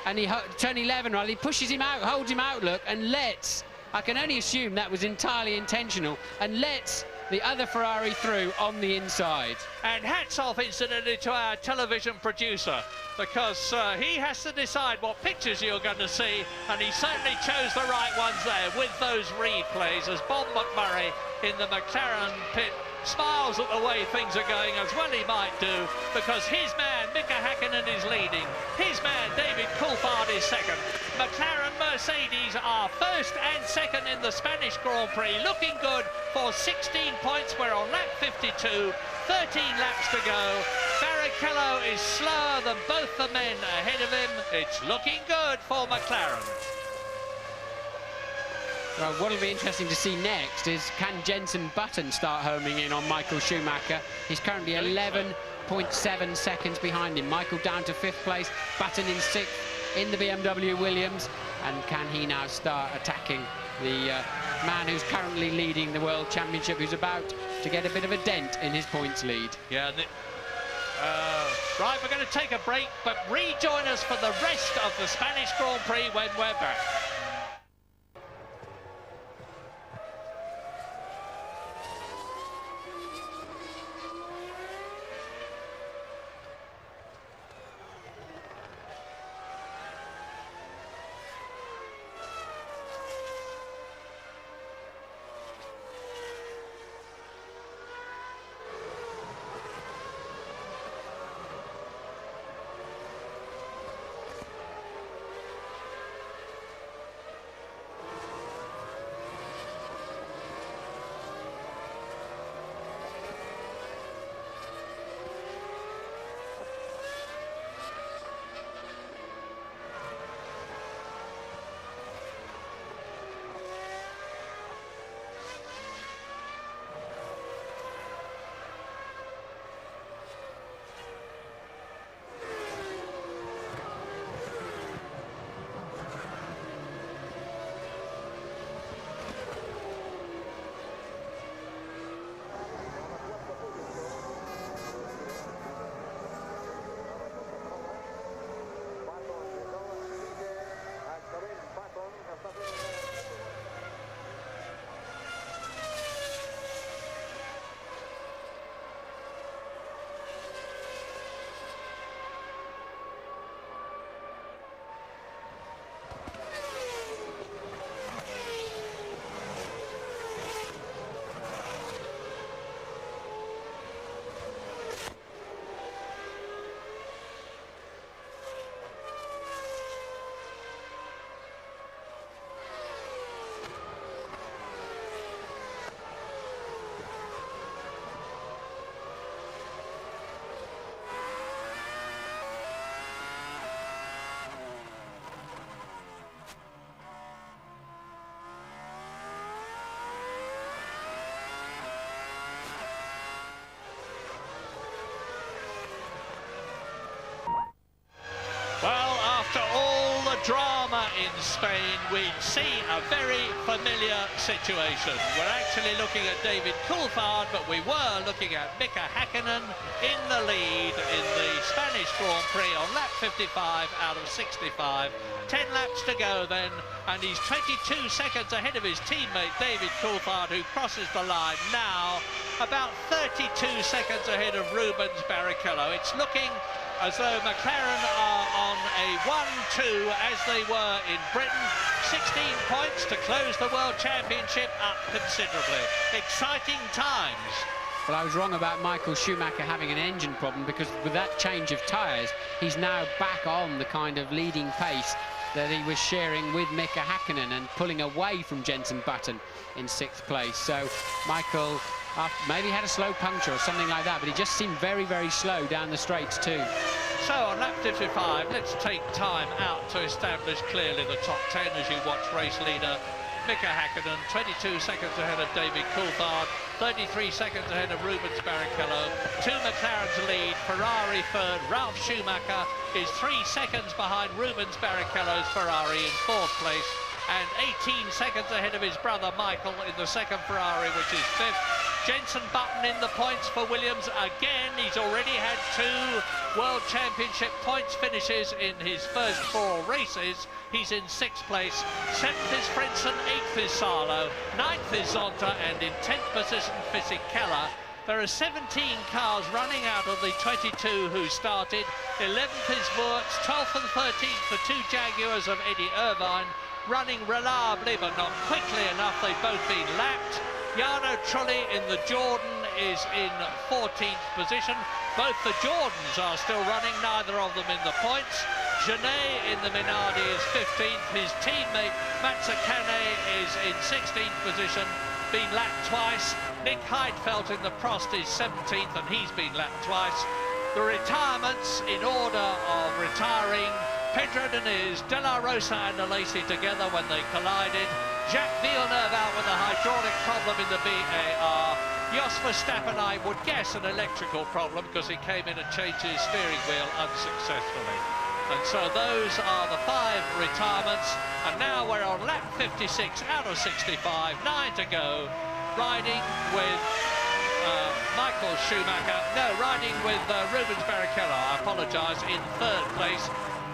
and turn 11, rather, he pushes him out, holds him out, look, and lets, I can only assume that was entirely intentional, and lets the other Ferrari through on the inside. And hats off, incidentally, to our television producer, because he has to decide what pictures you're going to see, and he certainly chose the right ones there with those replays, as Bob McMurray in the McLaren pit smiles at the way things are going, as well he might do, because his man Mika Häkkinen is leading, his man David Coulthard is second. McLaren Mercedes are 1st and 2nd in the Spanish Grand Prix, looking good for 16 points. We're on lap 52, 13 laps to go. Barrichello is slower than both the men ahead of him. It's looking good for McLaren. Well, what will be interesting to see next is can Jenson Button start homing in on Michael Schumacher. He's currently 11.7 seconds behind him. Michael down to 5th place, Button in 6th in the BMW Williams. And can he now start attacking the man who's currently leading the World Championship, who's about to get a bit of a dent in his points lead? Yeah. Right, we're going to take a break, but rejoin us for the rest of the Spanish Grand Prix when we're back. Well, after all the drama in Spain, we'd see a very familiar situation. We're actually looking at David Coulthard, but we were looking at Mika Häkkinen in the lead in the Spanish Grand Prix on lap 55 out of 65. 10 laps to go then, and he's 22 seconds ahead of his teammate David Coulthard, who crosses the line now, about 32 seconds ahead of Rubens Barrichello. It's looking as though McLaren are on a 1-2 as they were in Britain. 16 points to close the World Championship up considerably. Exciting times. Well, I was wrong about Michael Schumacher having an engine problem, because with that change of tyres, he's now back on the kind of leading pace that he was sharing with Mika Häkkinen and pulling away from Jenson Button in 6th place. So Michael maybe had a slow puncture or something like that, but he just seemed very, very slow down the straights too. So on lap 55, let's take time out to establish clearly the top 10 as you watch race leader Mika Häkkinen, 22 seconds ahead of David Coulthard, 33 seconds ahead of Rubens Barrichello. 2 McLarens lead, Ferrari third, Ralf Schumacher is 3 seconds behind Rubens Barrichello's Ferrari in 4th place, and 18 seconds ahead of his brother Michael in the 2nd Ferrari, which is 5th. Jenson Button in the points for Williams again. He's already had 2 World Championship points finishes in his first 4 races. He's in 6th place. 7th is Frentzen, 8th is Salo, 9th is Zonta, and in 10th position Fisichella. There are 17 cars running out of the 22 who started. 11th is Wurz, 12th and 13th the 2 Jaguars of Eddie Irvine, running reliably but not quickly enough. They've both been lapped. Jarno Trulli in the Jordan is in 14th position. Both the Jordans are still running, neither of them in the points. Genet in the Minardi is 15th. His teammate Mazzacane is in 16th position, been lapped twice. Nick Heidfeld in the Prost is 17th, and he's been lapped twice. The retirements in order of retiring: Pedro Diniz, De La Rosa and Alesi together when they collided. Jacques Villeneuve out with a hydraulic problem in the BAR. Jos Verstappen, I would guess, an electrical problem because he came in and changed his steering wheel unsuccessfully. And so those are the 5 retirements. And now we're on lap 56 out of 65, 9 to go, riding with Michael Schumacher. No, riding with Rubens Barrichello, I apologise, in 3rd place.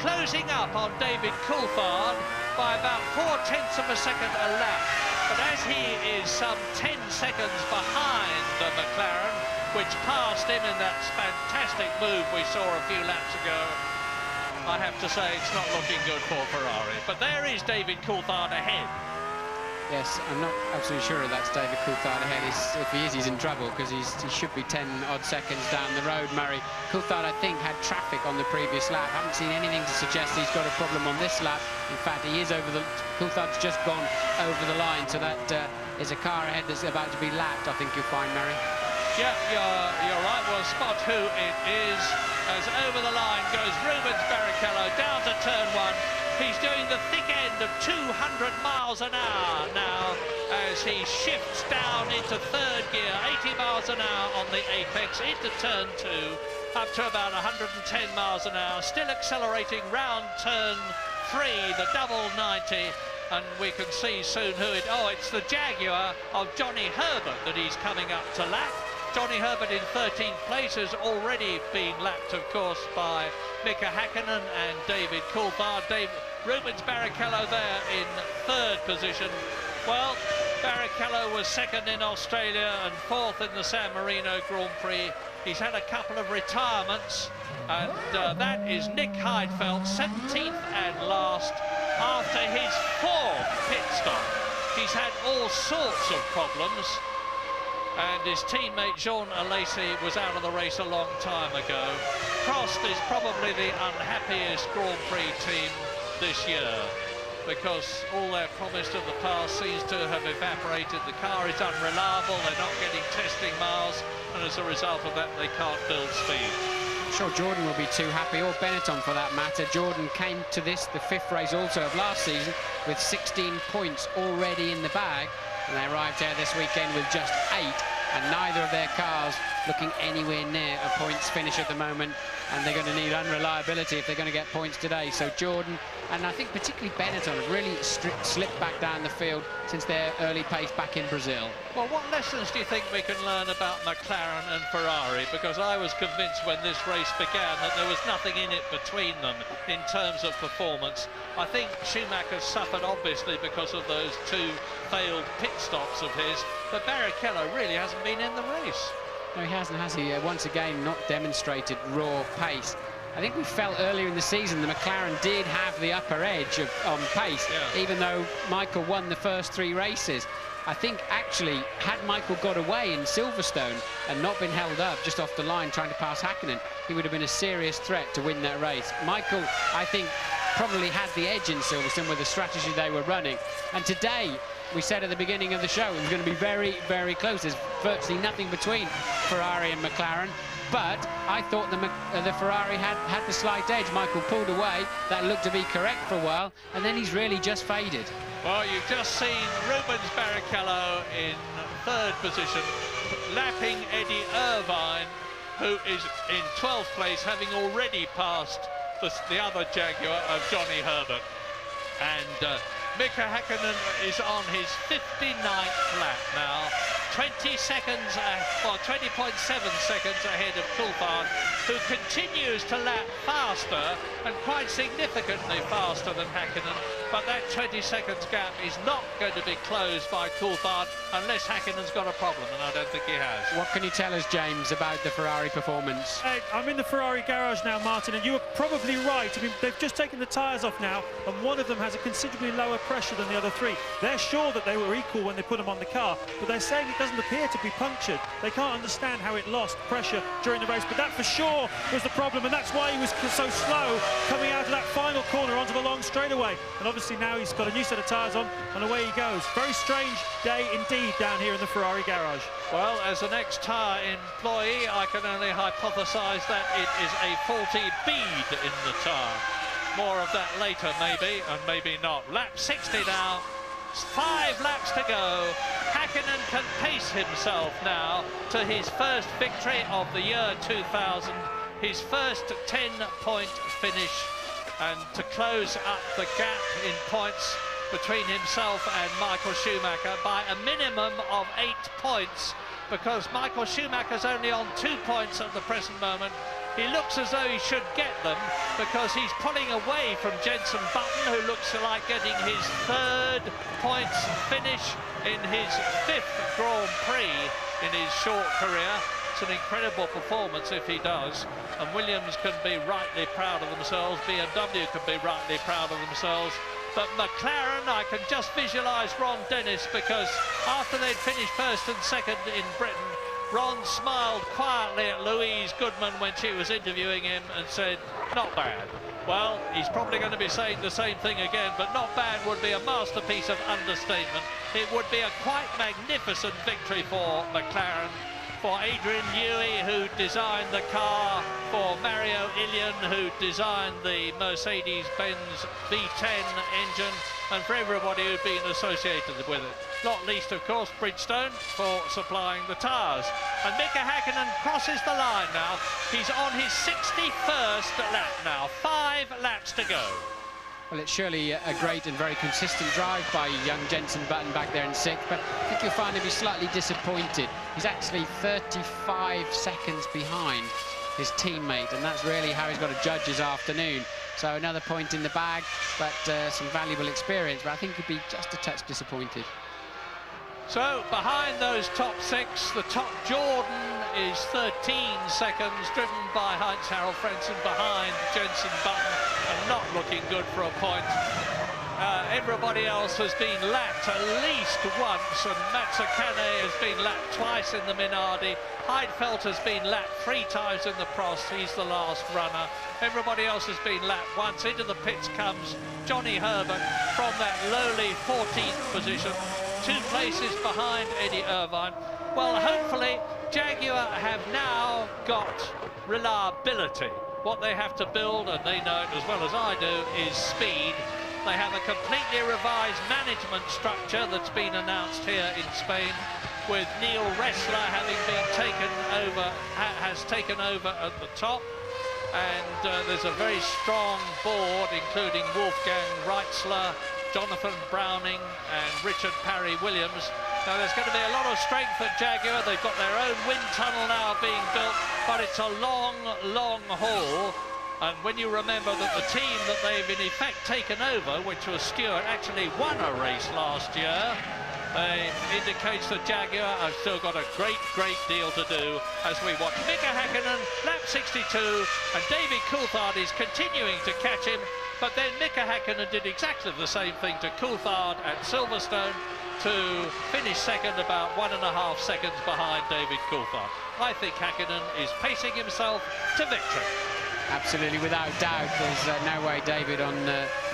Closing up on David Coulthard by about 0.4 of a second a lap. But as he is some 10 seconds behind the McLaren, which passed him in that fantastic move we saw a few laps ago, I have to say it's not looking good for Ferrari. But there is David Coulthard ahead. Yes, I'm not absolutely sure that's David Coulthard ahead. If he is, he's in trouble because he should be 10-odd seconds down the road, Murray. Coulthard, I think, had traffic on the previous lap. Haven't seen anything to suggest he's got a problem on this lap. In fact, he is over the... Coulthard's just gone over the line, so that is a car ahead that's about to be lapped, I think you'll find, Murray. Yeah, you're right. We'll spot who it is. As over the line goes Rubens Barrichello down to turn 1. He's doing the thick end of 200 miles an hour now as he shifts down into 3rd gear, 80 miles an hour on the apex, into turn 2, up to about 110 miles an hour, still accelerating round turn 3, the double 90, and we can see soon who it... Oh, it's the Jaguar of Johnny Herbert that he's coming up to lap. Johnny Herbert in 13th place has already been lapped, of course, by Mika Hakkinen and David Coulthard. Rubens Barrichello there in 3rd position. Well, Barrichello was 2nd in Australia and 4th in the San Marino Grand Prix. He's had a couple of retirements, and that is Nick Heidfeld, 17th and last, after his 4th pit stop. He's had all sorts of problems, and his teammate Jean Alesi was out of the race a long time ago. Prost is probably the unhappiest Grand Prix team this year, because all their promise of the past seems to have evaporated. The car is unreliable, they're not getting testing miles, and as a result of that they can't build speed. I'm sure Jordan will be too happy, or Benetton for that matter. Jordan came to this, the 5th race also of last season, with 16 points already in the bag, and they arrived here this weekend with just 8, and neither of their cars looking anywhere near a points finish at the moment, and they're going to need unreliability if they're going to get points today. So Jordan, and I think particularly Benetton, have really slipped back down the field since their early pace back in Brazil. Well, what lessons do you think we can learn about McLaren and Ferrari? Because I was convinced when this race began that there was nothing in it between them in terms of performance. I think Schumacher suffered obviously because of those 2 failed pit stops of his, but Barrichello really hasn't been in the race. No, he hasn't, has he? Once again, not demonstrated raw pace. I think we felt earlier in the season the McLaren did have the upper edge on pace, even though Michael won the first 3 races. I think actually, had Michael got away in Silverstone and not been held up just off the line trying to pass Hakkinen, he would have been a serious threat to win that race. Michael, I think, probably had the edge in Silverstone with the strategy they were running. And today, we said at the beginning of the show, it was going to be very, very close. There's virtually nothing between Ferrari and McLaren. But I thought the Ferrari had the slight edge. Michael pulled away. That looked to be correct for a while. And then he's really just faded. Well, you've just seen Rubens Barrichello in 3rd position, lapping Eddie Irvine, who is in 12th place, having already passed the other Jaguar of Johnny Herbert. And Mika Hakkinen is on his 59th lap now. 20 seconds, well, 20.7 seconds ahead of Coulthard, who continues to lap faster and quite significantly faster than Hakkinen. But that 20 seconds gap is not going to be closed by Coulthard unless Hackinen's got a problem, and I don't think he has. What can you tell us, James, about the Ferrari performance? I'm in the Ferrari garage now, Martin, and you were probably right. I mean, they've just taken the tyres off now, and one of them has a considerably lower pressure than the other 3. They're sure that they were equal when they put them on the car, but they're saying it doesn't appear to be punctured. They can't understand how it lost pressure during the race, but that for sure was the problem, and that's why he was so slow coming out of that final corner onto the long straightaway. And obviously now he's got a new set of tyres on, and away he goes. Very strange day indeed down here in the Ferrari garage. Well, as an ex-tyre employee, I can only hypothesise that it is a faulty bead in the tyre. More of that later, maybe, and maybe not. Lap 60 now, 5 laps to go. Häkkinen can pace himself now to his first victory of the year 2000, his first 10-point finish, and to close up the gap in points between himself and Michael Schumacher by a minimum of 8 points, because Michael Schumacher's only on 2 points at the present moment. He looks as though he should get them, because he's pulling away from Jenson Button, who looks like getting his 3rd points finish in his 5th Grand Prix in his short career. It's an incredible performance if he does, and Williams can be rightly proud of themselves, BMW can be rightly proud of themselves. But McLaren, I can just visualise Ron Dennis, because after they'd finished 1st and 2nd in Britain, Ron smiled quietly at Louise Goodman when she was interviewing him and said, not bad. Well, he's probably going to be saying the same thing again, but not bad would be a masterpiece of understatement. It would be a quite magnificent victory for McLaren, for Adrian Newey, who designed the car, for Mario Ilion, who designed the Mercedes-Benz V10 engine, and for everybody who'd been associated with it. Not least, of course, Bridgestone for supplying the tyres. And Mika Häkkinen crosses the line now. He's on his 61st lap now, 5 laps to go. Well, it's surely a great and very consistent drive by young Jenson Button back there in 6th, but I think you'll find he'll be slightly disappointed. He's actually 35 seconds behind his teammate, and that's really how he's got to judge his afternoon. So another point in the bag, but some valuable experience, but I think he'd be just a touch disappointed. So behind those top 6, the top Jordan is 13 seconds, driven by Heinz-Harald Frentzen behind Jenson Button, and not looking good for a point. Everybody else has been lapped at least once, and Mazzacane has been lapped twice in the Minardi. Heidfeld has been lapped 3 times in the Prost. He's the last runner. Everybody else has been lapped once. Into the pits comes Johnny Herbert from that lowly 14th position, 2 places behind Eddie Irvine. Well, hopefully Jaguar have now got reliability. What they have to build, and they know it as well as I do, is speed. They have a completely revised management structure that's been announced here in Spain, with Neil Ressler having been taken over, has taken over at the top. And there's a very strong board, including Wolfgang Reitzler, Jonathan Browning and Richard Parry Williams. Now there's going to be a lot of strength at Jaguar. They've got their own wind tunnel now being built, but it's a long, long haul. And when you remember that the team that they've in effect taken over, which was Stewart, actually won a race last year, indicates that Jaguar have still got a great, great deal to do as we watch Mika Häkkinen, lap 62, and David Coulthard is continuing to catch him. But then Mika Häkkinen did exactly the same thing to Coulthard at Silverstone to finish 2nd, about 1.5 seconds behind David Coulthard. I think Häkkinen is pacing himself to victory. Absolutely, without doubt. There's no way David on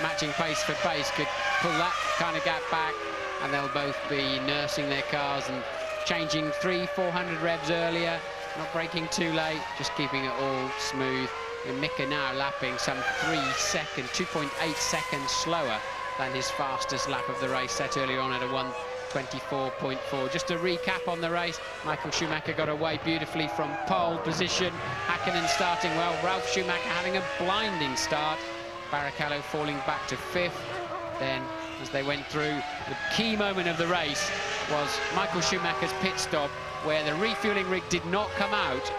matching pace for pace could pull that kind of gap back, and they'll both be nursing their cars and changing 300-400 revs earlier, not braking too late, just keeping it all smooth. And Mika now lapping some 2.8 seconds slower than his fastest lap of the race, set earlier on at a 1:24.4. Just to recap on the race, Michael Schumacher got away beautifully from pole position. Häkkinen starting well, Ralf Schumacher having a blinding start. Barrichello falling back to 5th. Then, as they went through, the key moment of the race was Michael Schumacher's pit stop, where the refueling rig did not come out,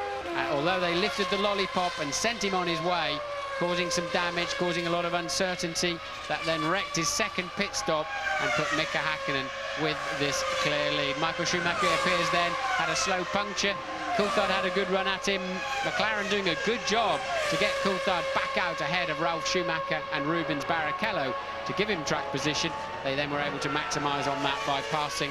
although they lifted the lollipop and sent him on his way, causing some damage, causing a lot of uncertainty. That then wrecked his 2nd pit stop and put Mika Häkkinen with this clear lead. Michael Schumacher, it appears, then had a slow puncture. Coulthard had a good run at him. McLaren doing a good job to get Coulthard back out ahead of Ralf Schumacher and Rubens Barrichello to give him track position. They then were able to maximise on that by passing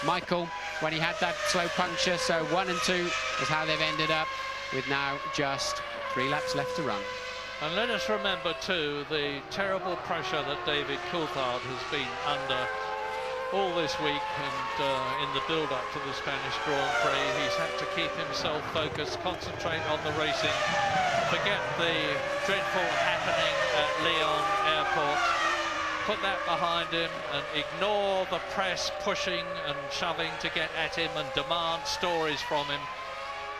Michael when he had that slow puncture. So 1 and 2 is how they've ended up, with now just 3 laps left to run. And let us remember too the terrible pressure that David Coulthard has been under all this week, and in the build-up to the Spanish Grand Prix. He's had to keep himself focused, concentrate on the racing, forget the dreadful happening at Lyon Airport. put that behind him and ignore the press pushing and shoving to get at him and demand stories from him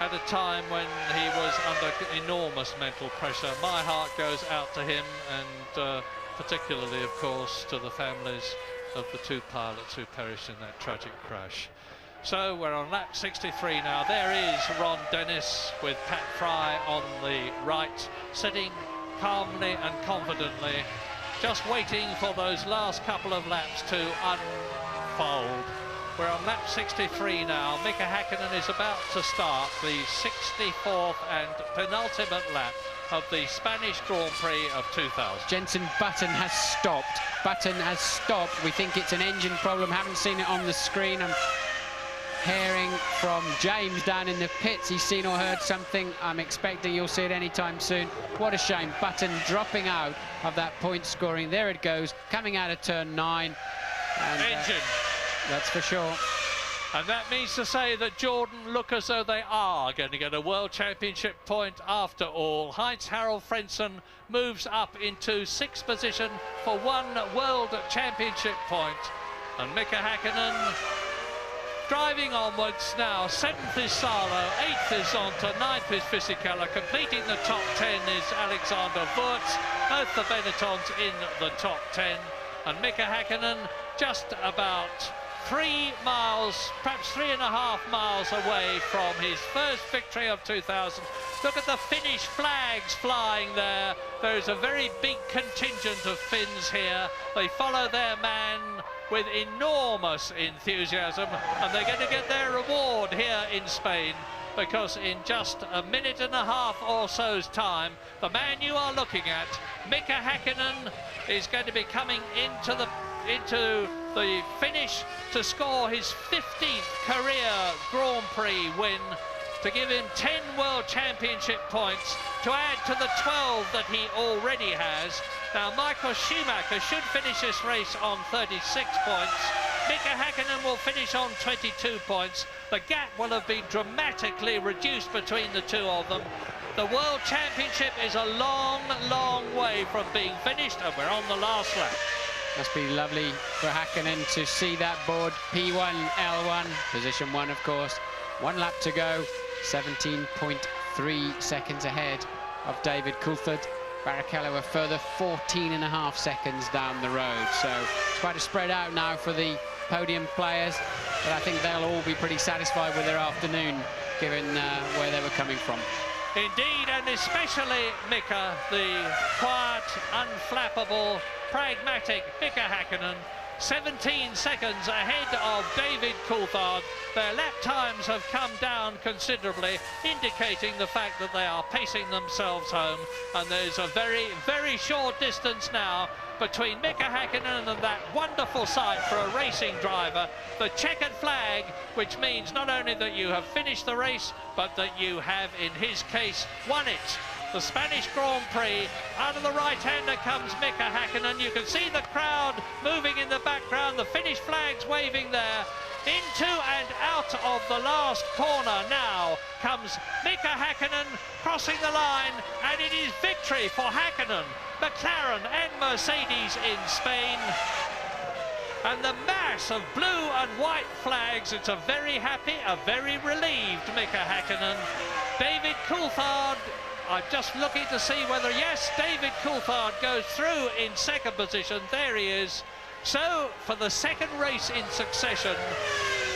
at a time when he was under enormous mental pressure. My heart goes out to him, and particularly, of course, to the families of the two pilots who perished in that tragic crash. So we're on lap 63 now. There is Ron Dennis with Pat Fry on the right, sitting calmly and confidently, just waiting for those last couple of laps to unfold. We're on lap 63 now. Mika Häkkinen is about to start the 64th and penultimate lap of the Spanish Grand Prix of 2000. Jenson Button has stopped. Button has stopped. We think it's an engine problem. Haven't seen it on the screen. I'm hearing from James down in the pits. He's seen or heard something. I'm expecting you'll see it anytime soon. What a shame. Button dropping out of that point scoring. There it goes, coming out of turn 9. And, engine. That's for sure. And that means to say that Jordan look as though they are going to get a World Championship point after all. Heinz-Harald Frentzen moves up into 6th position for 1 World Championship point. And Mika Häkkinen driving onwards now. 7th is Salo, 8th is Zonta, 9th is Fisichella. Completing the top 10 is Alexander Wurz. Both the Benettons in the top 10. And Mika Häkkinen just about 3 miles, perhaps 3.5 miles away from his first victory of 2000. Look at the Finnish flags flying there. There is a very big contingent of Finns here. They follow their man with enormous enthusiasm, and they're going to get their reward here in Spain, because in just a minute and a half or so's time, the man you are looking at, Mika Häkkinen, is going to be coming into the finish to score his 15th career Grand Prix win, to give him 10 World Championship points, to add to the 12 that he already has. Now, Michael Schumacher should finish this race on 36 points. Mika Häkkinen will finish on 22 points. The gap will have been dramatically reduced between the two of them. The World Championship is a long, long way from being finished, and we're on the last lap. Must be lovely for Häkkinen to see that board. P1, L1, position 1, of course. 1 lap to go, 17.3 seconds ahead of David Coulthard. Barrichello a further 14.5 seconds down the road. So it's quite a spread out now for the podium players, but I think they'll all be pretty satisfied with their afternoon, given where they were coming from. Indeed, and especially Mika, the quiet, unflappable, pragmatic Mika Häkkinen, 17 seconds ahead of David Coulthard. Their lap times have come down considerably, indicating the fact that they are pacing themselves home, and there's a very, very short distance now between Mika Häkkinen and that wonderful sight for a racing driver, the checkered flag, which means not only that you have finished the race, but that you have, in his case, won it. The Spanish Grand Prix. Out of the right-hander comes Mika Häkkinen. You can see the crowd moving in the background, the Finnish flags waving there. Into and out of the last corner now comes Mika Häkkinen, crossing the line, and it is victory for Häkkinen, McLaren and Mercedes in Spain. And the mass of blue and white flags, it's a very happy, a very relieved Mika Häkkinen. David Coulthard, I'm just looking to see whether, yes, David Coulthard goes through in 2nd position. There he is. So, for the 2nd race in succession,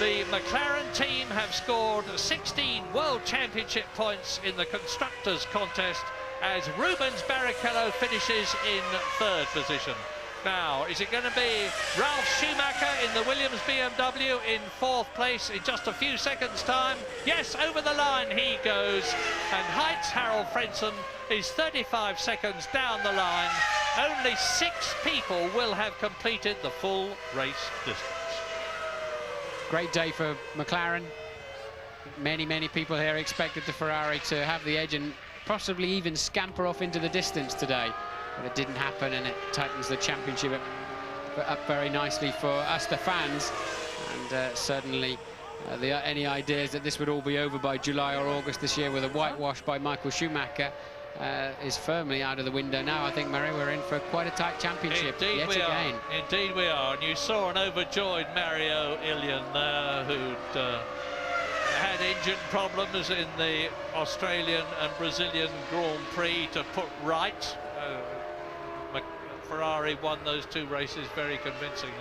the McLaren team have scored 16 World Championship points in the Constructors' Contest, as Rubens Barrichello finishes in 3rd position. Now, is it going to be Ralf Schumacher in the Williams BMW in 4th place in just a few seconds' time? Yes, over the line he goes, and Heinz-Harald Frentzen is 35 seconds down the line. Only 6 people will have completed the full race distance. Great day for McLaren. Many people here expected the Ferrari to have the edge and possibly even scamper off into the distance today. But it didn't happen, and it tightens the championship up very nicely for us, the fans. And certainly any ideas that this would all be over by July or August this year with a whitewash by Michael Schumacher is firmly out of the window now. I think, Murray, we're in for quite a tight championship yet again. Indeed we are. And you saw an overjoyed Mario Ilian there, who'd had engine problems in the Australian and Brazilian Grand Prix to put right. Ferrari won those 2 races very convincingly.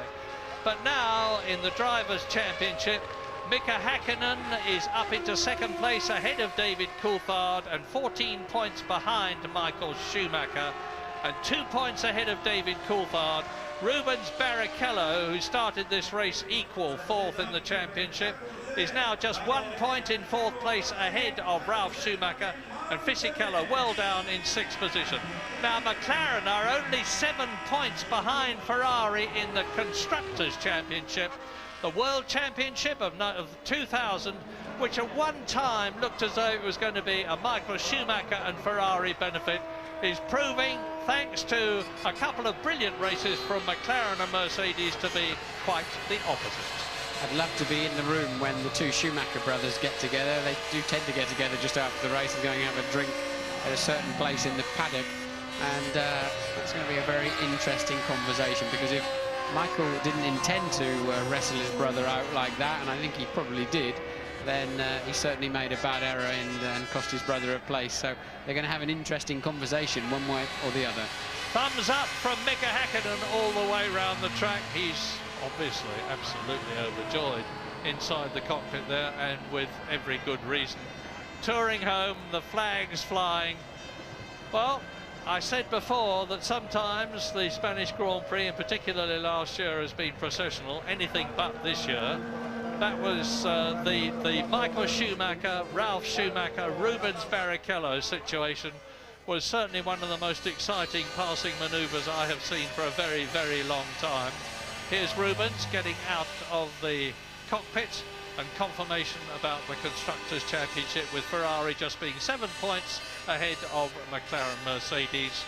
But now in the Drivers' Championship, Mika Häkkinen is up into 2nd place ahead of David Coulthard and 14 points behind Michael Schumacher, and 2 points ahead of David Coulthard. Rubens Barrichello, who started this race equal 4th in the championship, is now just 1 point in 4th place ahead of Ralf Schumacher, and Fisichella well down in 6th position. Now McLaren are only 7 points behind Ferrari in the Constructors' Championship. The World Championship of 2000, which at one time looked as though it was going to be a Michael Schumacher and Ferrari benefit, is proving, thanks to a couple of brilliant races from McLaren and Mercedes, to be quite the opposite. I'd love to be in the room when the 2 Schumacher brothers get together. They do tend to get together just after the race and going and have a drink at a certain place in the paddock. And it's going to be a very interesting conversation, because if Michael didn't intend to wrestle his brother out like that, and I think he probably did, then he certainly made a bad error and cost his brother a place. So they're going to have an interesting conversation one way or the other. Thumbs up from Mika Häkkinen all the way around the track. He's obviously absolutely overjoyed inside the cockpit there, and with every good reason. Touring home, the flags flying. Well, I said before that sometimes the Spanish Grand Prix, and particularly last year, has been processional, anything but this year. That was the Michael Schumacher, Ralf Schumacher, Rubens Barrichello situation was certainly one of the most exciting passing manoeuvres I have seen for a very, very long time. Here's Rubens getting out of the cockpit, and confirmation about the Constructors' Championship, with Ferrari just being 7 points ahead of McLaren Mercedes,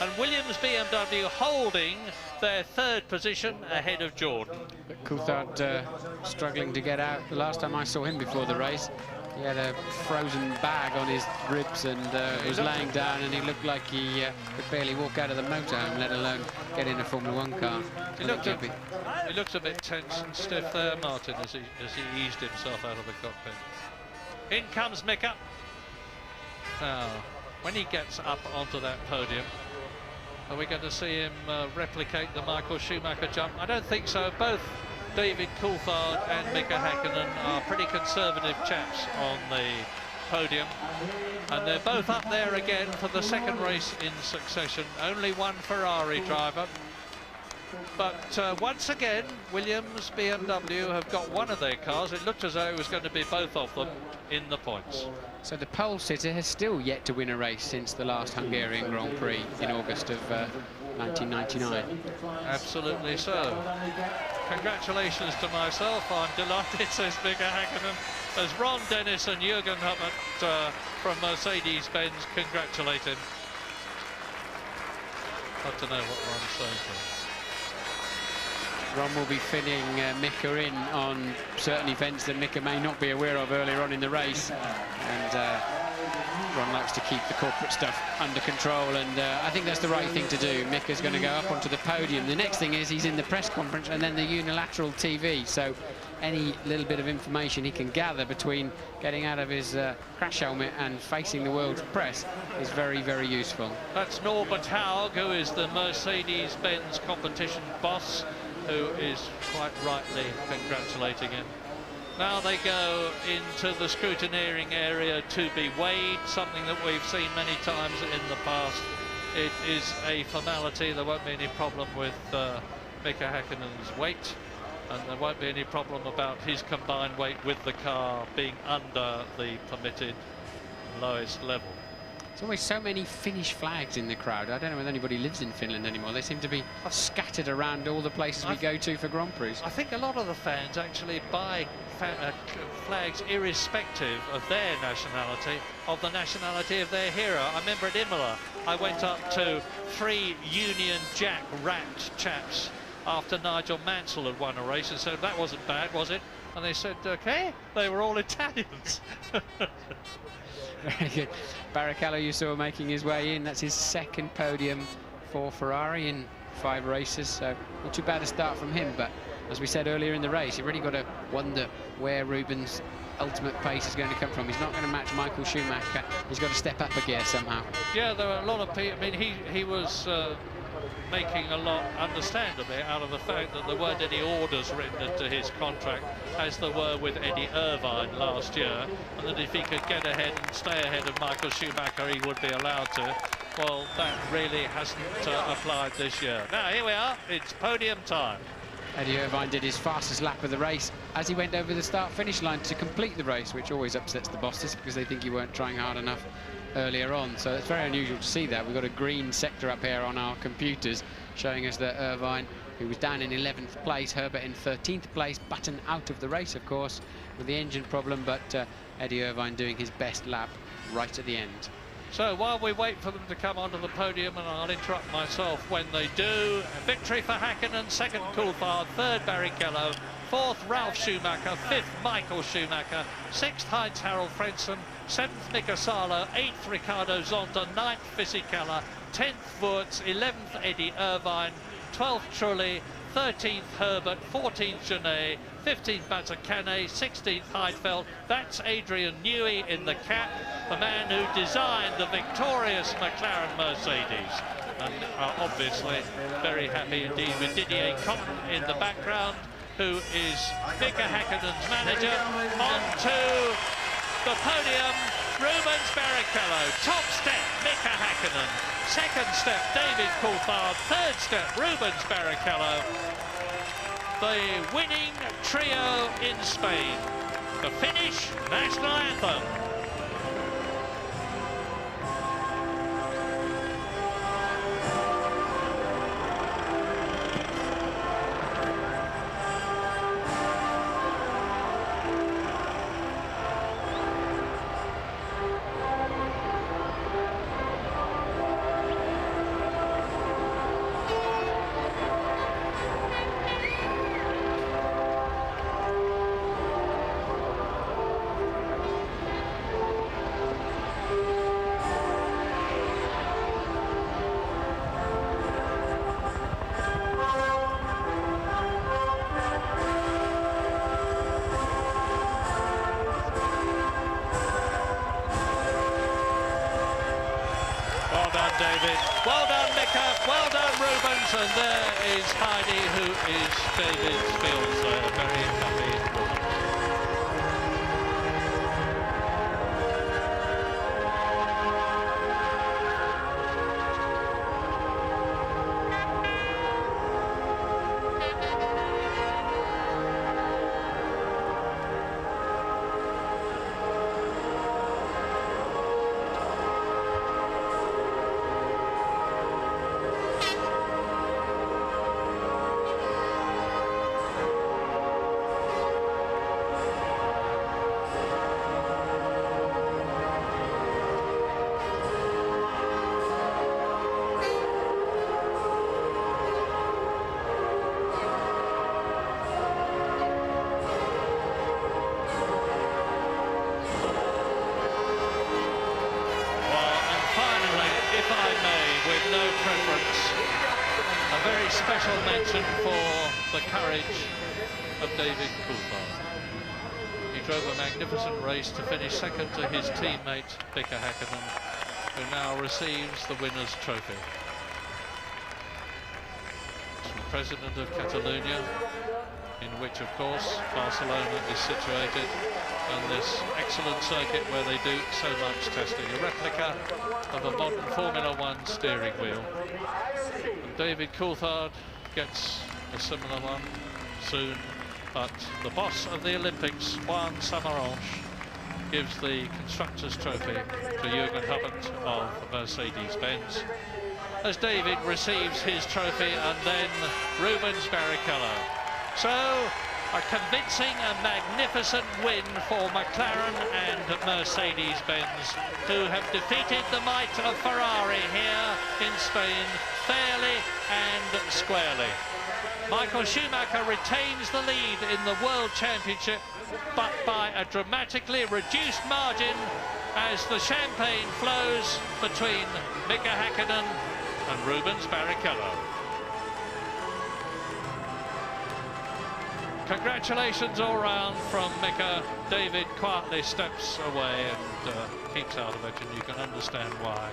and Williams BMW holding their 3rd position ahead of Jordan. But Coulthard struggling to get out. The last time I saw him before the race, he had a frozen bag on his ribs, and he was laying down, and he looked like he could barely walk out of the motorhome, let alone get in a Formula 1 car. He looked a bit tense and stiff there, Martin, as he eased himself out of the cockpit. In comes Mika. Now, when he gets up onto that podium, are we going to see him replicate the Michael Schumacher jump? I don't think so. Both David Coulthard and Mika Häkkinen are pretty conservative chaps on the podium, and they're both up there again for the 2nd race in succession. Only one Ferrari driver, but once again Williams BMW have got one of their cars. It looked as though it was going to be both of them in the points. So the pole sitter has still yet to win a race since the last Hungarian Grand Prix in August of 1999. Absolutely so. Congratulations to myself. I'm delighted, says Mika Häkkinen, as Ron Dennis and Jürgen Huppert from Mercedes-Benz congratulate him. Love to know what Ron's saying to him. Ron will be filling Mika in on certain events that Mika may not be aware of earlier on in the race, and Ron likes to keep the corporate stuff under control, and I think that's the right thing to do. Mika's going to go up onto the podium. The next thing is he's in the press conference and then the unilateral TV, so any little bit of information he can gather between getting out of his crash helmet and facing the world's press is very, very useful. That's Norbert Haug, who is the Mercedes-Benz competition boss, who is quite rightly congratulating him. Now they go into the scrutineering area to be weighed, something that we've seen many times in the past. It is a formality. There won't be any problem with Mika Häkkinen's weight, and there won't be any problem about his combined weight with the car being under the permitted lowest level. There's always so many Finnish flags in the crowd. I don't know whether anybody lives in Finland anymore. They seem to be scattered around all the places we go to for Grand Prix. I think a lot of the fans actually buy flags irrespective of their nationality, of the nationality of their hero. I remember at Imola, I went up to 3 Union Jack wrapped chaps after Nigel Mansell had won a race and said, that wasn't bad, was it? And they said, okay. They were all Italians. Very good. Barrichello, you saw making his way in. That's his second podium for Ferrari in 5 races, so not too bad a start from him. But as we said earlier in the race, you really got to wonder where Rubens' ultimate pace is going to come from. He's not going to match Michael Schumacher. He's got to step up a gear somehow. Yeah, there were a lot of people. I mean, he was making a lot, understandably, out of the fact that there weren't any orders written into his contract, as there were with Eddie Irvine last year, and that if he could get ahead and stay ahead of Michael Schumacher, he would be allowed to. Well, that really hasn't applied this year. Now, here we are. It's podium time. Eddie Irvine did his fastest lap of the race as he went over the start-finish line to complete the race, which always upsets the bosses because they think you weren't trying hard enough earlier on. So it's very unusual to see that. We've got a green sector up here on our computers showing us that Irvine, who was down in 11th place, Herbert in 13th place, Button out of the race, of course, with the engine problem, but Eddie Irvine doing his best lap right at the end. So while we wait for them to come onto the podium, and I'll interrupt myself when they do, a victory for Häkkinen, 2nd Coulthard, 3rd Barrichello, 4th Ralf Schumacher, 5th Michael Schumacher, 6th Heinz-Harald Frentzen, 7th Mika Salo, 8th Ricardo Zonta, 9th Fisichella, 10th Wurz, 11th Eddie Irvine, 12th Trulli, 13th Herbert, 14th Genet, 15th Mazzacane, 16th Heidfeld. That's Adrian Newey in the cap, the man who designed the victorious McLaren Mercedes. And obviously very happy indeed with Didier Cotton in the background, who is Mika Häkkinen's manager. On to the podium, Rubens Barrichello. Top step, Mika Häkkinen. 2nd step, David Coulthard. 3rd step, Rubens Barrichello. The winning trio in Spain. The finish, national anthem. David. Well done, Mika. Well done, Rubens. And there is Heidi, who is David's fiancée. Very happy woman. Special mention for the courage of David Coulthard. He drove a magnificent race to finish 2nd to his teammate Mika Häkkinen, who now receives the winner's trophy. It's from the President of Catalonia, in which of course Barcelona is situated, on this excellent circuit where they do so much testing. A replica of a modern Formula One steering wheel. And David Coulthard gets a similar one soon, but the boss of the Olympics, Juan Samaranch, gives the Constructors' Trophy to Jürgen Huppert of Mercedes-Benz, as David receives his trophy, and then Rubens Barrichello. So, a convincing and magnificent win for McLaren and Mercedes-Benz, who have defeated the might of Ferrari here in Spain fairly and squarely. Michael Schumacher retains the lead in the World Championship but by a dramatically reduced margin as the champagne flows between Mika Häkkinen and Rubens Barrichello. Congratulations all round from Mika. David quietly steps away and keeps out of it, and you can understand why.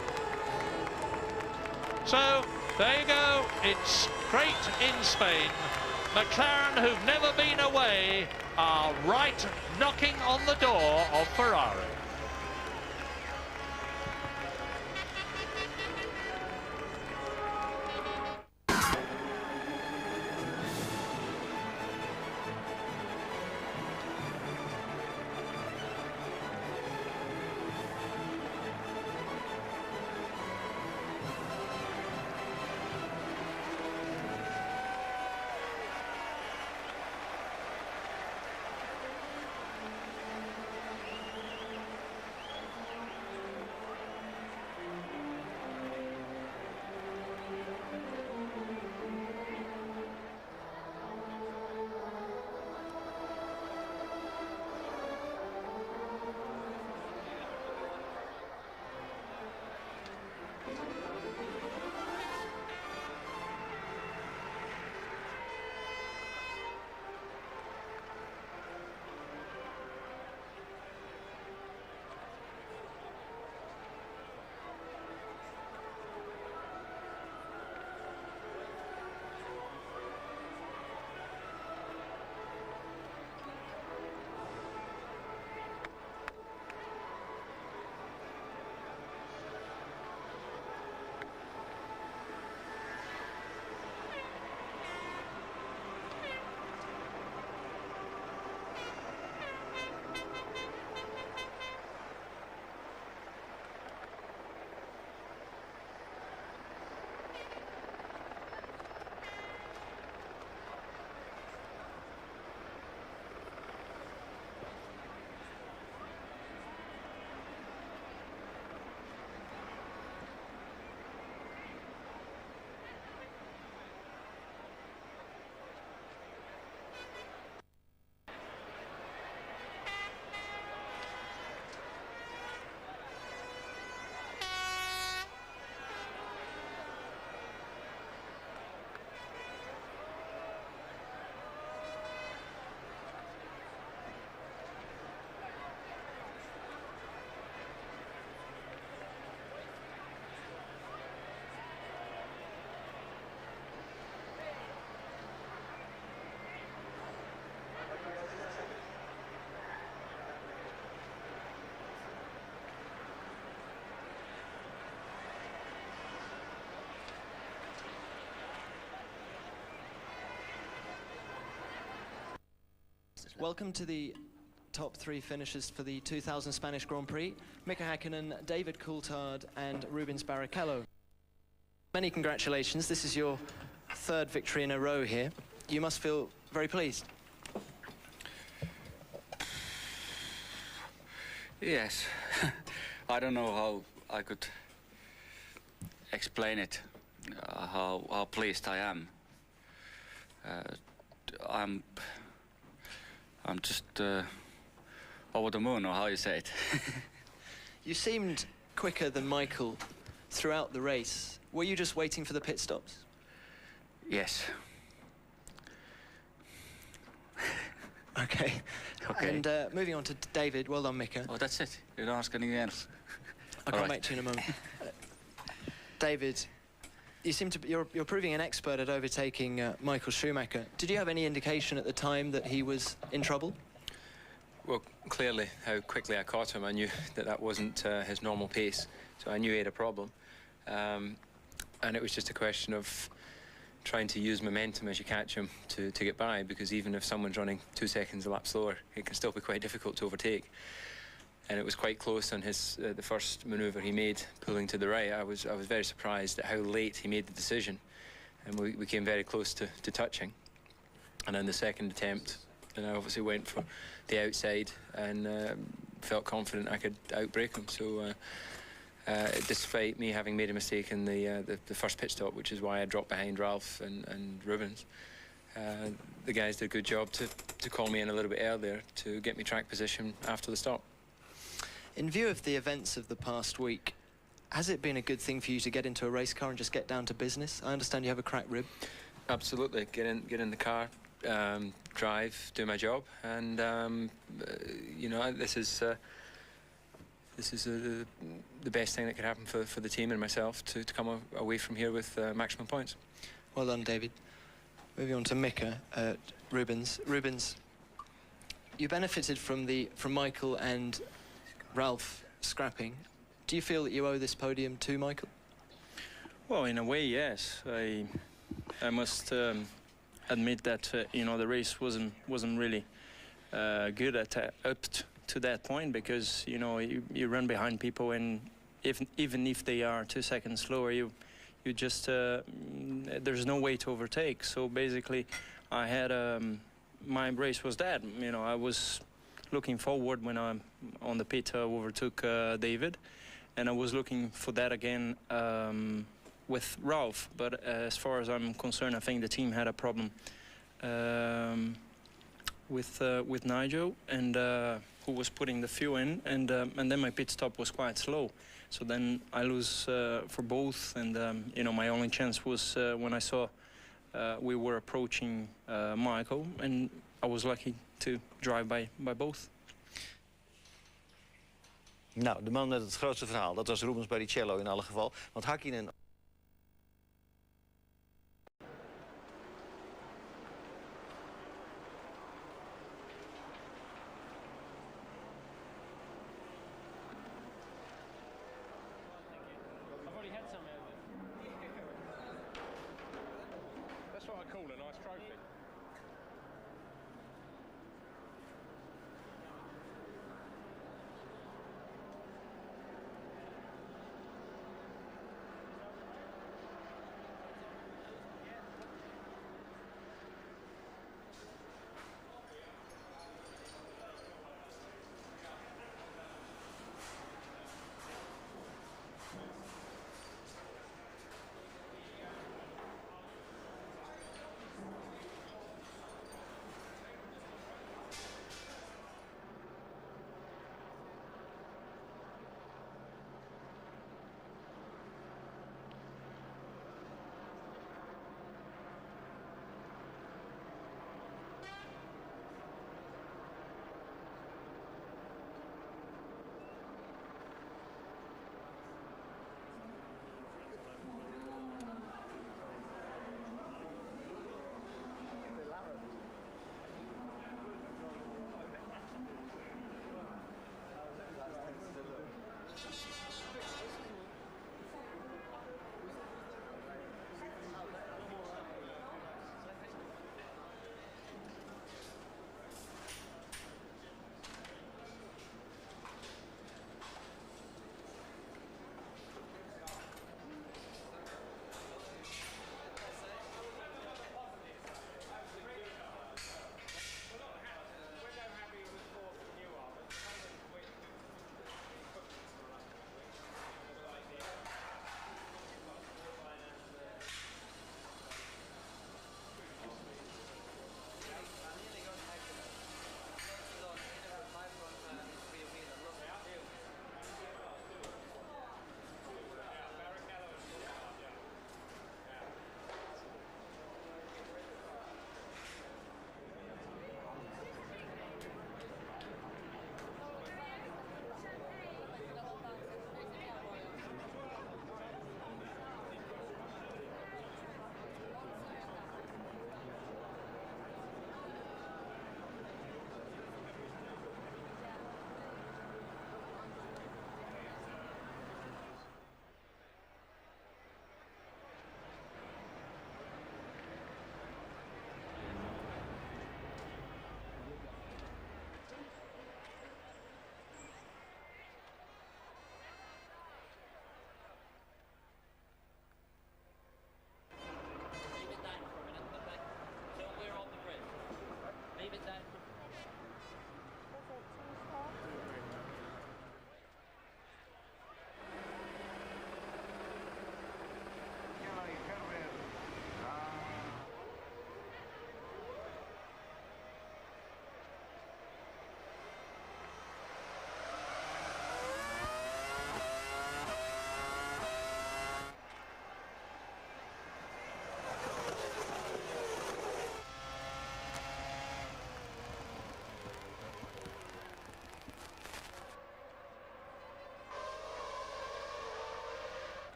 So, there you go. It's great in Spain. McLaren, who've never been away, are right knocking on the door of Ferrari. Welcome to the top three finishes for the 2000 Spanish Grand Prix. Mika Häkkinen, David Coulthard and Rubens Barrichello. Many congratulations. This is your third victory in a row here. You must feel very pleased. Yes. I don't know how I could explain it, how pleased I am. I'm just over the moon, or how you say it. You seemed quicker than Michael throughout the race. Were you just waiting for the pit stops? Yes. Okay. Okay. And moving on to David, well done, Mika. Oh, that's it. You don't ask anything else. I'll come back to you in a moment. David, you seem to be, you're proving an expert at overtaking Michael Schumacher. Did you have any indication at the time that he was in trouble? Well, clearly, how quickly I caught him, I knew that that wasn't his normal pace, so I knew he had a problem. And it was just a question of trying to use momentum as you catch him to get by, because even if someone's running 2 seconds a lap slower, it can still be quite difficult to overtake. And it was quite close on his the first manoeuvre he made, pulling to the right. I was very surprised at how late he made the decision, and we came very close to touching. And then the second attempt, and I obviously went for the outside and felt confident I could outbrake him. So despite me having made a mistake in the first pit stop, which is why I dropped behind Ralph and Rubens, the guys did a good job to call me in a little bit earlier to get me track position after the start. In view of the events of the past week, has it been a good thing for you to get into a race car and just get down to business? I understand you have a cracked rib. Absolutely. Get in the car, drive, do my job, and you know, this is the best thing that could happen for the team and myself to come away from here with maximum points. Well done, David. Moving on to Mika at Rubens. Rubens, you benefited from Michael and Ralph scrapping. Do you feel that you owe this podium to Michael? Well, in a way, yes. I must admit that you know, the race wasn't really good up to that point, because you know, you run behind people, and even if they are 2 seconds slower, you just there's no way to overtake. So basically, I had my race was that. You know, I was looking forward when I on the pit overtook David, and I was looking for that again with Ralph. But as far as I'm concerned, I think the team had a problem with Nigel, and who was putting the fuel in, and then my pit stop was quite slow. So then I lose for both, and you know, my only chance was when I saw we were approaching Michael, and I was lucky to drive by both. Nou, de man met het grootste verhaal, dat was Rubens Barrichello in alle geval. Want Hakkinen... That's what I call a nice trophy.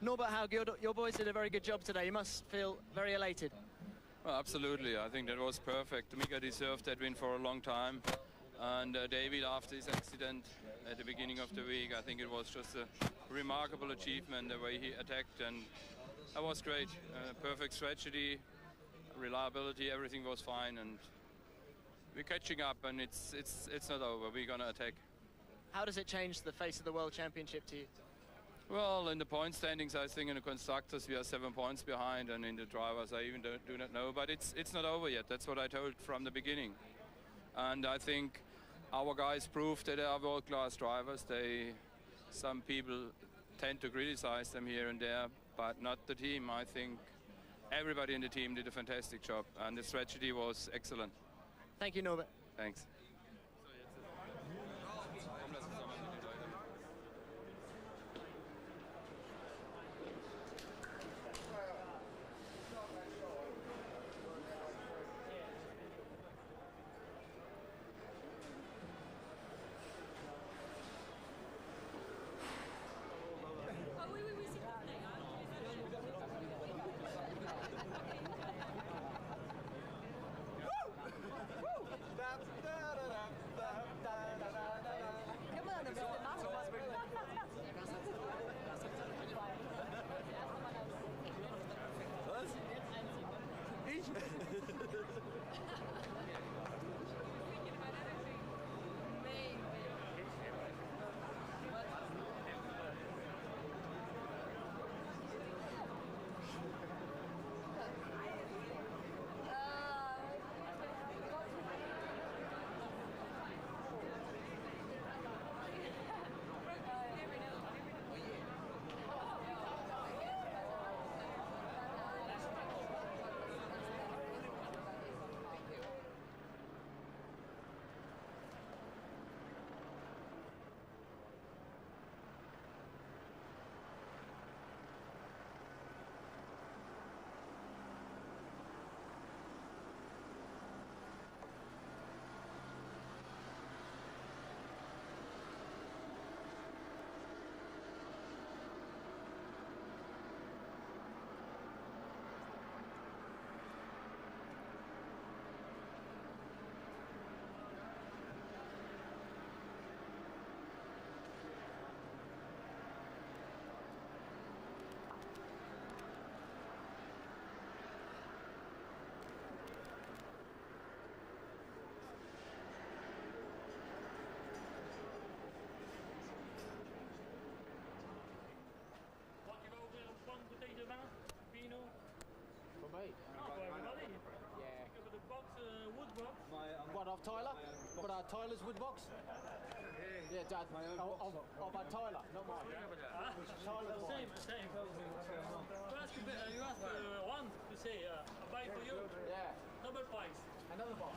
Norbert Haug, your boys did a very good job today. You must feel very elated. Well, absolutely. I think that was perfect. Mika deserved that win for a long time. And David, after his accident at the beginning of the week, I think it was just a remarkable achievement, the way he attacked. And that was great. Perfect strategy, reliability, everything was fine. And we're catching up, and it's not over. We're going to attack. How does it change the face of the World Championship to you? Well, in the point standings, I think in the constructors we are 7 points behind, and in the drivers I even do not know. But it's not over yet. That's what I told from the beginning. And I think our guys proved that they are world-class drivers. Some people tend to criticize them here and there, but not the team. I think everybody in the team did a fantastic job, and the strategy was excellent. Thank you, Norbert. Thanks. For me? Oh, for everybody. Yeah. Give it a box, wood box. What, of Tyler? But Tyler's wood box? Yeah, Dad. Of Tyler, not mine. Tyler's one. Same. You asked one to say, I buy for you. Yeah. Double price. Another box.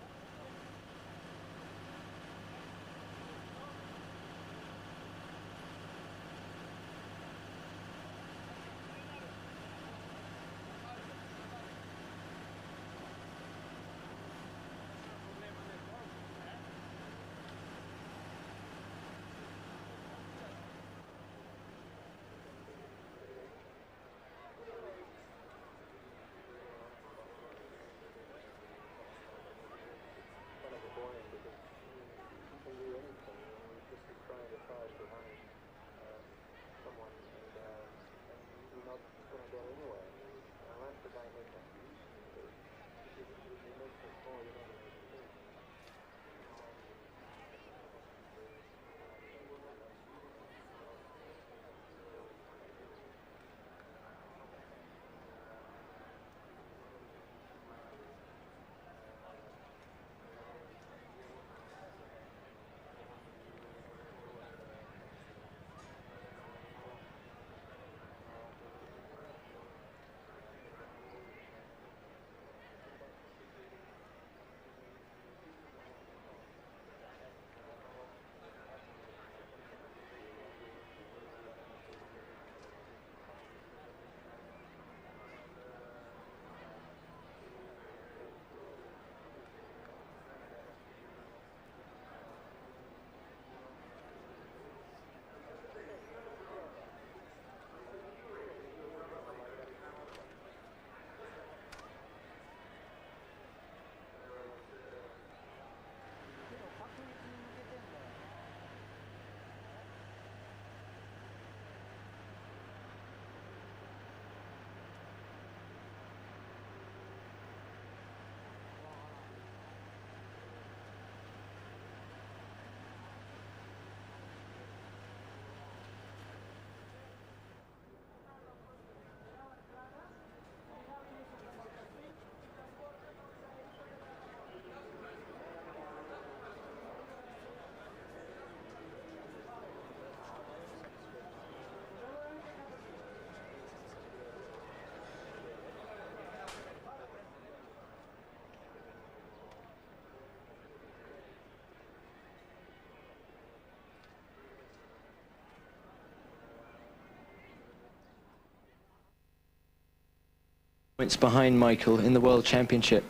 Points behind Michael in the World Championship.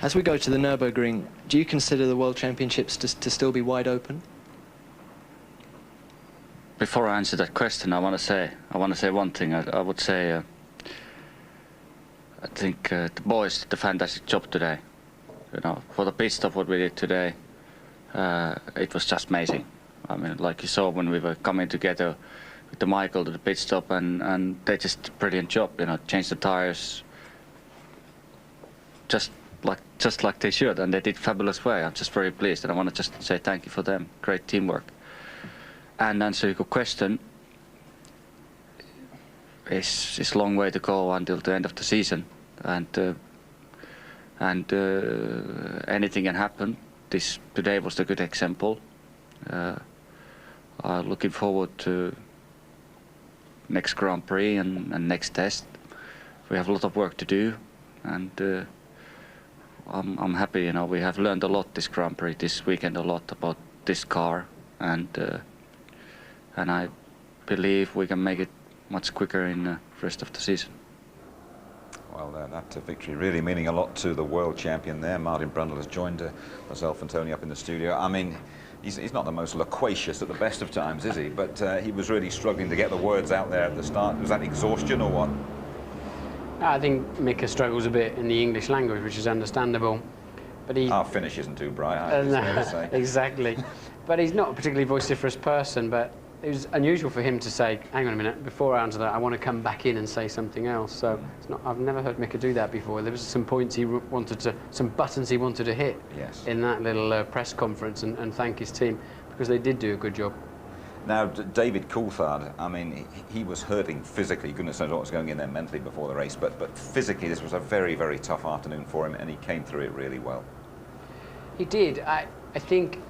As we go to the Nürburgring, do you consider the World Championships to still be wide open? Before I answer that question, I want to say one thing. I would say I think the boys did a fantastic job today. You know, for the pit stop, what we did today, it was just amazing. I mean, like you saw when we were coming together with the Michael to the pit stop, and they just did a brilliant job. You know, changed the tires just like they should, and they did fabulous way. I'm just very pleased, and I want to just say thank you for them. Great teamwork. And answer your question, it's a long way to go until the end of the season, and anything can happen. Today was a good example. I'm looking forward to next Grand Prix and next test. We have a lot of work to do, and I'm happy. You know, we have learned a lot this Grand Prix this weekend, a lot about this car, and I believe we can make it much quicker in the rest of the season. Well, that victory really meaning a lot to the world champion there. Martin Brundle has joined myself and Tony up in the studio. I mean, he's not the most loquacious at the best of times, is he? But he was really struggling to get the words out there at the start. Was that exhaustion or what? I think Mika struggles a bit in the English language, which is understandable. But Our Finnish isn't too bright, I have to say. Exactly. But he's not a particularly vociferous person, but it was unusual for him to say, hang on a minute, before I answer that, I want to come back in and say something else. So it's not, I've never heard Mika do that before. There was some points he wanted to, some buttons he wanted to hit in that little press conference and thank his team, because they did do a good job. Now, David Coulthard, I mean, he was hurting physically. Goodness knows what was going in there mentally before the race, but physically this was a very, very tough afternoon for him, and he came through it really well. He did. I think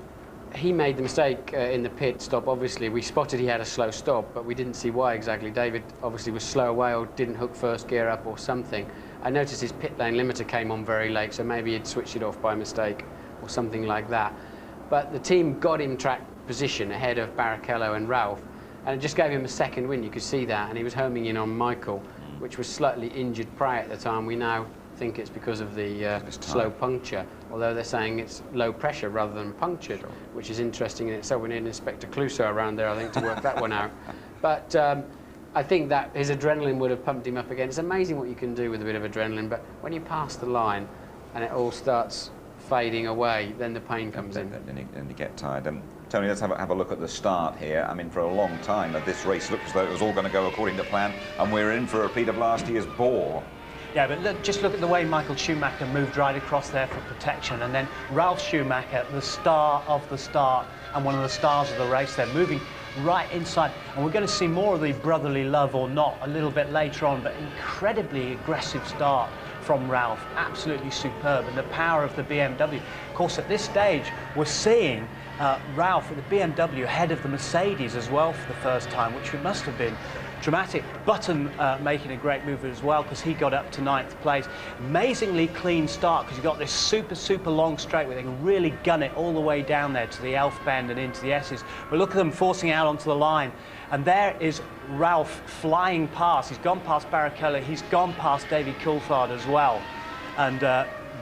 he made the mistake in the pit stop. Obviously, we spotted he had a slow stop, but we didn't see why exactly. David obviously was slow away or didn't hook first gear up or something. I noticed his pit lane limiter came on very late, so maybe he'd switched it off by mistake or something like that. But the team got him track position ahead of Barrichello and Ralph, and it just gave him a second win. You could see that, and he was homing in on Michael, which was slightly injured Prix at the time. We now think it's because of the slow puncture, although they're saying it's low pressure rather than punctured, which is interesting in itself. We need Inspector Clouseau around there, I think, to work that one out. But I think that his adrenaline would have pumped him up again. It's amazing what you can do with a bit of adrenaline, but when you pass the line and it all starts fading away, then the pain comes in. And you get tired. Tony, let's have a look at the start here. I mean, for a long time, this race looked as though it was all going to go according to plan, and we're in for a repeat of last year's bore. Yeah, but just look at the way Michael Schumacher moved right across there for protection, and then Ralf Schumacher, the star of the start and one of the stars of the race, they're moving right inside, and we're going to see more of the brotherly love or not a little bit later on, but incredibly aggressive start from Ralf, absolutely superb, and the power of the BMW. Of course, at this stage, we're seeing Ralf with the BMW ahead of the Mercedes as well for the first time, which must have been dramatic. Button making a great move as well, because he got up to 9th place. Amazingly clean start, because you've got this super long straight where they can really gun it all the way down there to the Elf Bend and into the S's. But look at them forcing out onto the line. And there is Ralf flying past. He's gone past Barrichello. He's gone past David Coulthard as well. And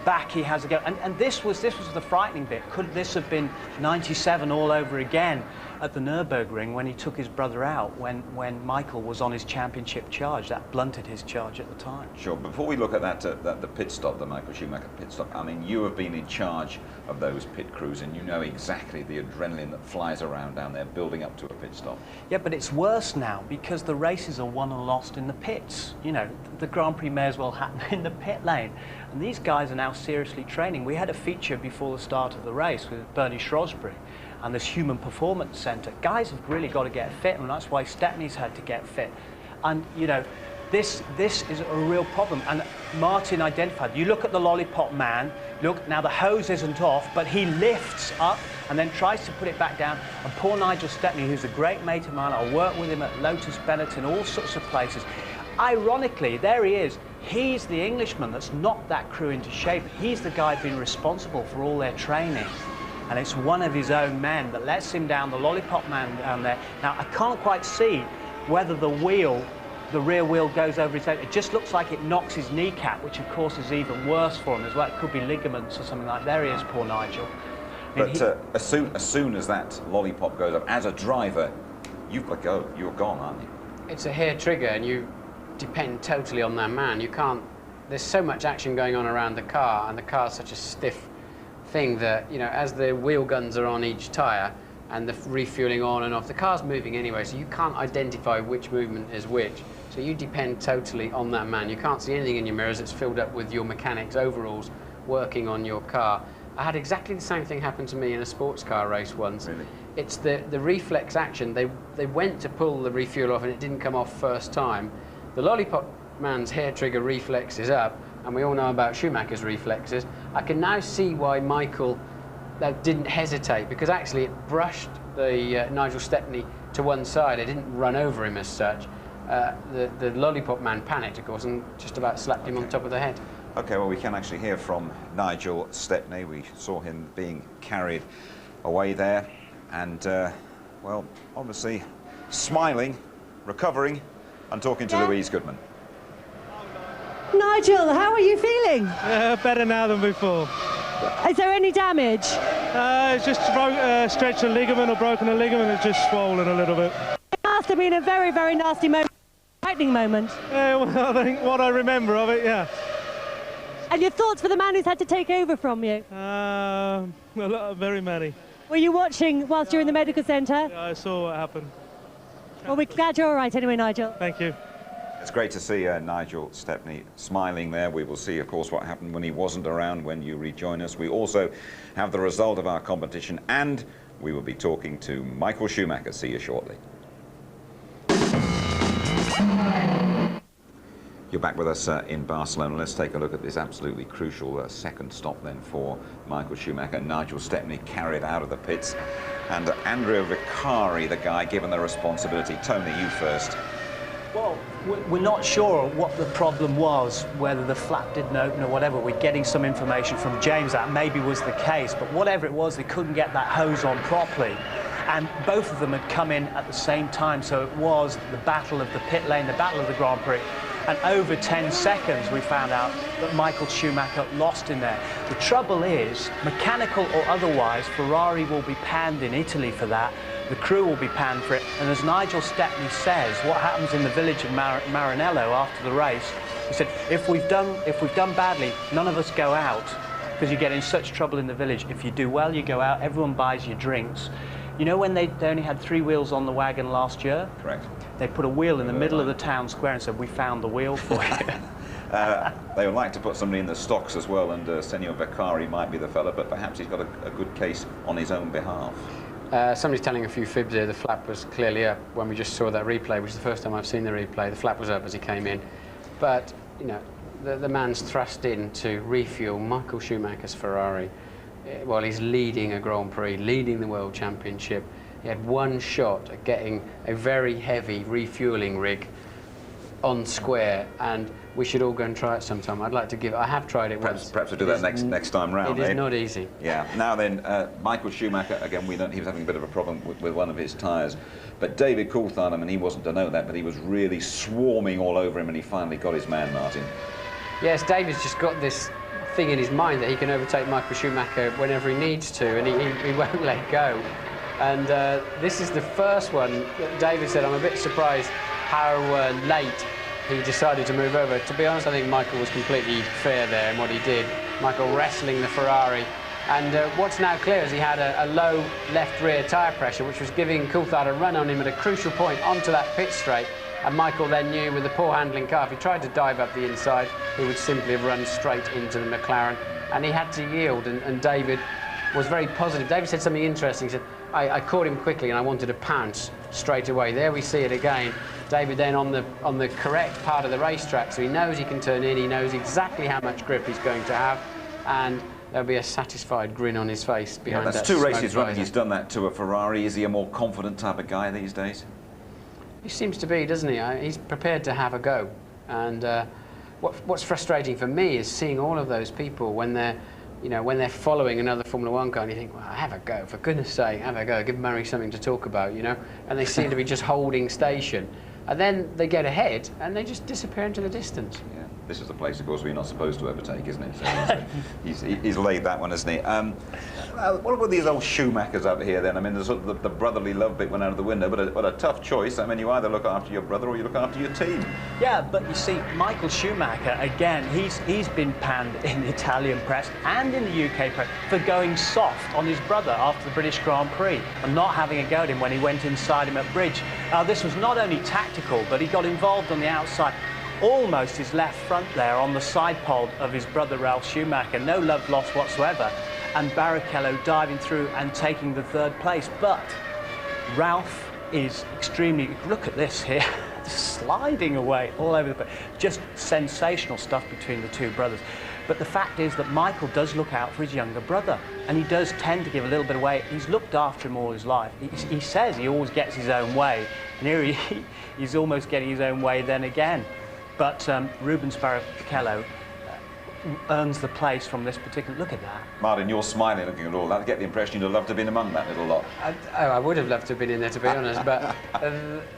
back he has a go. And this was the frightening bit. Could this have been 97 all over again at the Nürburgring when he took his brother out, when Michael was on his championship charge? That blunted his charge at the time. Sure. Before we look at that, the pit stop, the Michael Schumacher pit stop, I mean, you have been in charge of those pit crews, and you know exactly the adrenaline that flies around down there building up to a pit stop. Yeah, but it's worse now because the races are won and lost in the pits. You know, the Grand Prix may as well happen in the pit lane. And these guys are now seriously training. We had a feature before the start of the race with Bernie Shrewsbury and this Human Performance Centre. Guys have really got to get fit, and that's why Stepney's had to get fit. And, you know, this is a real problem. And Martin identified, you look at the Lollipop Man, look, now the hose isn't off, but he lifts up and then tries to put it back down. And poor Nigel Stepney, who's a great mate of mine, I work with him at Lotus Benetton, all sorts of places. Ironically, there he is. He's the Englishman that's knocked that crew into shape. He's the guy been responsible for all their training. And it's one of his own men that lets him down, the Lollipop Man down there. Now, I can't quite see whether the wheel the rear wheel goes over his head. It just looks like it knocks his kneecap, which of course is even worse for him as well. It could be ligaments or something like that. There he is, poor Nigel. But as soon as that lollipop goes up, as a driver, you've got to go. You're gone, aren't you? It's a hair trigger, and you depend totally on that man. You can't. There's so much action going on around the car, and the car's such a stiff thing that, you know, as the wheel guns are on each tyre and the refueling on and off, the car's moving anyway, so you can't identify which movement is which. So you depend totally on that man. You can't see anything in your mirrors. It's filled up with your mechanics' overalls working on your car. I had exactly the same thing happen to me in a sports car race once. Really? It's the reflex action. They went to pull the refuel off and it didn't come off first time. The lollipop man's hair trigger reflex is up, and we all know about Schumacher's reflexes. I can now see why Michael didn't hesitate, because actually it brushed the Nigel Stepney to one side. It didn't run over him as such. The lollipop man panicked, of course, and just about slapped him on top of the head. Okay, well, we can actually hear from Nigel Stepney. We saw him being carried away there, and, well, obviously smiling, recovering, and talking to Louise Goodman. Nigel, how are you feeling? Better now than before. Is there any damage? It's just stretched a ligament or broken a ligament. It's just swollen a little bit. It must have been a very, very nasty moment, frightening moment. Well, I think what I remember of it, yeah. And your thoughts for the man who's had to take over from you? Very many. Were you watching whilst you were in the medical centre? Yeah, I saw what happened. Well, we're glad you're all right anyway, Nigel. Thank you. It's great to see Nigel Stepney smiling there. We will see, of course, what happened when he wasn't around when you rejoin us. We also have the result of our competition, and we will be talking to Michael Schumacher. See you shortly. You're back with us in Barcelona. Let's take a look at this absolutely crucial second stop then for Michael Schumacher. Nigel Stepney carried out of the pits, and Andrea Vicari, the guy given the responsibility. Tony, you first. Well, we're not sure what the problem was, whether the flap didn't open or whatever. We're getting some information from James that maybe was the case, but whatever it was, they couldn't get that hose on properly. And both of them had come in at the same time, so it was the battle of the pit lane, the battle of the Grand Prix. And over 10 seconds, we found out that Michael Schumacher lost in there. The trouble is, mechanical or otherwise, Ferrari will be panned in Italy for that. The crew will be panned for it. And as Nigel Stepney says, what happens in the village of Maranello after the race, he said, if we've done badly, none of us go out, because you get in such trouble in the village. If you do well, you go out, everyone buys you drinks. You know when they only had 3 wheels on the wagon last year? Correct. They put a wheel in the middle of the town square and said, we found the wheel for you. They would like to put somebody in the stocks as well, and Senor Vicari might be the fella, but perhaps he's got a good case on his own behalf. Somebody's telling a few fibs here. The flap was clearly up when we just saw that replay, which is the first time I've seen the replay. The flap was up as he came in. But, you know, the man's thrust in to refuel Michael Schumacher's Ferrari while he's leading a Grand Prix, leading the World Championship. He had one shot at getting a very heavy refueling rig on square, and we should all go and try it sometime. I'd like to give. I have tried it once. Perhaps we'll do that next time round. It is not easy. Yeah. Now then, Michael Schumacher again. He was having a bit of a problem with one of his tyres, but David Coulthard, I mean, he wasn't to know that, but he was really swarming all over him, and he finally got his man, Martin. Yes, David's just got this thing in his mind that he can overtake Michael Schumacher whenever he needs to, and he won't let go. And this is the first one that David said, I'm a bit surprised how late he decided to move over. To be honest, I think Michael was completely fair there in what he did. Michael wrestling the Ferrari. And what's now clear is he had a low left rear tyre pressure, which was giving Coulthard a run on him at a crucial point onto that pit straight. And Michael then knew with the poor handling car, if he tried to dive up the inside, he would simply have run straight into the McLaren. And he had to yield, and David was very positive. David said something interesting. He said, I caught him quickly and I wanted to pounce straight away. There we see it again. David then on the correct part of the racetrack, so he knows he can turn in, he knows exactly how much grip he's going to have, and there'll be a satisfied grin on his face behind that. That's 2 races running. He's done that to a Ferrari. Is he a more confident type of guy these days? He seems to be, doesn't he? He's prepared to have a go. And what's frustrating for me is seeing all of those people when they're following another Formula One car, and you think, well, have a go, for goodness sake, have a go, give Murray something to talk about, you know? And they seem to be just holding station. and then they get ahead and they just disappear into the distance. Yeah. This is the place, of course, we're not supposed to overtake, isn't it? So he's laid that one, hasn't he? What about these old Schumachers up here then? I mean, the brotherly love bit went out of the window, but a tough choice. I mean, you either look after your brother or you look after your team. Yeah, but you see, Michael Schumacher, again, he's been panned in the Italian press and in the UK press for going soft on his brother after the British Grand Prix and not having a go at him when he went inside him at Bridge. This was not only tactical, but he got involved on the outside. Almost his left front there on the side pole of his brother Ralf Schumacher. No love lost whatsoever. And Barrichello diving through and taking the third place. But Ralf is extremely, look at this here, sliding away all over the place. Just sensational stuff between the two brothers. But the fact is that Michael does look out for his younger brother, and he does tend to give a little bit away. He's looked after him all his life. He says he always gets his own way, and here he's almost getting his own way then again. But Rubens Barrichello earns the place from this particular... Look at that. Martin, you're smiling looking at all that. I get the impression you'd have loved to have been among that little lot. I would have loved to have been in there, to be honest, but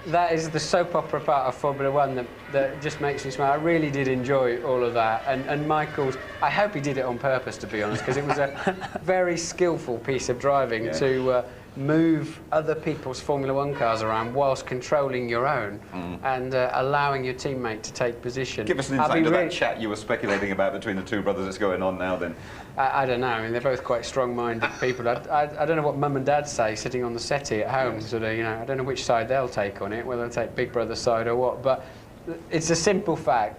that is the soap opera part of Formula One that just makes me smile. I really did enjoy all of that. And Michael's... I hope he did it on purpose, to be honest, because it was a very skillful piece of driving to... move other people's Formula One cars around whilst controlling your own and allowing your teammate to take position. Give us an insight into that chat you were speculating about between the two brothers that's going on now then. I don't know, I mean, they're both quite strong-minded people. I don't know what mum and dad say sitting on the settee at home, sort of, you know, I don't know which side they'll take on it, whether they'll take Big Brother's side or what, but it's a simple fact.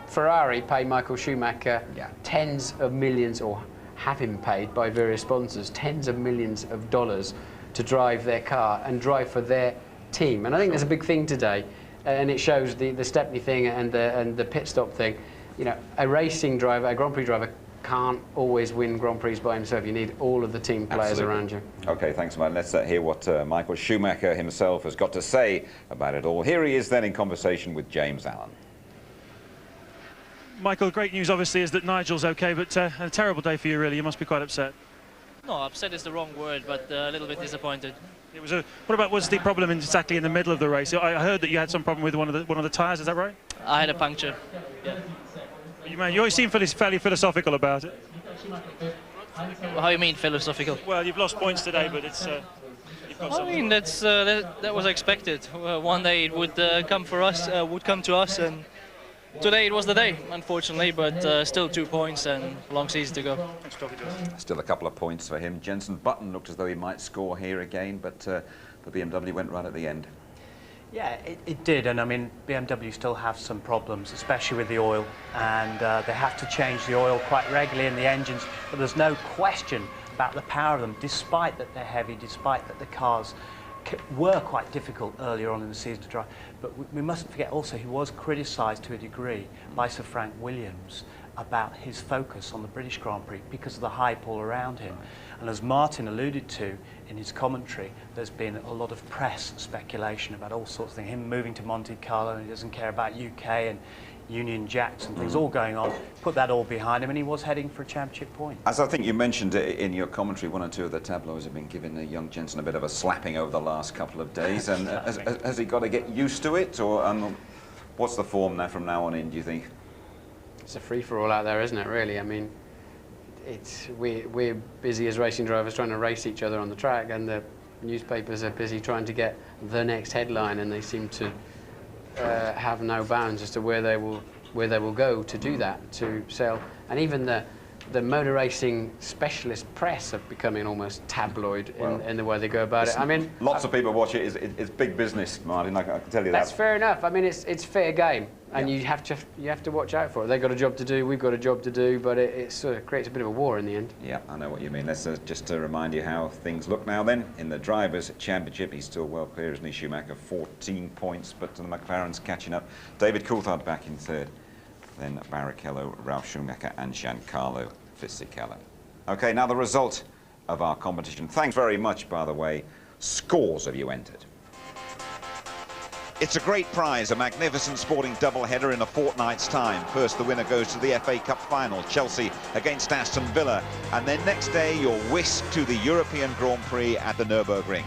Ferrari pay Michael Schumacher tens of millions, or have him paid by various sponsors, tens of millions of dollars to drive their car and drive for their team. And I think there's a big thing today, and it shows the Stepney thing and the pit stop thing. You know, a racing driver, a Grand Prix driver, can't always win Grand Prix by himself. You need all of the team players around you. OK, thanks, Martin. Let's hear what Michael Schumacher himself has got to say about it all. Here he is then in conversation with James Allen. Michael, great news obviously is that Nigel's OK, but a terrible day for you really. You must be quite upset. No, upset is the wrong word, but a little bit disappointed. It was what was the problem exactly in the middle of the race? I heard that you had some problem with one of the tyres, is that right? I had a puncture, yeah. You always seem fairly philosophical about it. How you mean philosophical? Well, you've lost points today, but it's... I mean, that was expected. One day it would come for us, would come to us, and today it was the day, unfortunately, but still 2 points and long season to go. Still a couple of points for him. Jenson Button looked as though he might score here again, but the BMW went right at the end. Yeah, it did, and I mean, BMW still have some problems, especially with the oil, and they have to change the oil quite regularly in the engines, but there's no question about the power of them, despite that they're heavy, despite that the cars were quite difficult earlier on in the season to drive. But we mustn't forget also he was criticised to a degree by Sir Frank Williams about his focus on the British Grand Prix because of the hype all around him. And as Martin alluded to in his commentary, there's been a lot of press speculation about all sorts of things. Him moving to Monte Carlo, and he doesn't care about UK and Union Jacks and things all going on. Put that all behind him, and he was heading for a championship point. As I think you mentioned in your commentary, one or two of the tabloids have been giving young Jenson a bit of a slapping over the last couple of days. And has he got to get used to it, or what's the form now from now on in, do you think? It's a free-for-all out there, isn't it, really? I mean, we're busy as racing drivers trying to race each other on the track, and the newspapers are busy trying to get the next headline, and they seem to have no bounds as to where they will go to do that, to sell. And even the motor racing specialist press are becoming almost tabloid in the way they go about it. I mean, lots of people watch it. It's big business, Martin. I can tell you that. That's fair enough. I mean, it's fair game, and you have to watch out for it. They've got a job to do. We've got a job to do. But it sort of creates a bit of a war in the end. Yeah, I know what you mean. Let's just to remind you how things look now. Then in the Drivers' Championship, he's still well clear, isn't he? Schumacher 14 points, but the McLaren's catching up. David Coulthard back in third. Then Barrichello, Ralf Schumacher, and Giancarlo Fisichella. OK, now the result of our competition. Thanks very much, by the way. Scores of you entered. It's a great prize, a magnificent sporting doubleheader in a fortnight's time. First, the winner goes to the FA Cup final, Chelsea against Aston Villa. And then next day, you're whisked to the European Grand Prix at the Nürburgring.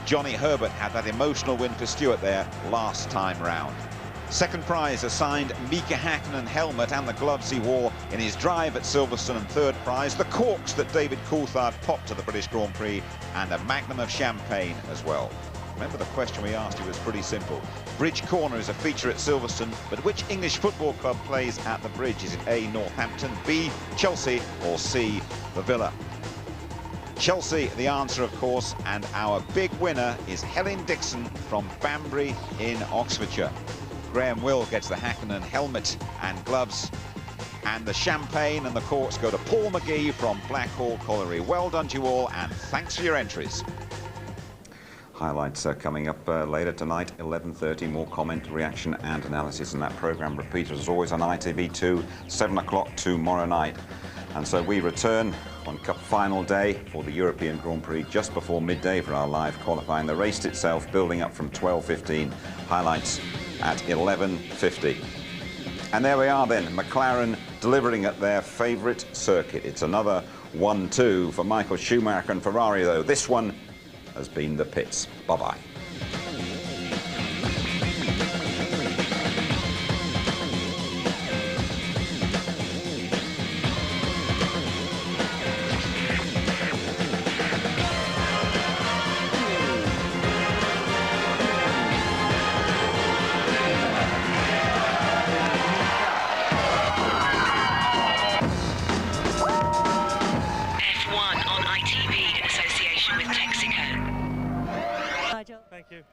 Johnny Herbert had that emotional win for Stewart there last time round. Second prize assigned Mika Hakkinen helmet and the gloves he wore in his drive at Silverstone, and third prize the corks that David Coulthard popped to the British Grand Prix, and a magnum of champagne as well. Remember, the question we asked you was pretty simple. Bridge Corner is a feature at Silverstone, but which English football club plays at the Bridge? Is it A, Northampton, B, Chelsea, or C, the Villa? Chelsea, the answer, of course, and our big winner is Helen Dixon from Banbury in Oxfordshire. Graham Will gets the Hakkinen helmet and gloves, and the champagne and the corks go to Paul McGee from Blackhall Colliery. Well done to you all, and thanks for your entries. Highlights are coming up later tonight, 11:30, more comment, reaction and analysis, and that programme repeats as always on ITV2, 7 o'clock tomorrow night. And so we return on Cup final day for the European Grand Prix just before midday for our live qualifying. The race itself building up from 12:15, highlights at 11:50. And there we are then, McLaren delivering at their favourite circuit. It's another 1-2 for Michael Schumacher and Ferrari, though. This one has been the pits. Bye-bye. Thank you.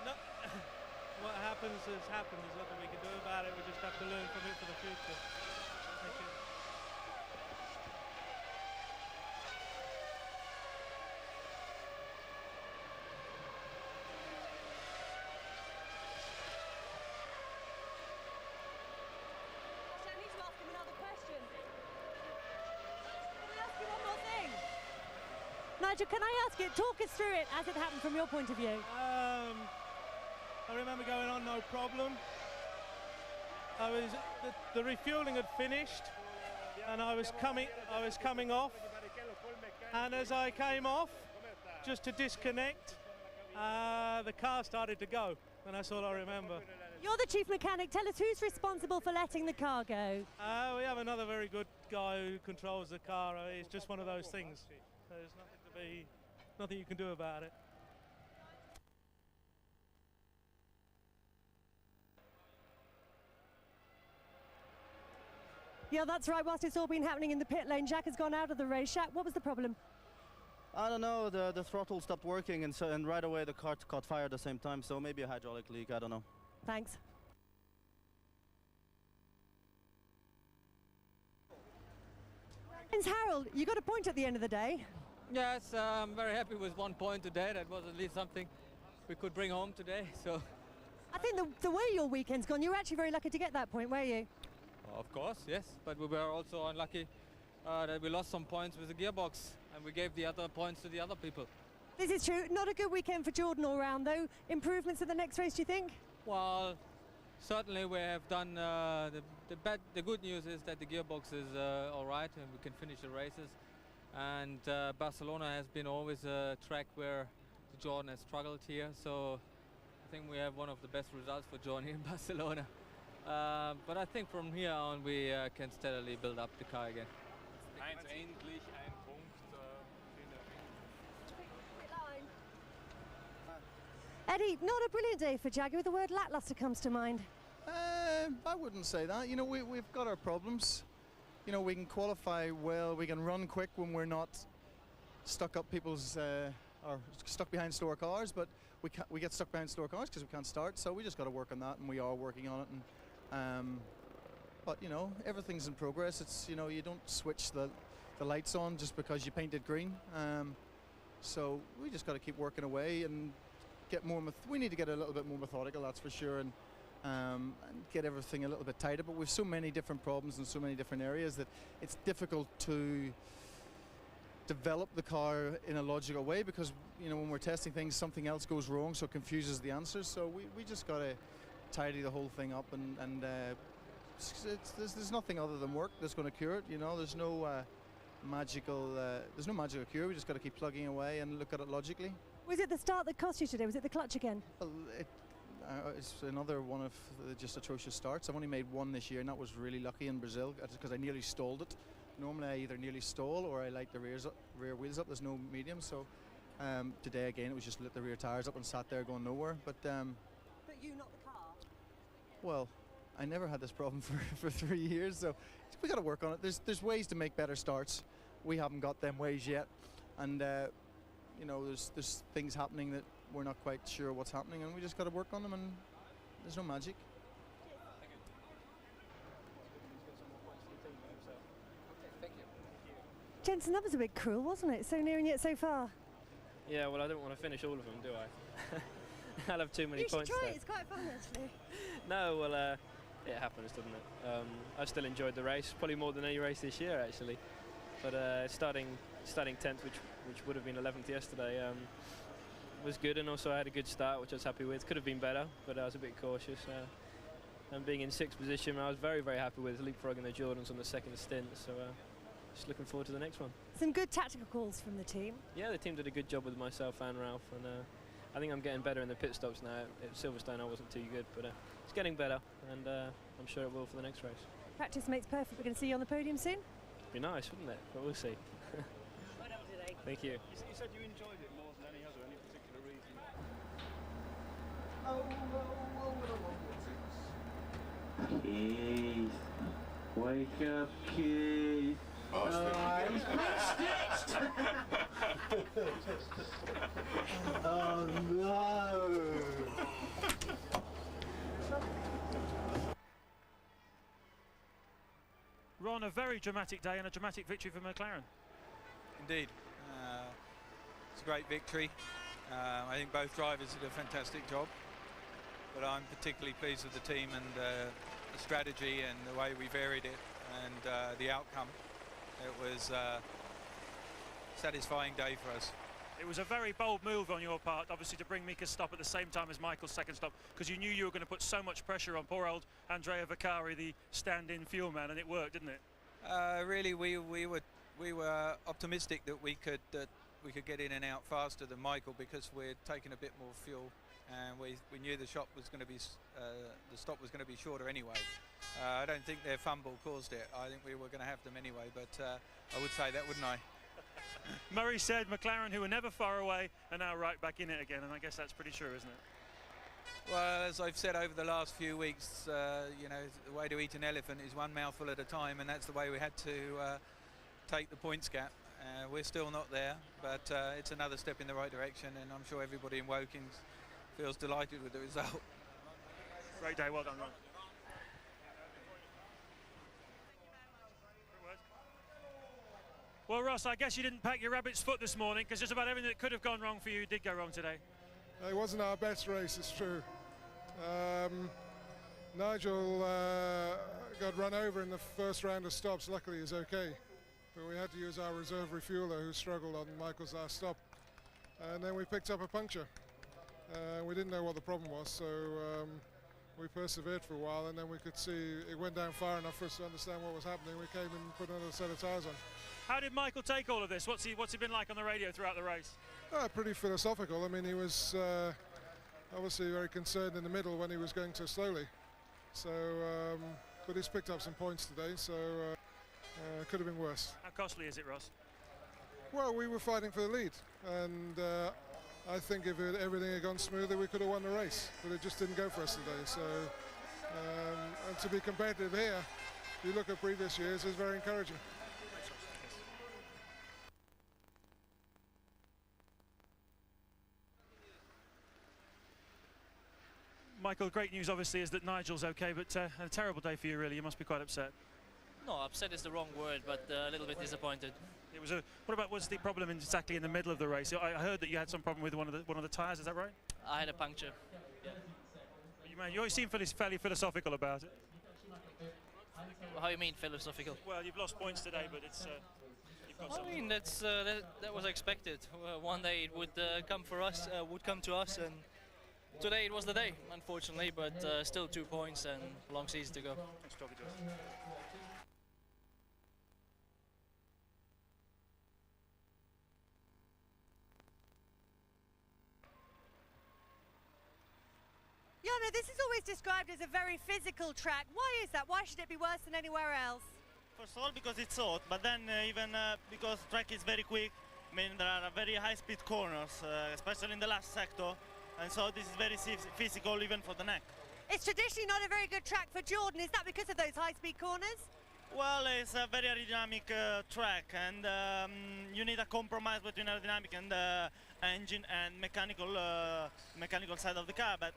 No, what happens has happened. There's nothing we can do about it. We just have to learn from it for the future. Thank you. Nigel, can I ask you, talk us through it as it happened from your point of view? I remember going on no problem. The refueling had finished, and I was coming off, and as I came off, just to disconnect, the car started to go, and that's all I remember. You're the chief mechanic. Tell us who's responsible for letting the car go. We have another very good guy who controls the car. It's just one of those things. There's nothing you can do about it. Yeah, that's right. Whilst it's all been happening in the pit lane, Jack has gone out of the race. Jack, what was the problem? I don't know, the throttle stopped working, and right away the car caught fire at the same time, so maybe a hydraulic leak, I don't know. Thanks. Prince Harold, you got a point at the end of the day. Yes, I'm very happy with 1 point today. That was at least something we could bring home today. So, I think the way your weekend's gone, you were actually very lucky to get that point, were you? of course, yes. But we were also unlucky that we lost some points with the gearbox, and we gave the other points to the other people. This is true. Not a good weekend for Jordan all round, though. Improvements in the next race, do you think? Well, certainly we have done the good news is that the gearbox is all right and we can finish the races. And Barcelona has been always a track where Jordan has struggled here, so I think we have one of the best results for Jordan in Barcelona. But I think from here on we can steadily build up the car again. Endlich ein Punkt Eddie, not a brilliant day for Jaguar. The word lackluster comes to mind. I wouldn't say that. You know, we've got our problems. You know, we can qualify well, we can run quick when we're not stuck up people's or stuck behind store cars, but we get stuck behind store cars because we can't start. So we just got to work on that, and we are working on it. And but you know, everything's in progress. It's, you know, you don't switch the lights on just because you painted green. So we just got to keep working away and get more. We need to get a little bit more methodical, that's for sure, and get everything a little bit tighter. But we've so many different problems in so many different areas that it's difficult to develop the car in a logical way, because you know when we're testing things, something else goes wrong, so it confuses the answers. So we just got to tidy the whole thing up, and there's nothing other than work that's going to cure it. You know, there's no magical cure. We just got to keep plugging away and look at it logically. Was it the start that cost you today? Was it the clutch again? Well, it's another one of the just atrocious starts. I've only made one this year, and that was really lucky in Brazil because I nearly stalled it. Normally I either nearly stall or I light the rear wheels up. There's no medium, so today again it was just lit the rear tires up and sat there going nowhere. But you, not the car? Well, I never had this problem for 3 years, so we got to work on it. There's ways to make better starts. We haven't got them ways yet, and you know there's things happening that we're not quite sure what's happening, and we just got to work on them. And there's no magic. Jensen, that was a bit cruel, wasn't it? So near and yet so far. Yeah, well, I don't want to finish all of them, do I? I'll have too many points. You should try there. it. It's quite fun, actually. No, well, it happens, doesn't it? I still enjoyed the race, probably more than any race this year, actually. But starting 10th, which would have been 11th yesterday, was good, and also I had a good start, which I was happy with. Could have been better, but I was a bit cautious. And being in 6th position, I was very, very happy with leapfrogging the Jordans on the second stint. So just looking forward to the next one. Some good tactical calls from the team. Yeah, the team did a good job with myself and Ralph, and I think I'm getting better in the pit stops now. At Silverstone I wasn't too good, but it's getting better, and I'm sure it will for the next race. Practice makes perfect. We're going to see you on the podium soon. Be nice, wouldn't it? But we'll see. Well done today. Thank you. You said you enjoyed it more than any other, any particular reason? Keith, wake up, Keith. He's been stitched. Oh no. Ron, a very dramatic day and a dramatic victory for McLaren. Indeed. It's a great victory. I think both drivers did a fantastic job, but I'm particularly pleased with the team and the strategy and the way we varied it and the outcome. It was a satisfying day for us. It was a very bold move on your part, obviously, to bring Mika's stop at the same time as Michael's second stop, because you knew you were going to put so much pressure on poor old Andrea Vaccari, the stand-in fuel man, and it worked, didn't it? Really, we were optimistic that we could get in and out faster than Michael, because we're taking a bit more fuel, and we knew the stop was going to be shorter anyway. I don't think their fumble caused it. I think we were going to have them anyway, but I would say that, wouldn't I? Murray said McLaren, who were never far away, are now right back in it again, and I guess that's pretty true, isn't it? Well, as I've said over the last few weeks, you know, the way to eat an elephant is one mouthful at a time, and that's the way we had to take the points gap. We're still not there, but it's another step in the right direction, and I'm sure everybody in Woking feels delighted with the result. Great day, well done, Ron. Well, Ross, I guess you didn't pack your rabbit's foot this morning, because just about everything that could have gone wrong for you did go wrong today. It wasn't our best race, it's true. Nigel got run over in the first round of stops. Luckily he's okay, but we had to use our reserve refueler, who struggled on Michael's last stop, and then we picked up a puncture. We didn't know what the problem was, so we persevered for a while, and then we could see it went down far enough for us to understand what was happening. We came and put another set of tyres on. How did Michael take all of this? What's he been like on the radio throughout the race? Pretty philosophical. I mean, he was obviously very concerned in the middle when he was going so slowly. So, but he's picked up some points today, so could have been worse. How costly is it, Ross? Well, we were fighting for the lead, and I think if everything had gone smoothly, we could have won the race, but it just didn't go for us today. So, and to be competitive here, if you look at previous years, is very encouraging. Michael, great news obviously is that Nigel's okay, but a terrible day for you really. You must be quite upset. No, upset is the wrong word, but a little bit disappointed. It was what was the problem exactly in the middle of the race? I heard that you had some problem with one of the tyres. Is that right? I had a puncture. Yeah. You always seem fairly philosophical about it. How you mean philosophical? Well, you've lost points today, but it's I mean, that was expected. One day it would come for us, would come to us, and today it was the day, unfortunately. But still 2 points and a long season to go. Jana, this is always described as a very physical track. Why is that? Why should it be worse than anywhere else? First of all, because it's hot, but then even because the track is very quick. I mean, there are very high-speed corners, especially in the last sector, and so this is very physical even for the neck. It's traditionally not a very good track for Jordan. Is that because of those high-speed corners? Well, it's a very aerodynamic track, and you need a compromise between aerodynamic and engine and mechanical side of the car. But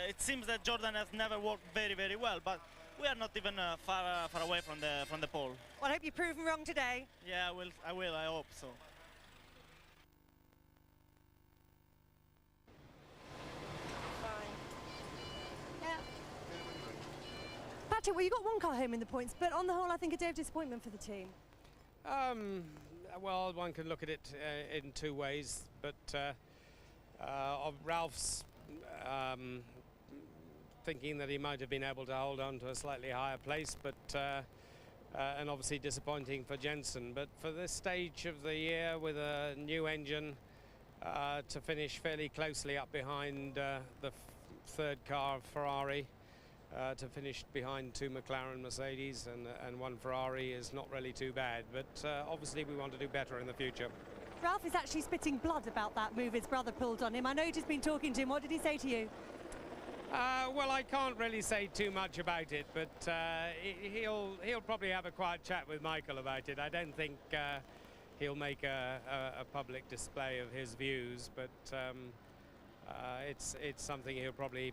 it seems that Jordan has never worked very well. But we are not even far away from the pole. Well, I hope you're proven wrong today. Yeah, I will. I hope so. Patrick, well, you got one car home in the points, but on the whole, I think a day of disappointment for the team. Well, one can look at it in two ways, but of Ralph's thinking that he might have been able to hold on to a slightly higher place, but and obviously disappointing for Jensen. But for this stage of the year with a new engine, to finish fairly closely up behind the third car, Ferrari, to finish behind two McLaren Mercedes and one Ferrari is not really too bad, but obviously we want to do better in the future. Ralph is actually spitting blood about that move his brother pulled on him. I know you've just been talking to him. What did he say to you? Well, I can't really say too much about it, but he'll probably have a quiet chat with Michael about it. I don't think he'll make a public display of his views, but it's something he'll probably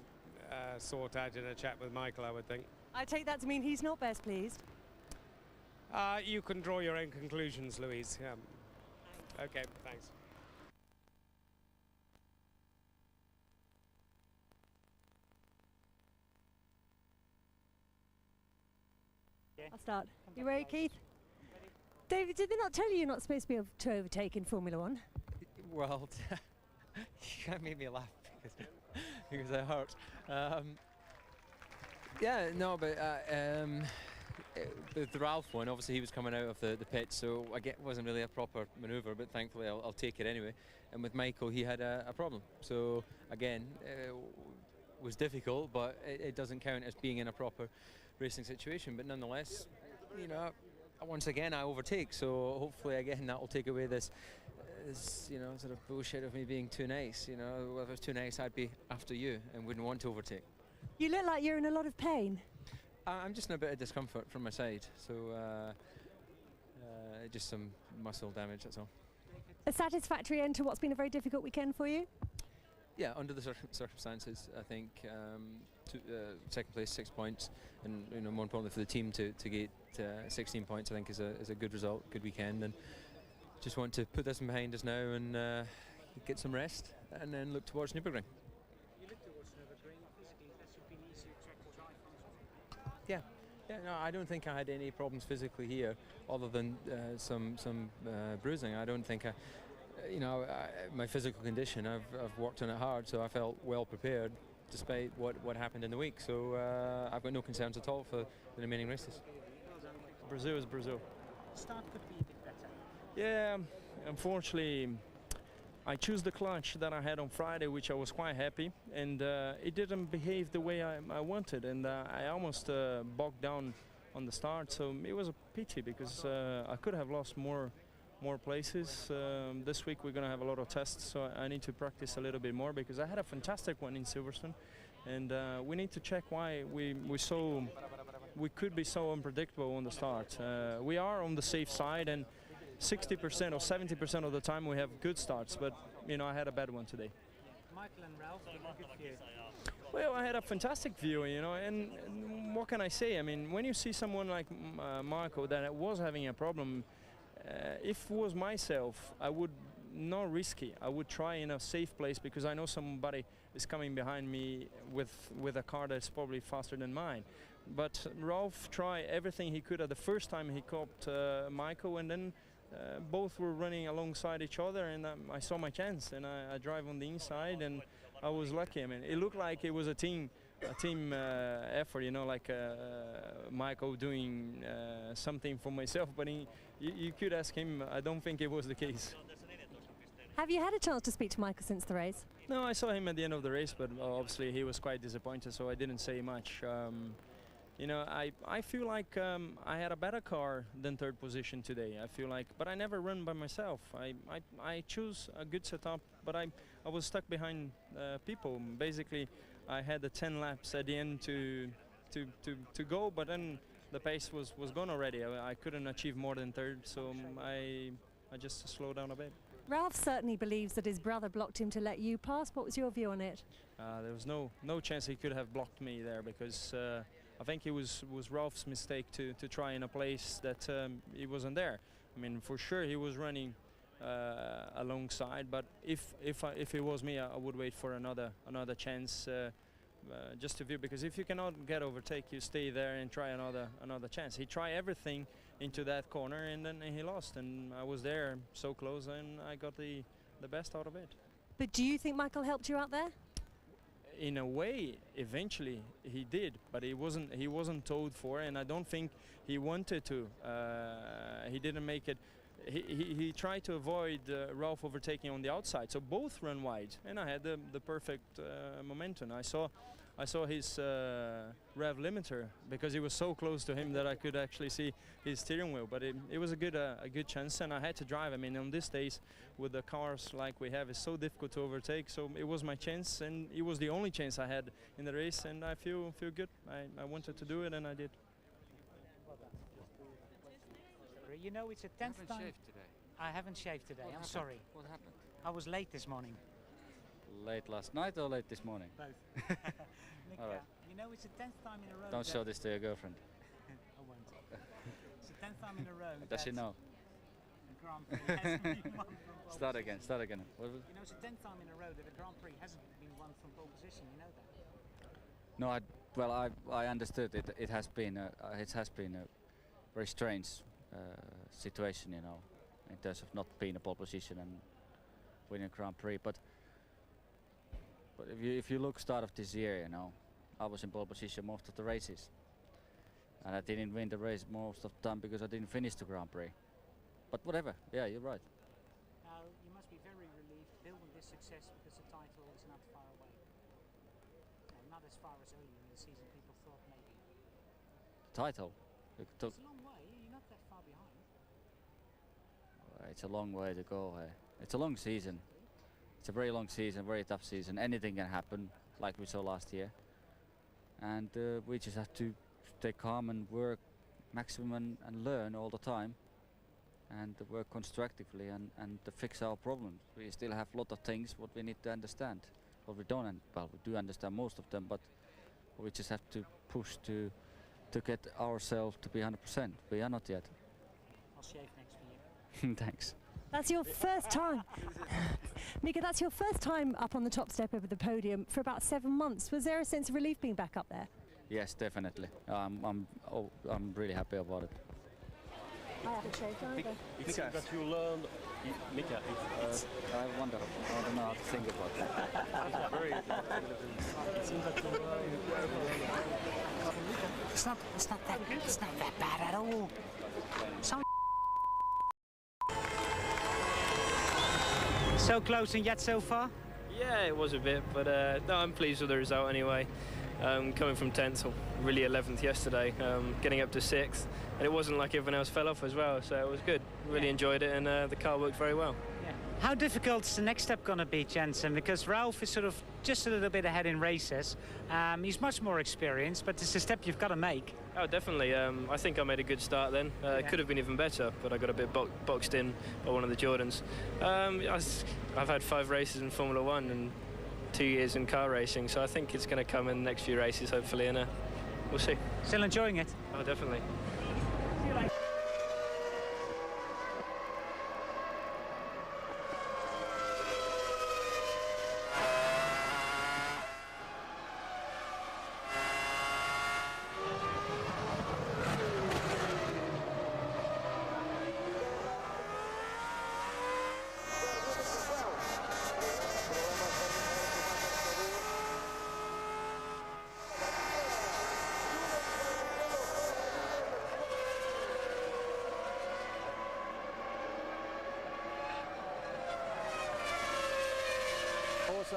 sort out in a chat with Michael, I would think. I take that to mean he's not best pleased. You can draw your own conclusions, Louise. Yeah. Okay, thanks. I'll start. You ready, Keith? David, did they not tell you you're not supposed to be able to overtake in Formula One? Well, you can't make me laugh because I hurt. Yeah, no, but the Ralph one, obviously he was coming out of the pit, so it wasn't really a proper manoeuvre, but thankfully I'll take it anyway. And with Michael, he had a problem. So again, it was difficult, but it doesn't count as being in a proper racing situation. But nonetheless, you know, once again I overtake, so hopefully again that will take away this you know, sort of bullshit of me being too nice. You know, if I was too nice, I'd be after you and wouldn't want to overtake. You look like you're in a lot of pain. I'm just in a bit of discomfort from my side, so just some muscle damage, that's all. A satisfactory end to what's been a very difficult weekend for you? Yeah, under the circumstances, I think second place, 6 points, and you know, more importantly for the team to get 16 points, I think is a good result, good weekend, and just want to put this behind us now and get some rest, and then look towards Nürburgring. Yeah, no, I don't think I had any problems physically here, other than some bruising. I don't think my physical condition, I've worked on it hard, so I felt well prepared despite what happened in the week. So I've got no concerns at all for the remaining races. Brazil is Brazil. Start could be a bit better. Yeah, unfortunately, I chose the clutch that I had on Friday, which I was quite happy, and it didn't behave the way I wanted, and I almost bogged down on the start, so it was a pity because I could have lost more places. This week we're going to have a lot of tests, so I need to practice a little bit more because I had a fantastic one in Silverstone, and we need to check why we could be so unpredictable on the start. We are on the safe side, and 60% or 70% of the time we have good starts, but you know, I had a bad one today. Michael and Ralph, did a good view. Well, I had a fantastic view, you know, and what can I say? I mean, when you see someone like Marco that was having a problem, if it was myself, I would not risk it. I would try in a safe place because I know somebody is coming behind me with a car that's probably faster than mine. But Ralph tried everything he could at the first time he caught Michael, and then both were running alongside each other, and I saw my chance, and I drive on the inside, and I was lucky. I mean, it looked like it was a team effort, you know, like Michael doing something for myself, but you could ask him. I don't think it was the case. Have you had a chance to speak to Michael since the race? No, I saw him at the end of the race, but obviously he was quite disappointed, so I didn't say much. You know, I feel like I had a better car than third position today. I feel like, but I never run by myself. I choose a good setup, but I was stuck behind people. Basically, I had the 10 laps at the end to go, but then the pace was gone already. I couldn't achieve more than third, so I just slowed down a bit. Ralph certainly believes that his brother blocked him to let you pass. What was your view on it? There was no chance he could have blocked me there, because I think it was Ralph's mistake to try in a place that he wasn't there. I mean, for sure he was running alongside, but if it was me, I would wait for another chance just to view, because if you cannot get overtake, you stay there and try another chance. He tried everything into that corner, and then he lost, and I was there so close, and I got the best out of it. But do you think Michael helped you out there? In a way, eventually he did, but he wasn't told for, and I don't think he wanted to. He didn't make it. He tried to avoid Ralph overtaking on the outside, so both run wide, and I had the perfect momentum. I saw his rev limiter, because he was so close to him that I could actually see his steering wheel. But it was a good chance, and I had to drive. I mean, on these days with the cars like we have, it's so difficult to overtake. So it was my chance, and it was the only chance I had in the race, and I feel good. I wanted to do it, and I did. You know, it's a 10th time. Shaved today. I haven't shaved today. I'm sorry. What happened? I was late this morning. Late last night or late this morning? Both. Nick, all right. You know, it's the 10th time in a row. Don't show this to your girlfriend. I won't. It's the 10th time in a row. Does she know? The Grand Prix hasn't been won from pole Start again. position. Start again. You know, it's the 10th time in a row that a Grand Prix hasn't been won from pole position. You know that? No, I understood it. It has been a very strange situation, you know, in terms of not being a pole position and winning a Grand Prix. But if you look start of this year, you know, I was in pole position most of the races, and I didn't win the race most of the time because I didn't finish the Grand Prix. But whatever, yeah, you're right. Now, you must be very relieved building this success, because the title is not far away. Not as far as earlier in the season people thought maybe. Title? It's a long way. You're not that far behind. It's a long way to go. It's a long season. It's a very long season, very tough season. Anything can happen, like we saw last year. And we just have to stay calm and work maximum and learn all the time, and work constructively and to fix our problems. We still have a lot of things what we need to understand. What we don't, well, we do understand most of them, but we just have to push to get ourselves to be 100%. We are not yet. I'll shave next for you. Thanks. That's your first time. Mika, that's your first time up on the top step over the podium for about 7 months. Was there a sense of relief being back up there? Yes, definitely. I'm really happy about it. I haven't shaved either. It's that you learned, Mika. I wonder. I don't know how to think about that. It's not that bad at all. So close and yet so far? Yeah, it was a bit, but no, I'm pleased with the result anyway. Coming from 10th, or really 11th yesterday, getting up to 6th, and it wasn't like everyone else fell off as well, so it was good. Really enjoyed it, and the car worked very well. Yeah. How difficult is the next step going to be, Jensen? Because Ralph is sort of just a little bit ahead in races. He's much more experienced, but it's a step you've got to make. Oh, definitely. I think I made a good start then. It could have been even better, but I got a bit boxed in by one of the Jordans. I've had 5 races in Formula 1 and 2 years in car racing, so I think it's going to come in the next few races, hopefully, and we'll see. Still enjoying it? Oh, definitely.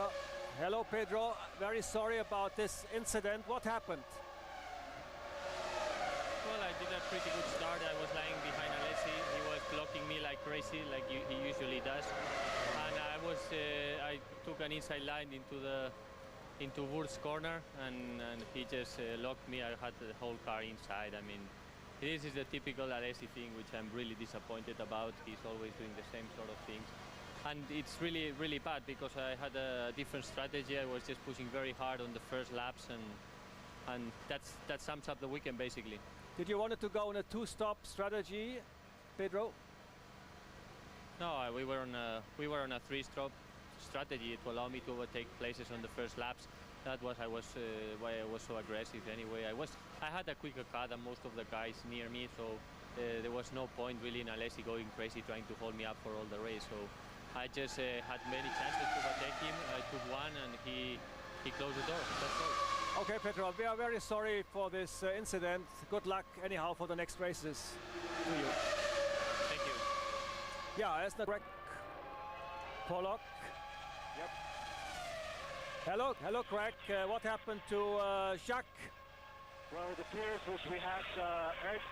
Schumacher. Hello, Pedro. Very sorry about this incident. What happened? Well, I did a pretty good start. I was lying behind Alessi. He was blocking me like crazy, like he usually does. And I took an inside line into Wurth's corner, and he just locked me. I had the whole car inside. I mean, this is the typical Alessi thing, which I'm really disappointed about. He's always doing the same sort of things. And it's really, really bad because I had a different strategy. I was just pushing very hard on the first laps, and that sums up the weekend basically. Did you want to go on a two-stop strategy, Pedro? No, we were on a three-stop strategy to allow me to overtake places on the first laps. That was why I was so aggressive. Anyway, I had a quicker car than most of the guys near me, so there was no point really in Alessi going crazy trying to hold me up for all the race. So I just had many chances to overtake him. I took one, and he closed the door. That's all. Okay, Pedro, we are very sorry for this incident. Good luck anyhow for the next races to you. Thank you. Yeah, that's the correct Pollock. Yep. Hello, Craig. What happened to Jacques? Well, it appears that we had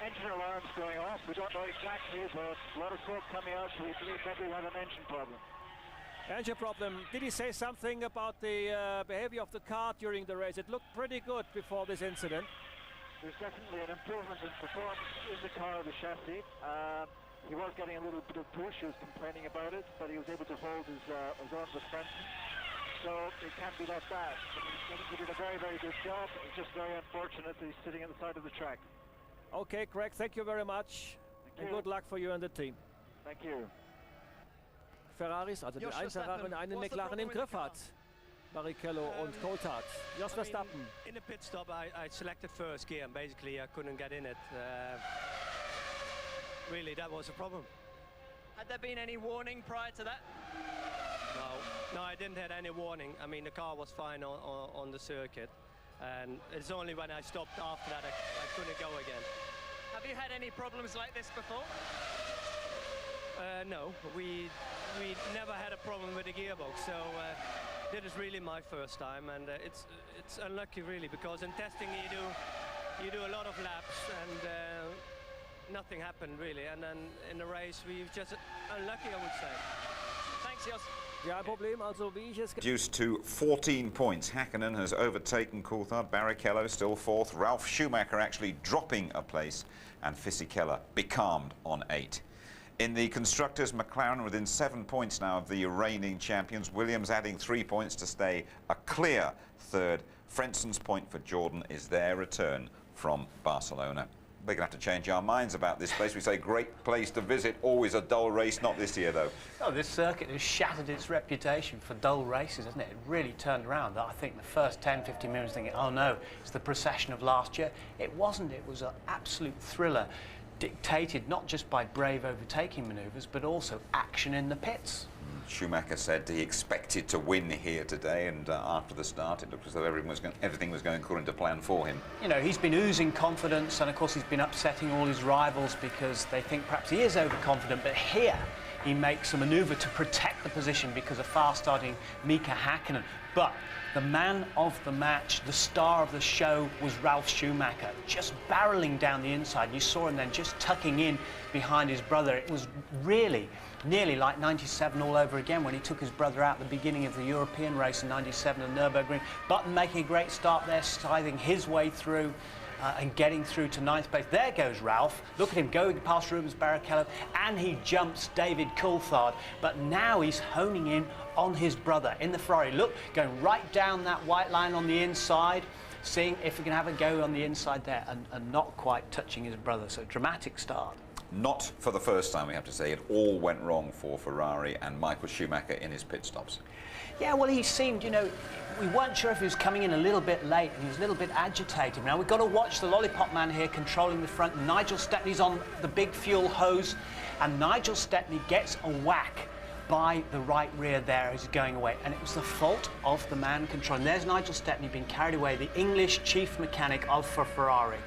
engine alarms going off. We don't know exactly, but a lot of smoke coming out, so we believe that we have an engine problem. Engine problem. Did he say something about the behavior of the car during the race? It looked pretty good before this incident. There's definitely an improvement in performance in the car, the chassis. He was getting a little bit of push. He was complaining about it, but he was able to hold his own suspension. So it can't be that bad. He did a very, very good job. It's just very unfortunate that he's sitting at the side of the track. Okay, Craig, thank you very much. And good luck for you and the team. Thank you. Ferraris, also den einen Ferrari und einen McLaren im Griff hat. Barrichello und Coulthard. Jos Verstappen. In the pit stop, I selected first gear, and basically I couldn't get in it. Really, that was a problem. Had there been any warning prior to that? No, I didn't have any warning. I mean, the car was fine on the circuit, and it's only when I stopped after that I couldn't go again. Have you had any problems like this before? No, we never had a problem with the gearbox, so this is really my first time, and it's unlucky really, because in testing you do a lot of laps and nothing happened really, and then in the race we just unlucky, I would say. Thanks, Jos. Ja, Problem, also wie ich es... Reduced to 14 points. Hakkinen has overtaken Coulthard. Barrichello still fourth. Ralf Schumacher actually dropping a place, and Fisichella becalmed on 8. In the constructors, McLaren within 7 points now of the reigning champions. Williams adding 3 points to stay a clear third. Frenson's point for Jordan is their return from Barcelona. We're going to have to change our minds about this place. We say great place to visit, always a dull race. Not this year, though. Oh, this circuit has shattered its reputation for dull races, hasn't it? It really turned around. I think the first 10, 15 minutes thinking, oh no, it's the procession of last year. It wasn't. It was an absolute thriller, dictated not just by brave overtaking manoeuvres, but also action in the pits. Schumacher said he expected to win here today, and after the start it looked as though everything was going according to plan for him. You know, he's been oozing confidence, and of course he's been upsetting all his rivals because they think perhaps he is overconfident, but here he makes a manoeuvre to protect the position because of fast-starting Mika Hakkinen. But the man of the match, the star of the show, was Ralf Schumacher, just barreling down the inside. You saw him then just tucking in behind his brother. It was really nearly like 97 all over again when he took his brother out at the beginning of the European race in 97 at Nürburgring. Button making a great start there, scything his way through and getting through to 9th place. There goes Ralf. Look at him going past Rubens Barrichello, and he jumps David Coulthard. But now he's honing in on his brother in the Ferrari. Look, going right down that white line on the inside, seeing if he can have a go on the inside there, and not quite touching his brother. So dramatic start. Not for the first time, we have to say. It all went wrong for Ferrari and Michael Schumacher in his pit stops. Yeah, well, he seemed, you know, we weren't sure if he was coming in a little bit late, and he was a little bit agitated. Now, we've got to watch the lollipop man here controlling the front. Nigel Stepney's on the big fuel hose, and Nigel Stepney gets a whack by the right rear there as he's going away, and it was the fault of the man controlling. There's Nigel Stepney being carried away, the English chief mechanic for Ferrari.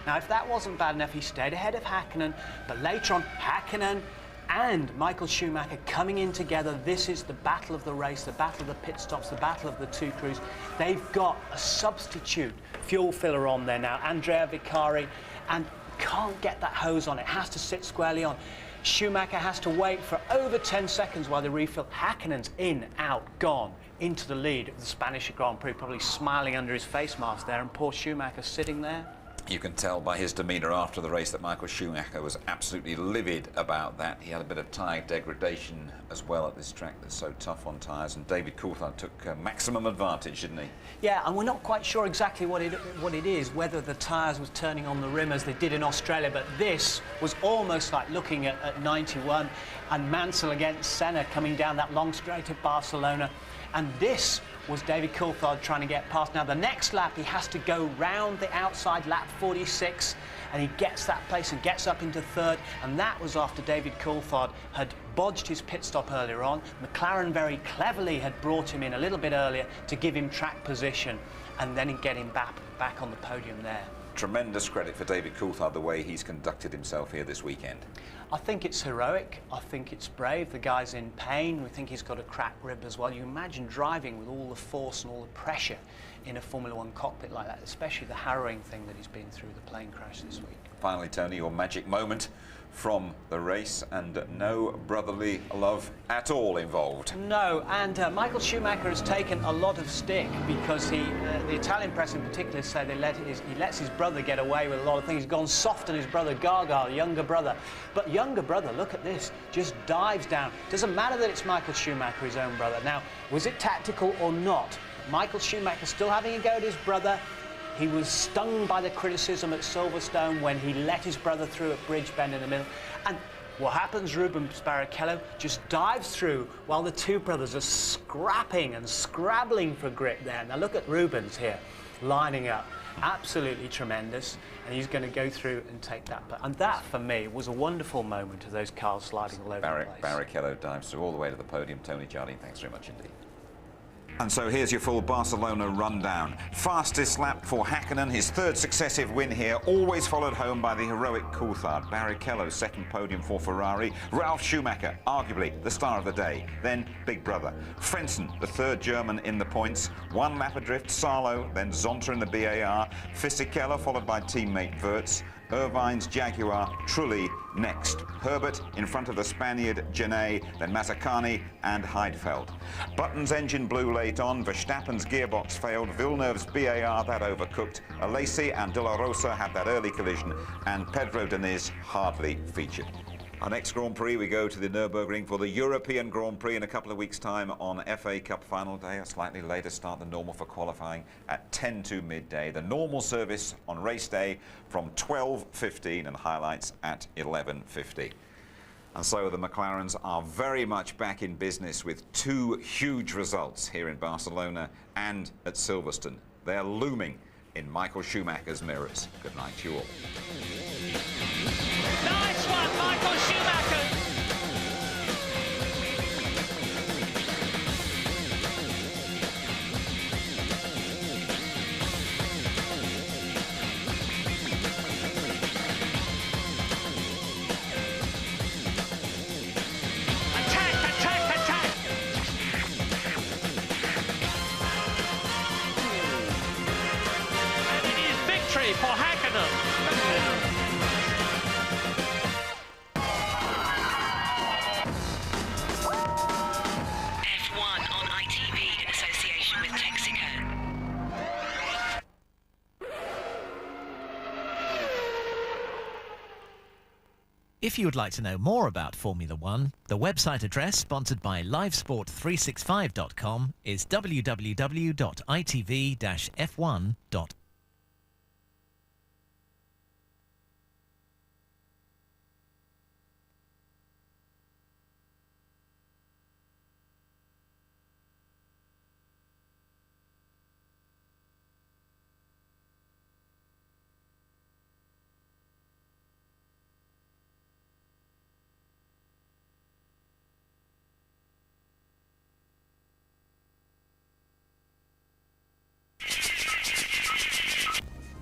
Now, if that wasn't bad enough, he stayed ahead of Hakkinen, but later on, Hakkinen and Michael Schumacher coming in together. This is the battle of the race, the battle of the pit stops, the battle of the two crews. They've got a substitute fuel filler on there now, Andrea Vicari, and can't get that hose on. It has to sit squarely on. Schumacher has to wait for over 10 seconds while they refill. Häkkinen's in, out, gone, into the lead of the Spanish Grand Prix, probably smiling under his face mask there, and poor Schumacher sitting there. You can tell by his demeanour after the race that Michael Schumacher was absolutely livid about that. He had a bit of tyre degradation as well at this track that's so tough on tyres, and David Coulthard took maximum advantage, didn't he? Yeah, and we're not quite sure exactly what it is, whether the tyres was turning on the rim as they did in Australia, but this was almost like looking at 91 and Mansell against Senna coming down that long straight at Barcelona. And this was David Coulthard trying to get past. Now, the next lap, he has to go round the outside, lap 46, and he gets that place and gets up into third. And that was after David Coulthard had bodged his pit stop earlier on. McLaren very cleverly had brought him in a little bit earlier to give him track position and then get him back on the podium there. Tremendous credit for David Coulthard, the way he's conducted himself here this weekend. I think it's heroic. I think it's brave. The guy's in pain. We think he's got a cracked rib as well. You imagine driving with all the force and all the pressure in a Formula One cockpit like that, especially the harrowing thing that he's been through, the plane crash this week. Finally, Tony, your magic moment from the race, and no brotherly love at all involved. No, and Michael Schumacher has taken a lot of stick because the Italian press in particular say he lets his brother get away with a lot of things. He's gone soft on his brother Gargale, younger brother. But younger brother, look at this, just dives down. Doesn't matter that it's Michael Schumacher, his own brother. Now, was it tactical or not? Michael Schumacher still having a go at his brother. He was stung by the criticism at Silverstone when he let his brother through at Bridgebend in the middle. And what happens, Rubens Barrichello just dives through while the two brothers are scrapping and scrabbling for grip there. Now look at Rubens here, lining up. Absolutely tremendous. And he's going to go through and take that. And that, for me, was a wonderful moment of those cars sliding all over the place. Barrichello dives through all the way to the podium. Tony Jardine, thanks very much indeed. And so here's your full Barcelona rundown. Fastest lap for Häkkinen, his third successive win here, always followed home by the heroic Coulthard. Barrichello's second podium for Ferrari. Ralf Schumacher, arguably the star of the day. Then Big Brother. Frentzen, the third German in the points. One lap adrift, Salo, then Zonta in the BAR. Fisichella followed by teammate Wirtz. Irvine's Jaguar, Trulli next. Herbert in front of the Spaniard Genet, then Mazzacani and Heidfeld. Button's engine blew late on, Verstappen's gearbox failed, Villeneuve's BAR, that overcooked. Alesi and De La Rosa had that early collision, and Pedro Diniz hardly featured. Our next Grand Prix, we go to the Nürburgring for the European Grand Prix in a couple of weeks' time on FA Cup final day. A slightly later start than normal for qualifying at 10 to midday. The normal service on race day from 12:15 and highlights at 11:50. And so the McLarens are very much back in business with two huge results here in Barcelona and at Silverstone. They're looming in Michael Schumacher's mirrors. Good night to you all. Nice one, Michael Schumacher! Attack, attack, attack! And it is victory for Häkkinen! If you would like to know more about Formula One, the website address sponsored by livesport365.com is www.itv-f1.com.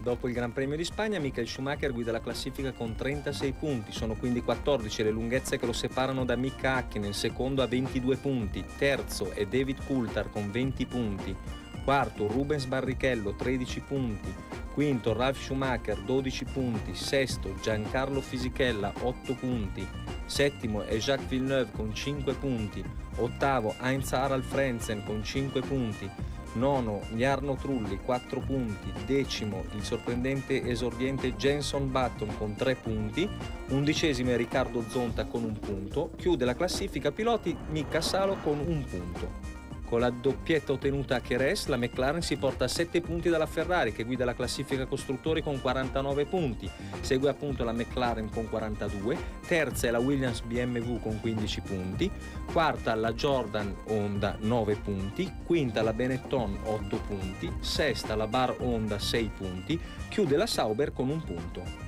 Dopo il Gran Premio di Spagna, Michael Schumacher guida la classifica con 36 punti, sono quindi 14 le lunghezze che lo separano da Mika Häkkinen, secondo a 22 punti, terzo è David Coulthard con 20 punti, quarto Rubens Barrichello 13 punti, quinto Ralf Schumacher 12 punti, sesto Giancarlo Fisichella 8 punti, settimo è Jacques Villeneuve con 5 punti, ottavo Heinz Harald Frentzen con 5 punti, nono Jarno Trulli 4 punti, decimo il sorprendente esordiente Jenson Button con 3 punti, undicesimo è Riccardo Zonta con 1 punto, chiude la classifica piloti Mika Salo con 1 punto. Con la doppietta ottenuta a Jerez, la McLaren si porta a 7 punti dalla Ferrari, che guida la classifica costruttori con 49 punti. Segue appunto la McLaren con 42, terza è la Williams BMW con 15 punti, quarta la Jordan Honda 9 punti, quinta la Benetton 8 punti, sesta la Bar Honda 6 punti, chiude la Sauber con 1 punto.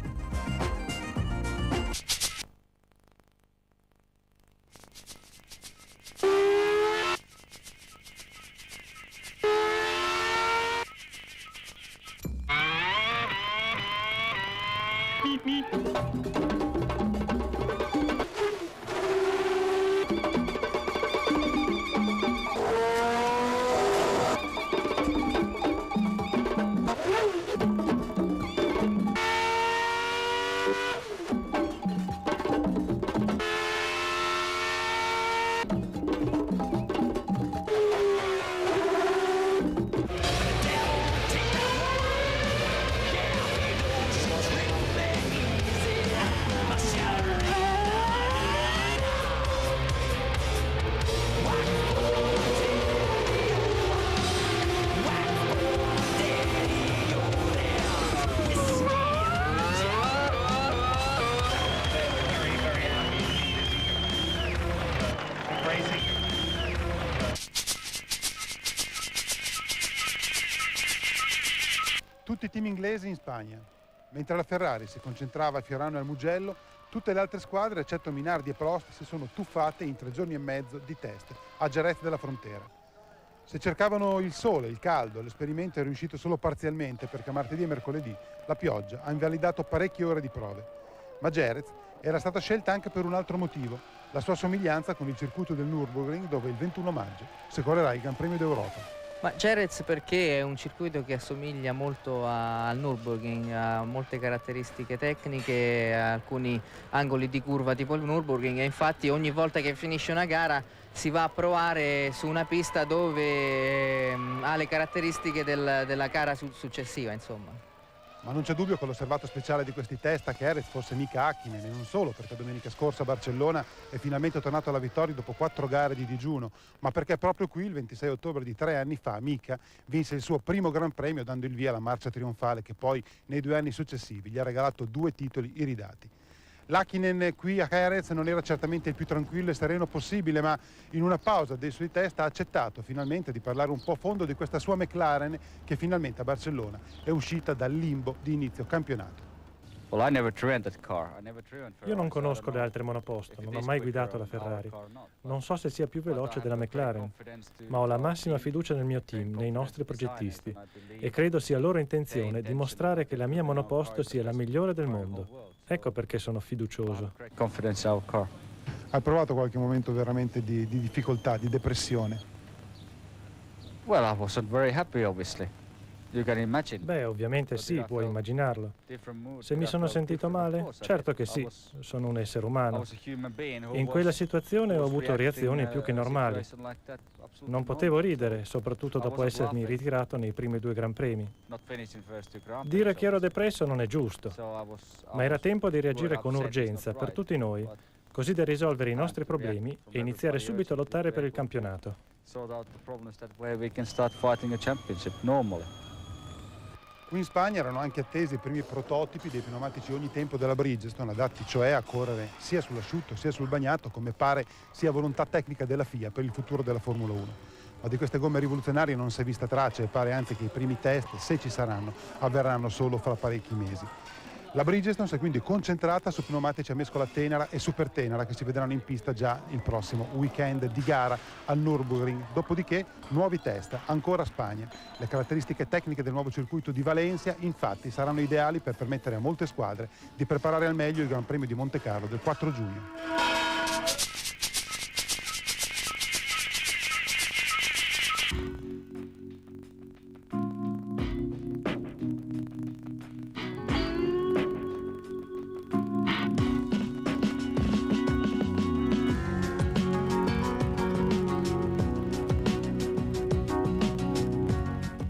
Tutti i team inglesi in Spagna. Mentre la Ferrari si concentrava a Fiorano e al Mugello, tutte le altre squadre, eccetto Minardi e Prost, si sono tuffate in 3 giorni e mezzo di test a Jerez della Frontera. Se cercavano il sole, il caldo, l'esperimento è riuscito solo parzialmente perché martedì e mercoledì la pioggia ha invalidato parecchie ore di prove. Ma Jerez era stata scelta anche per un altro motivo, la sua somiglianza con il circuito del Nürburgring, dove il 21 maggio si correrà il Gran Premio d'Europa. Ma Jerez perché è un circuito che assomiglia molto al Nürburgring, ha molte caratteristiche tecniche, alcuni angoli di curva tipo il Nürburgring, e infatti ogni volta che finisce una gara si va a provare su una pista dove ha le caratteristiche della gara successiva, insomma. Ma non c'è dubbio che l'osservato speciale di questi test a Jerez fosse Mika Häkkinen, e non solo perché domenica scorsa a Barcellona è finalmente tornato alla vittoria dopo 4 gare di digiuno, ma perché proprio qui il 26 ottobre di 3 anni fa Mika vinse il suo primo Gran Premio dando il via alla marcia trionfale che poi nei 2 anni successivi gli ha regalato 2 titoli iridati. L'Häkkinen qui a Jerez non era certamente il più tranquillo e sereno possibile, ma in una pausa dei suoi test ha accettato finalmente di parlare un po' a fondo di questa sua McLaren che finalmente a Barcellona è uscita dal limbo di inizio campionato. Io non conosco le altre monoposto, non ho mai guidato la Ferrari. Non so se sia più veloce della McLaren, ma ho la massima fiducia nel mio team, nei nostri progettisti, e credo sia loro intenzione dimostrare che la mia monoposto sia la migliore del mondo. Ecco perché sono fiducioso. Hai provato qualche momento veramente di difficoltà, di depressione? Well, I wasn't very happy, obviously. You can imagine. Beh, ovviamente sì, puoi immaginarlo. Se mi sono sentito male? Certo che sì, sono un essere umano. In quella situazione ho avuto reazioni più che normali. Non potevo ridere, soprattutto dopo essermi ritirato nei primi 2 Gran Premi. Dire che ero depresso non è giusto, ma era tempo di reagire con urgenza per tutti noi, così da risolvere i nostri problemi e iniziare subito a lottare per il campionato. Qui in Spagna erano anche attesi i primi prototipi dei pneumatici ogni tempo della Bridgestone, adatti cioè a correre sia sull'asciutto sia sul bagnato, come pare sia volontà tecnica della FIA per il futuro della Formula 1. Ma di queste gomme rivoluzionarie non si è vista traccia e pare anzi che i primi test, se ci saranno, avverranno solo fra parecchi mesi. La Bridgestone si è quindi concentrata su pneumatici a mescola tenera e super tenera che si vedranno in pista già il prossimo weekend di gara al Nürburgring. Dopodiché nuovi test, ancora Spagna. Le caratteristiche tecniche del nuovo circuito di Valencia infatti saranno ideali per permettere a molte squadre di preparare al meglio il Gran Premio di Monte Carlo del 4 giugno.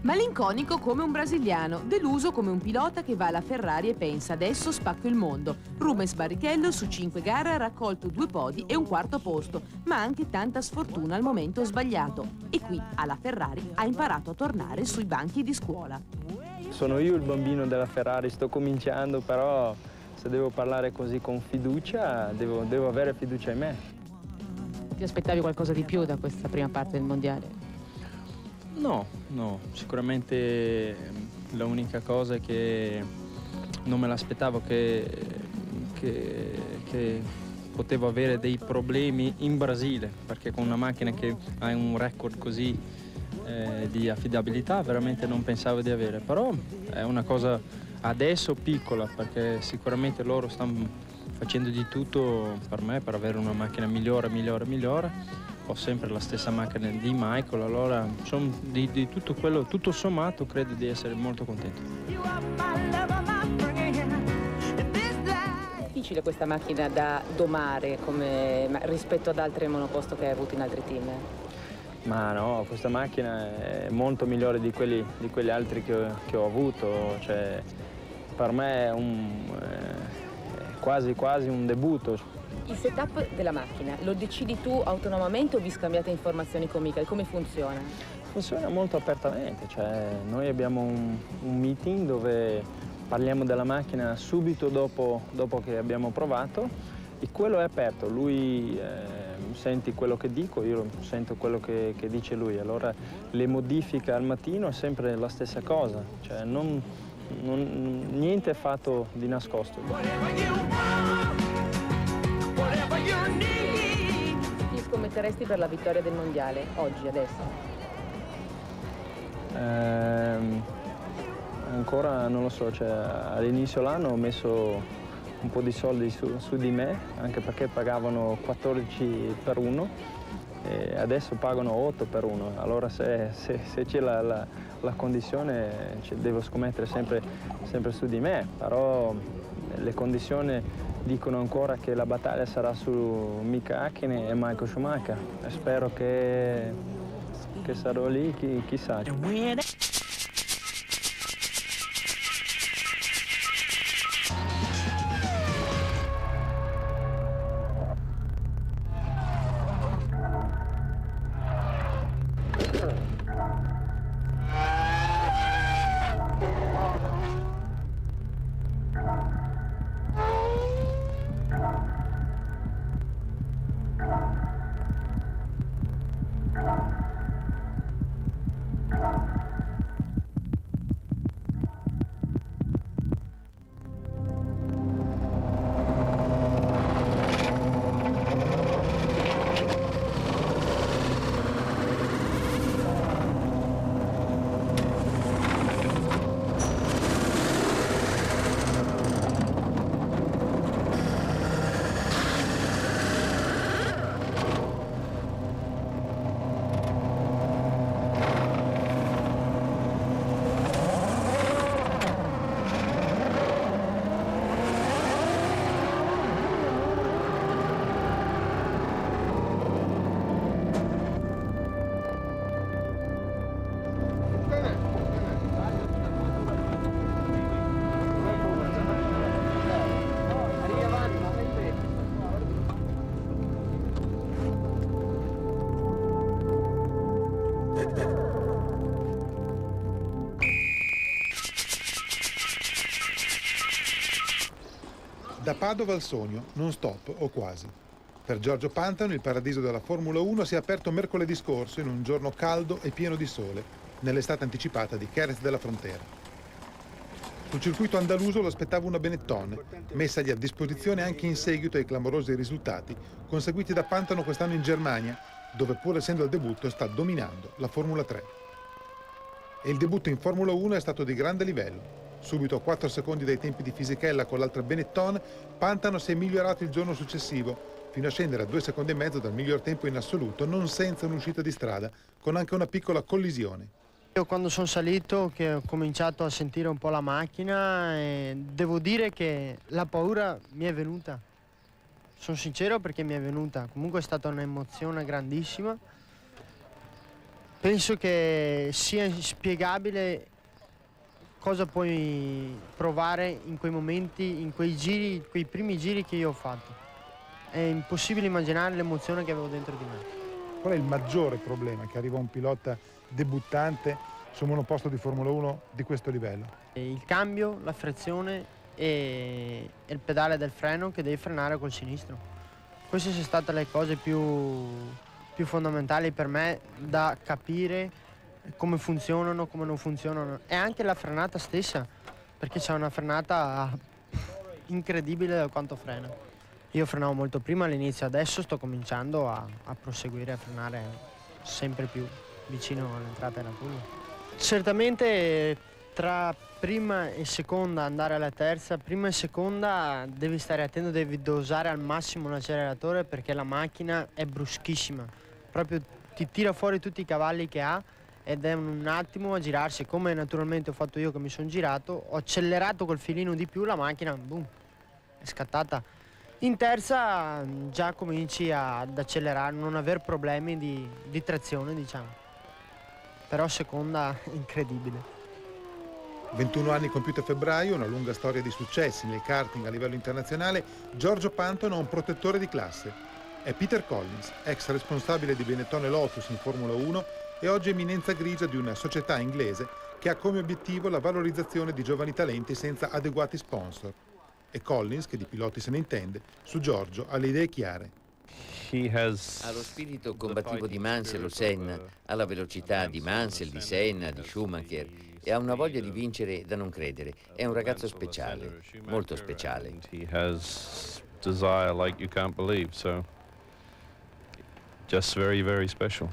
Malinconico come un brasiliano, deluso come un pilota che va alla Ferrari e pensa adesso spacco il mondo. Rubens Barrichello su 5 gare ha raccolto 2 podi e un quarto posto, ma anche tanta sfortuna al momento sbagliato. E qui alla Ferrari ha imparato a tornare sui banchi di scuola. Sono io il bambino della Ferrari, sto cominciando, però se devo parlare così con fiducia, devo avere fiducia in me. Ti aspettavi qualcosa di più da questa prima parte del mondiale? No, sicuramente l'unica cosa è che non me l'aspettavo che potevo avere dei problemi in Brasile, perché con una macchina che ha un record così di affidabilità veramente non pensavo di avere, però è una cosa adesso piccola, perché sicuramente loro stanno facendo di tutto per me per avere una macchina migliore. Ho sempre la stessa macchina di Michael, allora di tutto quello, tutto sommato credo di essere molto contento. È difficile questa macchina da domare rispetto ad altre monoposto che hai avuto in altri team? Ma no, questa macchina è molto migliore di quegli altri che ho avuto, cioè, per me è quasi un debutto. Il setup della macchina lo decidi tu autonomamente o vi scambiate informazioni con Michael? Come funziona? Funziona molto apertamente, cioè noi abbiamo un meeting dove parliamo della macchina subito dopo che abbiamo provato e quello è aperto, lui senti quello che dico, io sento quello che dice lui, allora le modifiche al mattino è sempre la stessa cosa, cioè niente è fatto di nascosto. Chi scommetteresti per la vittoria del mondiale oggi, adesso? Ancora non lo so, cioè, all'inizio dell'anno ho messo un po' di soldi su di me, anche perché pagavano 14 per 1 e adesso pagano 8 per 1, allora se c'è la condizione devo scommettere sempre su di me, però le condizioni dicono ancora che la battaglia sarà su Mika Häkkinen e Michael Schumacher e spero che sarò lì, chissà. Da Padova al sogno, non stop o quasi. Per Giorgio Pantano il paradiso della Formula 1 si è aperto mercoledì scorso in un giorno caldo e pieno di sole, nell'estate anticipata di Jerez della Frontera. Sul circuito andaluso lo aspettava una Benetton, messagli a disposizione anche in seguito ai clamorosi risultati conseguiti da Pantano quest'anno in Germania, dove pur essendo al debutto sta dominando la Formula 3. E il debutto in Formula 1 è stato di grande livello. Subito a 4 secondi dai tempi di Fisichella con l'altra Benetton, Pantano si è migliorato il giorno successivo, fino a scendere a 2 secondi e mezzo dal miglior tempo in assoluto, non senza un'uscita di strada, con anche una piccola collisione. Io quando sono salito, che ho cominciato a sentire un po' la macchina, devo dire che la paura mi è venuta. Sono sincero perché mi è venuta. Comunque è stata un'emozione grandissima. Penso che sia inspiegabile cosa puoi provare in quei momenti, in quei giri, quei primi giri che io ho fatto. È impossibile immaginare l'emozione che avevo dentro di me. Qual è il maggiore problema che arriva a un pilota debuttante su un monoposto di Formula 1 di questo livello? Il cambio, la frizione e il pedale del freno che devi frenare col sinistro. Queste sono state le cose più fondamentali per me da capire come funzionano, come non funzionano. E anche la frenata stessa, perché c'è una frenata incredibile da quanto frena. Io frenavo molto prima all'inizio, adesso sto cominciando a proseguire a frenare sempre più vicino all'entrata della curva. Certamente tra prima e seconda andare alla terza, prima e seconda devi stare attento, devi dosare al massimo l'acceleratore perché la macchina è bruschissima, proprio ti tira fuori tutti i cavalli che ha ed è un attimo a girarsi, come naturalmente ho fatto io che mi sono girato, ho accelerato col filino di più, la macchina boom, è scattata. In terza già cominci ad accelerare, non aver problemi di trazione, diciamo. Però seconda incredibile. 21 anni compiuti a febbraio, una lunga storia di successi nel karting a livello internazionale, Giorgio Pantano ha un protettore di classe. È Peter Collins, ex responsabile di Benetton e Lotus in Formula 1 e oggi eminenza grigia di una società inglese che ha come obiettivo la valorizzazione di giovani talenti senza adeguati sponsor. E Collins, che di piloti se ne intende, su Giorgio ha le idee chiare. Ha lo spirito combattivo di Mansell o Senna, ha la velocità di Mansell, di Senna, di Schumacher e ha una voglia di vincere da non credere. È un ragazzo speciale, molto speciale. Desire like you can't believe, so just very, very special.